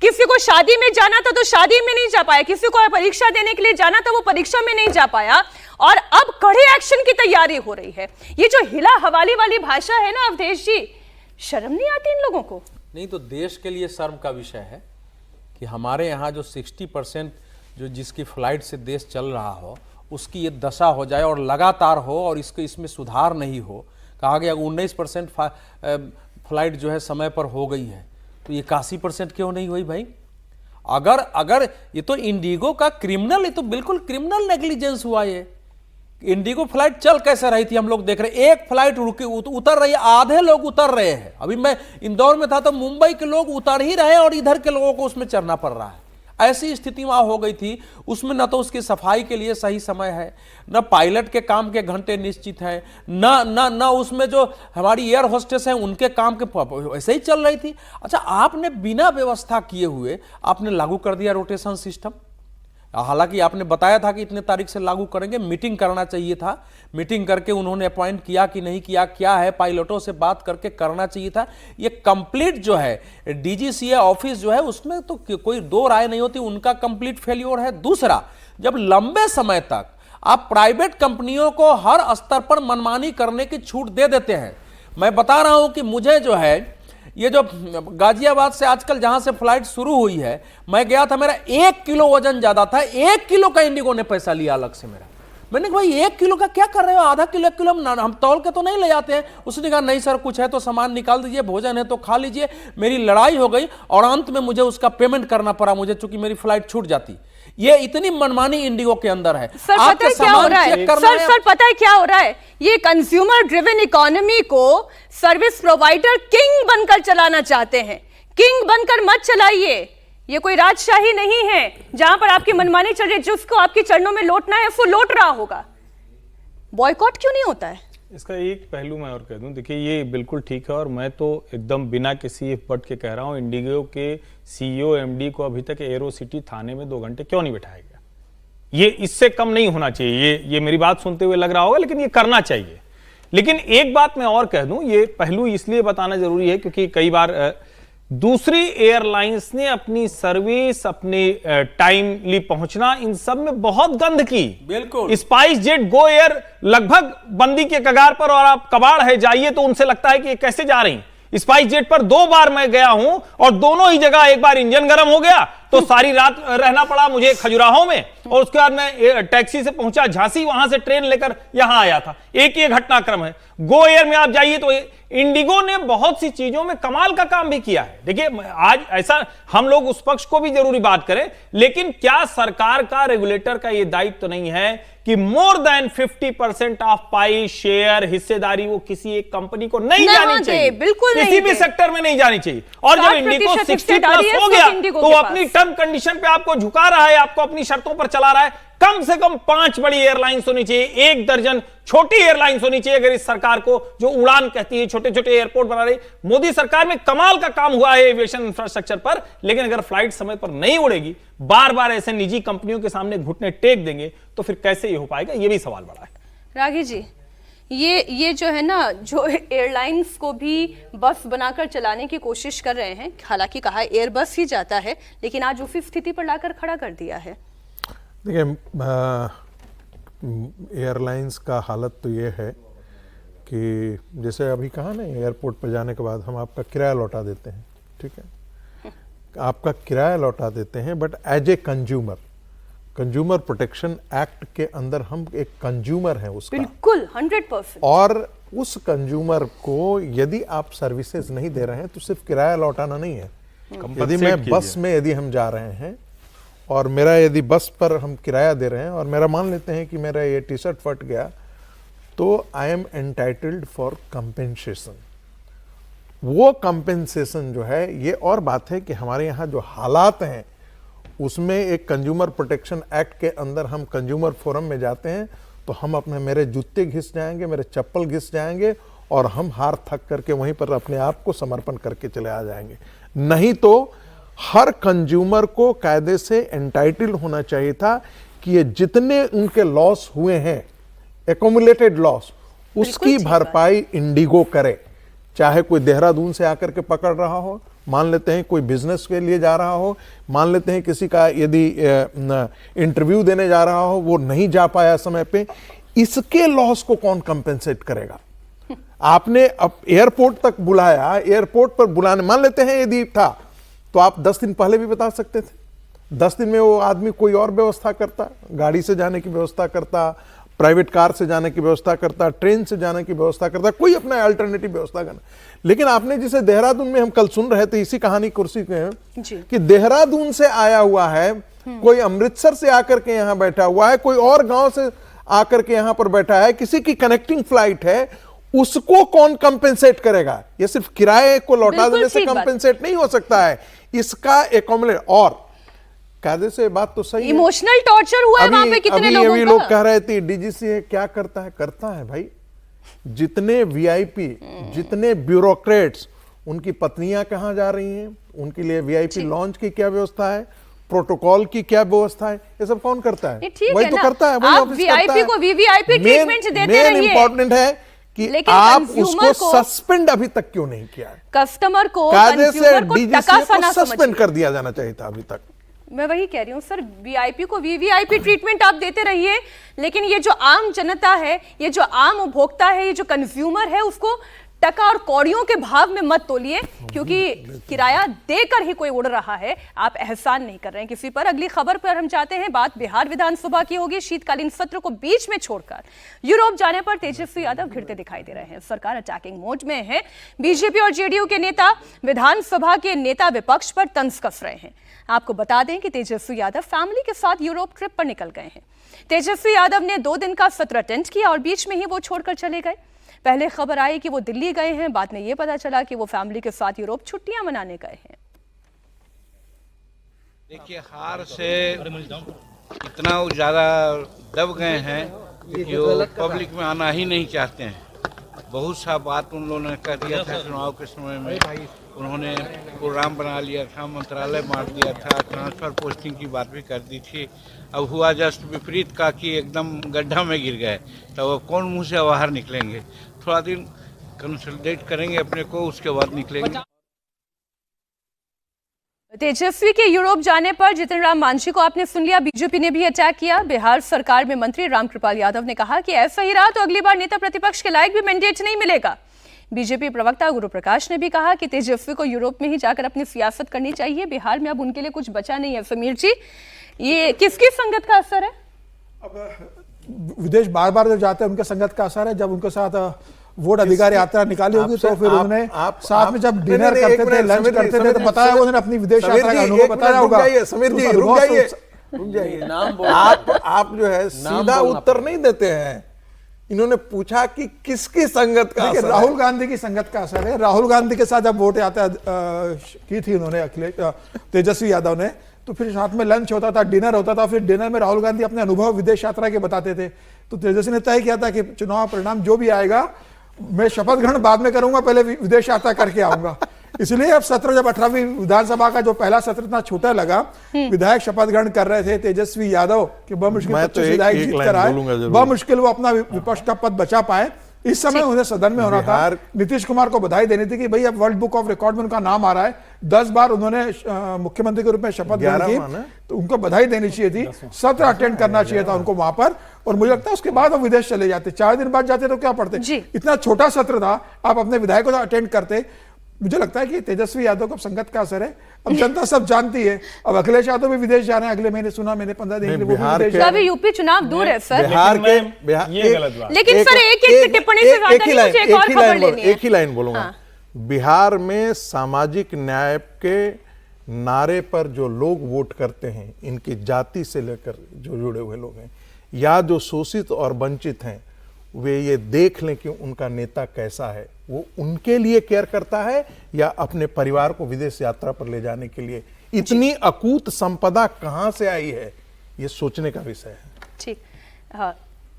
किसी को शादी में जाना था तो शादी में नहीं जा पाया, किसी को परीक्षा देने के लिए जाना था वो परीक्षा में नहीं जा पाया, और अब कड़े एक्शन की तैयारी हो रही है। ये जो हिला हवाली वाली भाषा है ना अवधेश जी, शर्म नहीं आती इन लोगों को? नहीं तो देश के लिए शर्म का विषय है कि हमारे यहाँ जो 60% जो जिसकी फ्लाइट से देश चल रहा हो उसकी ये दशा हो जाए और लगातार हो और इसमें सुधार नहीं हो। कहा गया 19% फ्लाइट जो है समय पर हो गई है, तो ये 81% क्यों नहीं हुई भाई? अगर ये तो इंडिगो का क्रिमिनल, ये तो बिल्कुल क्रिमिनल नेग्लिजेंस हुआ। ये इंडिगो फ्लाइट चल कैसे रही थी हम लोग देख रहे, एक फ्लाइट रुकी उतर रही है, आधे लोग उतर रहे हैं। अभी मैं इंदौर में था तो मुंबई के लोग उतर ही रहे हैं और इधर के लोगों को उसमें चढ़ना पड़ रहा है। ऐसी स्थिति वहां हो गई थी। उसमें न तो उसकी सफाई के लिए सही समय है, न पायलट के काम के घंटे निश्चित हैं, न उसमें जो हमारी एयर होस्टेस हैं उनके काम के ऐसे ही चल रही थी। अच्छा, आपने बिना व्यवस्था किए हुए आपने लागू कर दिया रोटेशन सिस्टम। हालांकि आपने बताया था कि इतने तारीख से लागू करेंगे, मीटिंग करना चाहिए था। मीटिंग करके उन्होंने अपॉइंट किया कि नहीं किया, क्या है, पायलटों से बात करके करना चाहिए था। ये कंप्लीट जो है डीजीसीए ऑफिस जो है उसमें तो कोई दो राय नहीं होती, उनका कंप्लीट फेल्योर है। दूसरा, जब लंबे समय तक आप प्राइवेट कंपनियों को हर स्तर पर मनमानी करने की छूट दे देते हैं। मैं बता रहा हूं कि मुझे जो है ये जो गाजियाबाद से आजकल जहां से फ्लाइट शुरू हुई है, मैं गया था, मेरा 1 किलो वजन ज्यादा था, 1 किलो का इंडिगो ने पैसा लिया अलग से मेरा। मैंने कहा भाई 1 किलो का क्या कर रहे हो, आधा किलो 1 किलो हम तौल के तो नहीं ले जाते हैं। उसने कहा नहीं सर, कुछ है तो सामान निकाल दीजिए, भोजन है तो खा लीजिए। मेरी लड़ाई हो गई और अंत में मुझे उसका पेमेंट करना पड़ा, मुझे चूंकि मेरी फ्लाइट छूट जाती। ये इतनी मनमानी इंडिगो के अंदर है। सर पता है क्या हो रहा है? सर पता है क्या हो रहा है? ये कंज्यूमर ड्रिवन इकोनॉमी को सर्विस प्रोवाइडर किंग बनकर चलाना चाहते हैं। किंग बनकर मत चलाइए, ये कोई राजशाही नहीं है जहां पर आपकी मनमानी चल रही है। जिसको आपके चरणों में लौटना है वो लौट रहा होगा। बॉयकॉट क्यों नहीं होता है? इसका एक पहलू मैं और कह दूं, देखिए ये बिल्कुल ठीक है और मैं तो एकदम बिना किसी बट के कह रहा हूं, इंडिगो के सीईओ एमडी को अभी तक एरो सिटी थाने में 2 घंटे क्यों नहीं बिठाया गया? ये इससे कम नहीं होना चाहिए। ये मेरी बात सुनते हुए लग रहा होगा, लेकिन ये करना चाहिए। लेकिन एक बात मैं और कह दूं, ये पहलू इसलिए बताना जरूरी है क्योंकि कई बार दूसरी एयरलाइंस ने अपनी सर्विस, अपने टाइमली पहुंचना, इन सब में बहुत गंद की। बिल्कुल। स्पाइस जेट, गो एयर लगभग बंदी के कगार पर, और आप कबाड़ है जाइए तो उनसे लगता है कि ये कैसे जा रही। स्पाइस जेट पर 2 बार मैं गया हूं और दोनों ही जगह, एक बार इंजन गर्म हो गया तो सारी रात रहना पड़ा मुझे खजुराहो में, और उसके बाद मैं टैक्सी से पहुंचा झांसी, वहां से ट्रेन लेकर यहां आया था। एक ही घटनाक्रम है। गो एयर में आप जाइए तो इंडिगो ने बहुत सी चीजों में कमाल का काम भी किया है। देखिए, आज ऐसा हम लोग उस पक्ष को भी जरूरी बात करें, लेकिन क्या सरकार का, रेगुलेटर का यह दायित्व तो नहीं है कि more than 50% of pi, share, हिस्सेदारी वो किसी एक कंपनी को नहीं जानी चाहिए, बिल्कुल किसी भी सेक्टर में नहीं जानी चाहिए। और जब इंडिगो 60+ हो गया तो अपनी टर्म कंडीशन पे आपको झुका रहा है, आपको अपनी शर्तों पर चला रहा है। कम से कम 5 बड़ी एयरलाइंस होनी चाहिए, 1 दर्जन छोटी एयरलाइंस होनी चाहिए। अगर इस सरकार को जो उड़ान कहती है, छोटे छोटे एयरपोर्ट बना रही, मोदी सरकार में कमाल का काम हुआ है एविएशन इंफ्रास्ट्रक्चर पर, लेकिन अगर फ्लाइट समय पर नहीं उड़ेगी, बार बार ऐसे निजी कंपनियों के सामने घुटने टेक देंगे, तो फिर कैसे ये हो पाएगा? ये भी सवाल बड़ा है। रागी जी, ये जो है ना, जो एयरलाइंस को भी बस बनाकर चलाने की कोशिश कर रहे हैं, हालांकि कहा एयरबस ही जाता है, लेकिन आज उसी स्थिति पर लाकर खड़ा कर दिया है। देखिए, एयरलाइंस का हालत तो ये है कि जैसे अभी कहा ना, एयरपोर्ट पर जाने के बाद हम आपका किराया लौटा देते हैं, ठीक है, आपका किराया लौटा देते हैं, but as a consumer protection act के अंदर हम एक कंज्यूमर हैं उसका, बिल्कुल 100%। और उस कंज्यूमर को यदि आप सर्विसेज नहीं दे रहे हैं तो सिर्फ किराया लौटाना नहीं है। यदि मैं बस में, यदि हम जा रहे हैं और मेरा यदि बस पर हम किराया दे रहे हैं और मेरा मान लेते हैं कि मेरा ये टी शर्ट फट गया, तो I am entitled for compensation. वो कंपेंसेशन जो है, ये और बात है कि हमारे यहाँ जो हालात हैं उसमें एक कंज्यूमर प्रोटेक्शन एक्ट के अंदर हम कंज्यूमर फोरम में जाते हैं तो हम अपने, मेरे जूते घिस जाएंगे, मेरे चप्पल घिस जाएंगे और हम हार थक करके वहीं पर अपने आप को समर्पण करके चले आ जाएंगे। नहीं तो हर कंज्यूमर को कायदे से एंटाइटल होना चाहिए था कि ये जितने उनके लॉस हुए हैं, एक्यूमुलेटेड लॉस, उसकी भरपाई इंडिगो करे। चाहे कोई देहरादून से आकर के पकड़ रहा हो, मान लेते हैं कोई बिजनेस के लिए जा रहा हो, मान लेते हैं किसी का यदि इंटरव्यू देने जा रहा हो, वो नहीं जा पाया समय पे, इसके लॉस को कौन कंपेंसेट करेगा? आपने अब एयरपोर्ट तक बुलाया, एयरपोर्ट पर बुलाने, मान लेते हैं यदि था तो आप 10 दिन पहले भी बता सकते थे। 10 दिन में वो आदमी कोई और व्यवस्था करता, गाड़ी से जाने की व्यवस्था करता, प्राइवेट कार से जाने की व्यवस्था करता, ट्रेन से जाने की व्यवस्था करता, कोई अपना अल्टरनेटिव व्यवस्था करना। लेकिन आपने जिसे देहरादून में हम कल सुन रहे थे इसी कहानी कुर्सी के कि देहरादून से आया हुआ है, कोई अमृतसर से आकर के यहां बैठा हुआ है, कोई और गांव से आकर के यहां पर बैठा है, किसी की कनेक्टिंग फ्लाइट है, उसको कौन कंपेंसेट करेगा? ये सिर्फ किराए को लौटा देने से कंपेंसेट नहीं हो सकता है, इसका एकोमोडेट और कायदे से बात तो सही है। इमोशनल टॉर्चर हुआ है वहां पे कितने लोगों का? लोग कह रहे थे डीजीसी है, क्या करता है? करता है भाई, जितने वीआईपी, जितने ब्यूरोक्रेट्स, उनकी पत्नियां कहां जा रही हैं, उनके लिए वीआईपी लॉन्च की क्या व्यवस्था है, प्रोटोकॉल की क्या व्यवस्था है, ये सब कौन करता है? वही तो करता है, वही ऑफिस करता है। को वीवीआईपी ट्रीटमेंट देते रहिए। मेन इंपॉर्टेंट है कि आप उसको सस्पेंड अभी तक क्यों नहीं किया? कस्टमर को, कायदे से डीजीसी को सस्पेंड कर दिया जाना चाहिए था अभी तक। मैं वही कह रही हूँ सर, वीआईपी को वीवीआईपी ट्रीटमेंट आप देते रहिए, लेकिन ये जो आम जनता है, ये जो आम उपभोक्ता है, ये जो कंज्यूमर है, उसको टका और कौड़ियों के भाव में मत तोलिए, क्योंकि किराया देकर ही कोई उड़ रहा है, आप एहसान नहीं कर रहे हैं किसी पर। अगली खबर पर हम जाते हैं। बात बिहार विधानसभा की होगी। शीतकालीन सत्र को बीच में छोड़कर यूरोप जाने पर तेजस्वी यादव घिरते दिखाई दे रहे हैं। सरकार अटैकिंग मोड में है। बीजेपी और जेडीयू के नेता विधानसभा के नेता विपक्ष पर तंज कस रहे हैं। आपको बता दें कि तेजस्वी यादव फैमिली के साथ यूरोप ट्रिप पर निकल गए हैं। तेजस्वी यादव ने 2 दिन का सत्र अटेंड किया और बीच में ही वो छोड़कर चले गए। पहले खबर आई कि वो दिल्ली गए हैं, बाद में ये पता चला कि वो फैमिली के साथ यूरोप छुट्टियां मनाने गए हैं। देखिए, हार से इतना ज्यादा दब गए हैं कि वो पब्लिक में आना ही नहीं चाहते हैं। बहुत सा बात उन लोगों ने कह दिया था चुनाव के समय में। उन्होंने प्रोग्राम बना लिया था, मंत्रालय बांट दिया था, ट्रांसफर पोस्टिंग की बात भी कर दी थी। अब हुआ जस्ट विपरीत का कि एकदम गड्ढा में गिर गए, तो वो कौन मुंह से बाहर निकलेंगे? थोड़ा दिन कंसोलिडेट करेंगे अपने को, उसके बाद निकलेंगे। तेजस्वी के यूरोप जाने पर जितिन राम मांझी को आपने सुन लिया। बीजेपी ने भी अटैक किया। बिहार सरकार में मंत्री रामकृपाल यादव ने कहा कि ऐसा ही रहा तो अगली बार नेता प्रतिपक्ष के लायक भी मैंडेट नहीं मिलेगा। बीजेपी प्रवक्ता गुरु प्रकाश ने भी कहा कि तेजस्वी को यूरोप में ही जाकर अपनी सियासत करनी चाहिए। बिहार में अब उनके लिए कुछ बचा नहीं है। समीर जी, ये किसकी संगत का असर है? अब विदेश बार बार जब जाते हैं उनके संगत का असर है। जब उनके साथ वोट अधिकार यात्रा निकाली होगी तो फिर उन्होंने साथ में जब डिनर करते थे, लंच करते थे, तो बताया उन्होंने अपनी विदेश यात्रा का अनुभव बताया होगा। समीर जी रुक जाइए, आप जो है सीधा उत्तर नहीं देते हैं। इन्होंने पूछा कि किसकी संगत का असर है? राहुल गांधी की संगत का असर है। राहुल गांधी के साथ जब वोट यात्रा की थी उन्होंने, तेजस्वी यादव ने, तो फिर साथ में लंच होता था, डिनर होता था। फिर डिनर में राहुल गांधी अपने अनुभव विदेश यात्रा के बताते थे। तो तेजस्वी ने तय किया था कि चुनाव परिणाम जो भी आएगा, मैं शपथ ग्रहण बाद में करूंगा, पहले विदेश यात्रा करके आऊंगा। इसलिए अब सत्र, जब 18वीं विधानसभा का जो पहला सत्र इतना छोटा लगा, विधायक शपथ ग्रहण कर रहे थे तेजस्वी यादव कि बमुश्किल 25 विधायक जीत कर आए, बमुश्किल वो अपना विपक्ष का पद बचा पाए। इस समय उन्हें सदन में होना था। नीतीश कुमार को बधाई देनी थी कि भाई अब वर्ल्ड बुक ऑफ रिकॉर्ड में उनका नाम आ रहा है। 10 बार उन्होंने मुख्यमंत्री के रूप में शपथ ग्रहण की, तो उनको बधाई देनी चाहिए थी। सत्र अटेंड करना चाहिए था उनको वहां पर। और मुझे लगता है उसके बाद वो विदेश चले जाते। 4 दिन बाद जाते तो क्या पढ़ते? इतना छोटा सत्र था, आप अपने विधायकों को अटेंड करते। मुझे लगता है कि तेजस्वी यादव को संगत का असर है। अब जनता सब जानती है। अब अखिलेश यादव भी विदेश जा रहे हैं अगले महीने, सुना मैंने 15 दिन के यूपी चुनाव दूर है सर। बिहार ये गलत बात। लेकिन सर एक टिप्पणी से ज्यादा नहीं, मुझे एक और खबर लेनी है। एक ही लाइन बोलूंगा। बिहार में सामाजिक न्याय के नारे पर जो लोग वोट करते हैं, इनकी जाति से लेकर जो जुड़े हुए लोग हैं या जो शोषित और वंचित हैं, वे ये देख लें कि उनका नेता कैसा है। वो उनके लिए केयर करता है या अपने परिवार को विदेश यात्रा पर ले जाने के लिए। इतनी अकूत संपदा कहां से आई है, ये सोचने का विषय है। ठीक,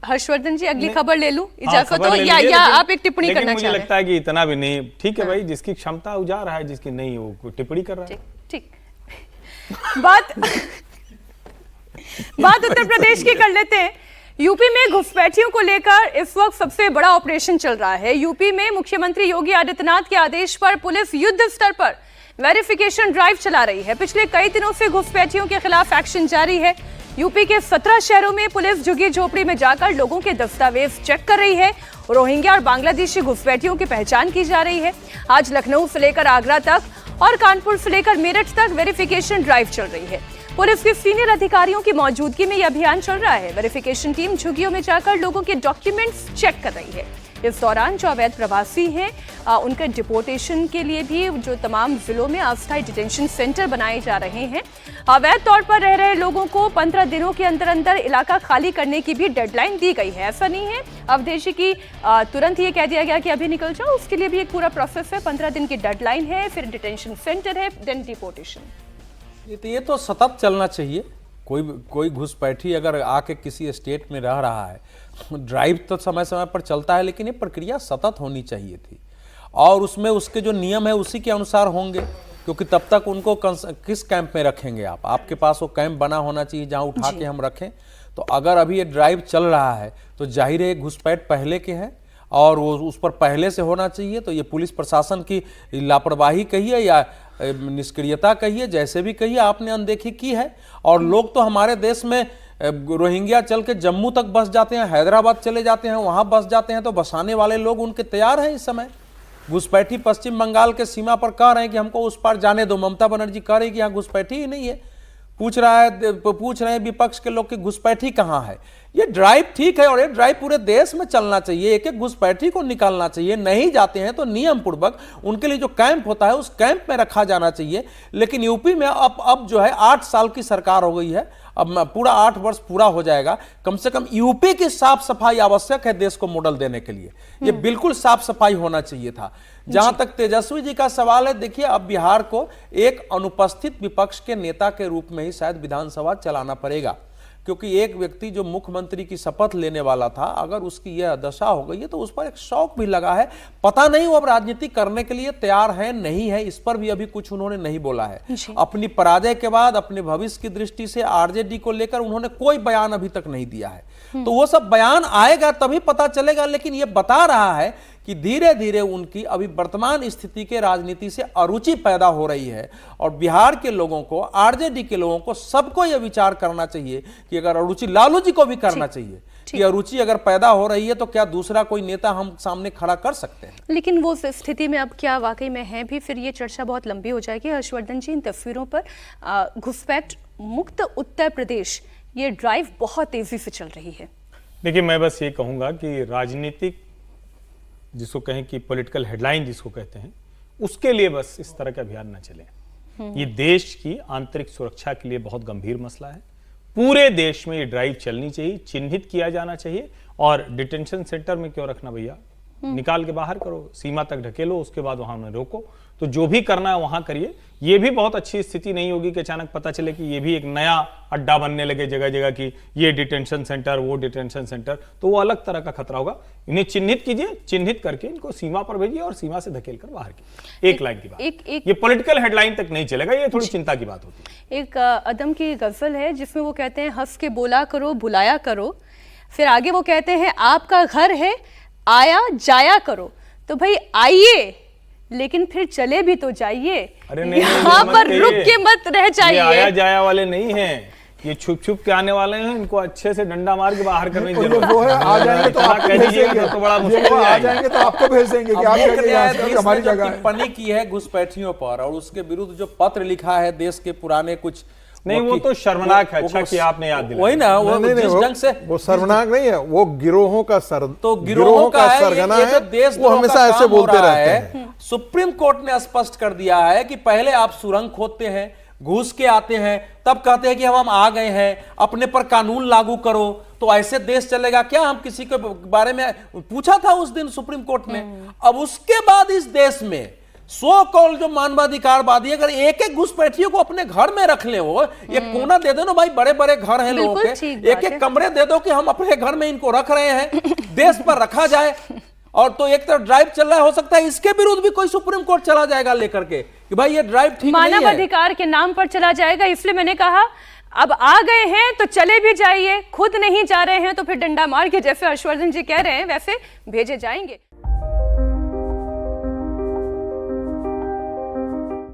हर्षवर्धन जी अगली खबर ले लूं, इजाजत हो या आप एक टिप्पणी करना चाह रहे हैं? मुझे लगता है कि इतना भी नहीं। ठीक है भाई, जिसकी क्षमता उजा रहा है, जिसकी नहीं वो टिप्पणी कर रहा है। ठीक बात उत्तर प्रदेश की कर लेते हैं। यूपी में घुसपैठियों को लेकर इस वक्त सबसे बड़ा ऑपरेशन चल रहा है। यूपी में मुख्यमंत्री योगी आदित्यनाथ के आदेश पर पुलिस युद्ध स्तर पर वेरिफिकेशन ड्राइव चला रही है। पिछले कई दिनों से घुसपैठियों के खिलाफ एक्शन जारी है। यूपी के 17 शहरों में पुलिस झुग्गी झोपड़ी में जाकर लोगों के दस्तावेज चेक कर रही है। रोहिंग्या और बांग्लादेशी घुसपैठियों की पहचान की जा रही है। आज लखनऊ से लेकर आगरा तक और कानपुर से लेकर मेरठ तक वेरिफिकेशन ड्राइव चल रही है। पुलिस के सीनियर अधिकारियों की मौजूदगी में यह अभियान चल रहा है। वेरिफिकेशन टीम झुग्गियों में जाकर लोगों के डॉक्यूमेंट्स चेक कर रही है। इस दौरान जो अवैध प्रवासी हैं उनके डिपोर्टेशन के लिए भी जो तमाम जिलों में अस्थायी डिटेंशन सेंटर बनाए जा रहे हैं। अवैध तौर पर रह रहे लोगों को 15 दिनों के अंदर अंदर इलाका खाली करने की भी डेडलाइन दी गई है। ऐसा नहीं है अवधेशी की तुरंत ये कह दिया गया कि अभी निकल जाओ, उसके लिए भी एक पूरा प्रोसेस है। 15 दिन की डेडलाइन है, फिर डिटेंशन सेंटर है, देन डिपोर्टेशन। ये तो सतत चलना चाहिए। कोई घुसपैठी अगर आके किसी स्टेट में रह रहा है, ड्राइव तो समय समय पर चलता है, लेकिन ये प्रक्रिया सतत होनी चाहिए थी और उसमें उसके जो नियम है उसी के अनुसार होंगे, क्योंकि तब तक उनको किस कैंप में रखेंगे आप? आपके पास वो कैंप बना होना चाहिए जहां उठा के हम रखें। तो अगर अभी ये ड्राइव चल रहा है तो जाहिर है घुसपैठ पहले के हैं और वो उस पर पहले से होना चाहिए। तो ये पुलिस प्रशासन की लापरवाही कहिए या निष्क्रियता कहिए, जैसे भी कहिए, आपने अनदेखी की है। और लोग तो हमारे देश में रोहिंग्या चल के जम्मू तक बस जाते हैं, हैदराबाद चले जाते हैं, वहां बस जाते हैं, तो बसाने वाले लोग उनके तैयार हैं इस समय। घुसपैठी पश्चिम बंगाल के सीमा पर कह रहे हैं कि हमको उस पार जाने दो। ममता बनर्जी कह रही है कि यहाँ घुसपैठी ही नहीं है। पूछ रहे हैं विपक्ष के लोग कि घुसपैठी कहाँ है। ये ड्राइव ठीक है और ये ड्राइव पूरे देश में चलना चाहिए। एक एक घुसपैठी को निकालना चाहिए। नहीं जाते हैं तो नियम पूर्वक उनके लिए जो कैंप होता है उस कैंप में रखा जाना चाहिए। लेकिन यूपी में अब जो है 8 साल की सरकार हो गई है, अब पूरा 8 वर्ष पूरा हो जाएगा। कम से कम यूपी की साफ सफाई आवश्यक है देश को मॉडल देने के लिए। ये बिल्कुल साफ सफाई होना चाहिए था। जहां तक तेजस्वी जी का सवाल है, देखिए अब बिहार को एक अनुपस्थित विपक्ष के नेता के रूप में ही शायद विधानसभा चलाना पड़ेगा, क्योंकि एक व्यक्ति जो मुख्यमंत्री की शपथ लेने वाला था, अगर उसकी यह दशा हो गई है तो उस पर एक शौक भी लगा है। पता नहीं वो अब राजनीति करने के लिए तैयार है नहीं है, इस पर भी अभी कुछ उन्होंने नहीं बोला है। अपनी पराजय के बाद अपने भविष्य की दृष्टि से आरजेडी को लेकर उन्होंने कोई बयान अभी तक नहीं दिया है। तो वो सब बयान आएगा तभी पता चलेगा। लेकिन ये बता रहा है कि धीरे धीरे उनकी अभी वर्तमान स्थिति के राजनीति से अरुचि पैदा हो रही है। और बिहार के लोगों को, आरजेडी के लोगों को, सबको यह विचार करना चाहिए कि अगर अरुचि, लालू जी को भी करना चाहिए कि अरुचि अगर पैदा हो रही है तो क्या दूसरा कोई नेता हम सामने खड़ा कर सकते हैं। लेकिन वो स्थिति में अब क्या वाकई में है भी, फिर ये चर्चा बहुत लंबी हो जाएगी। हर्षवर्धन जी, इन तस्वीरों पर घुसपैठ मुक्त उत्तर प्रदेश, ये ड्राइव बहुत तेजी से चल रही है। देखिए, मैं बस ये कहूंगा कि राजनीतिक जिसको कहें कि पॉलिटिकल हेडलाइन जिसको कहते हैं, उसके लिए बस इस तरह के अभियान न चले। ये देश की आंतरिक सुरक्षा के लिए बहुत गंभीर मसला है। पूरे देश में ये ड्राइव चलनी चाहिए, चिन्हित किया जाना चाहिए। और डिटेंशन सेंटर में क्यों रखना भैया, निकाल के बाहर करो, सीमा तक ढकेलो, उसके बाद वहां में रोको। तो जो भी करना है वहां करिए। ये भी बहुत अच्छी स्थिति नहीं होगी कि अचानक पता चले कि ये भी एक नया अड्डा बनने लगे जगह जगह की, ये डिटेंशन सेंटर, वो डिटेंशन सेंटर, तो वो अलग तरह का खतरा होगा। इन्हें चिन्हित कीजिए, चिन्हित करके इनको सीमा पर भेजिए और सीमा से धकेल कर बाहर कीजिए। एक लाइन की बात, ये पॉलिटिकल हेडलाइन तक नहीं चलेगा, ये थोड़ी चिंता की बात होती है। एक अदम की गजल है जिसमें वो कहते हैं, हंस के बोला करो, बुलाया करो। फिर आगे वो कहते हैं, आपका घर है, आया जाया करो। तो भाई आइए, लेकिन फिर चले भी तो जाइए। यहाँ पर रुक के मत रह जाइए। आया जाया वाले नहीं हैं, ये छुप छुप के आने वाले हैं। इनको अच्छे से डंडा मार के बाहर करने की जरूरत है। वो है, आ जाएंगे तो आपको भेज देंगे, तो बड़ा मुश्किल है। आ जाएंगे तो आपको भेज देंगे कि आप हमारी जगह है। टिप्पणी की है घुसपैठियों पर और उसके विरुद्ध जो पत्र लिखा है देश के पुराने कुछ, नहीं वो तो शर्मनाक है। अच्छा कि आपने याद दिलाया। वही ना, वो जिस ढंग से, वो शर्मनाक नहीं है, वो गिरोहों का तो गिरोहों का सरगना है। तो देश वो हमेशा ऐसे बोलते रहते हैं। सुप्रीम कोर्ट ने स्पष्ट कर दिया है कि पहले आप सुरंग खोदते हैं, घुस के आते हैं, तब कहते हैं कि हम आ गए हैं, अपने पर कानून लागू करो। तो ऐसे देश चलेगा क्या? हम किसी के बारे में पूछा था उस दिन सुप्रीम कोर्ट ने। अब उसके बाद इस देश में सो कॉल जो मानवाधिकारवादी, अगर एक एक घुसपैठियों को अपने घर में रख ले, वो एक कोना दे दो ना भाई, बड़े बड़े घर हैं लोगों के, एक एक कमरे दे दो कि हम अपने घर में इनको रख रहे हैं, देश पर रखा जाए। और तो एक तरफ ड्राइव चल रहा है, हो सकता है इसके विरुद्ध भी कोई सुप्रीम कोर्ट चला जाएगा लेकर के कि भाई ये ड्राइव ठीक नहीं है, मानवाधिकार के नाम पर चला जाएगा। इसलिए मैंने कहा अब आ गए हैं तो चले भी जाइए, खुद नहीं जा रहे हैं तो फिर डंडा मार के, जैसे हर्षवर्धन जी कह रहे हैं वैसे भेजे जाएंगे।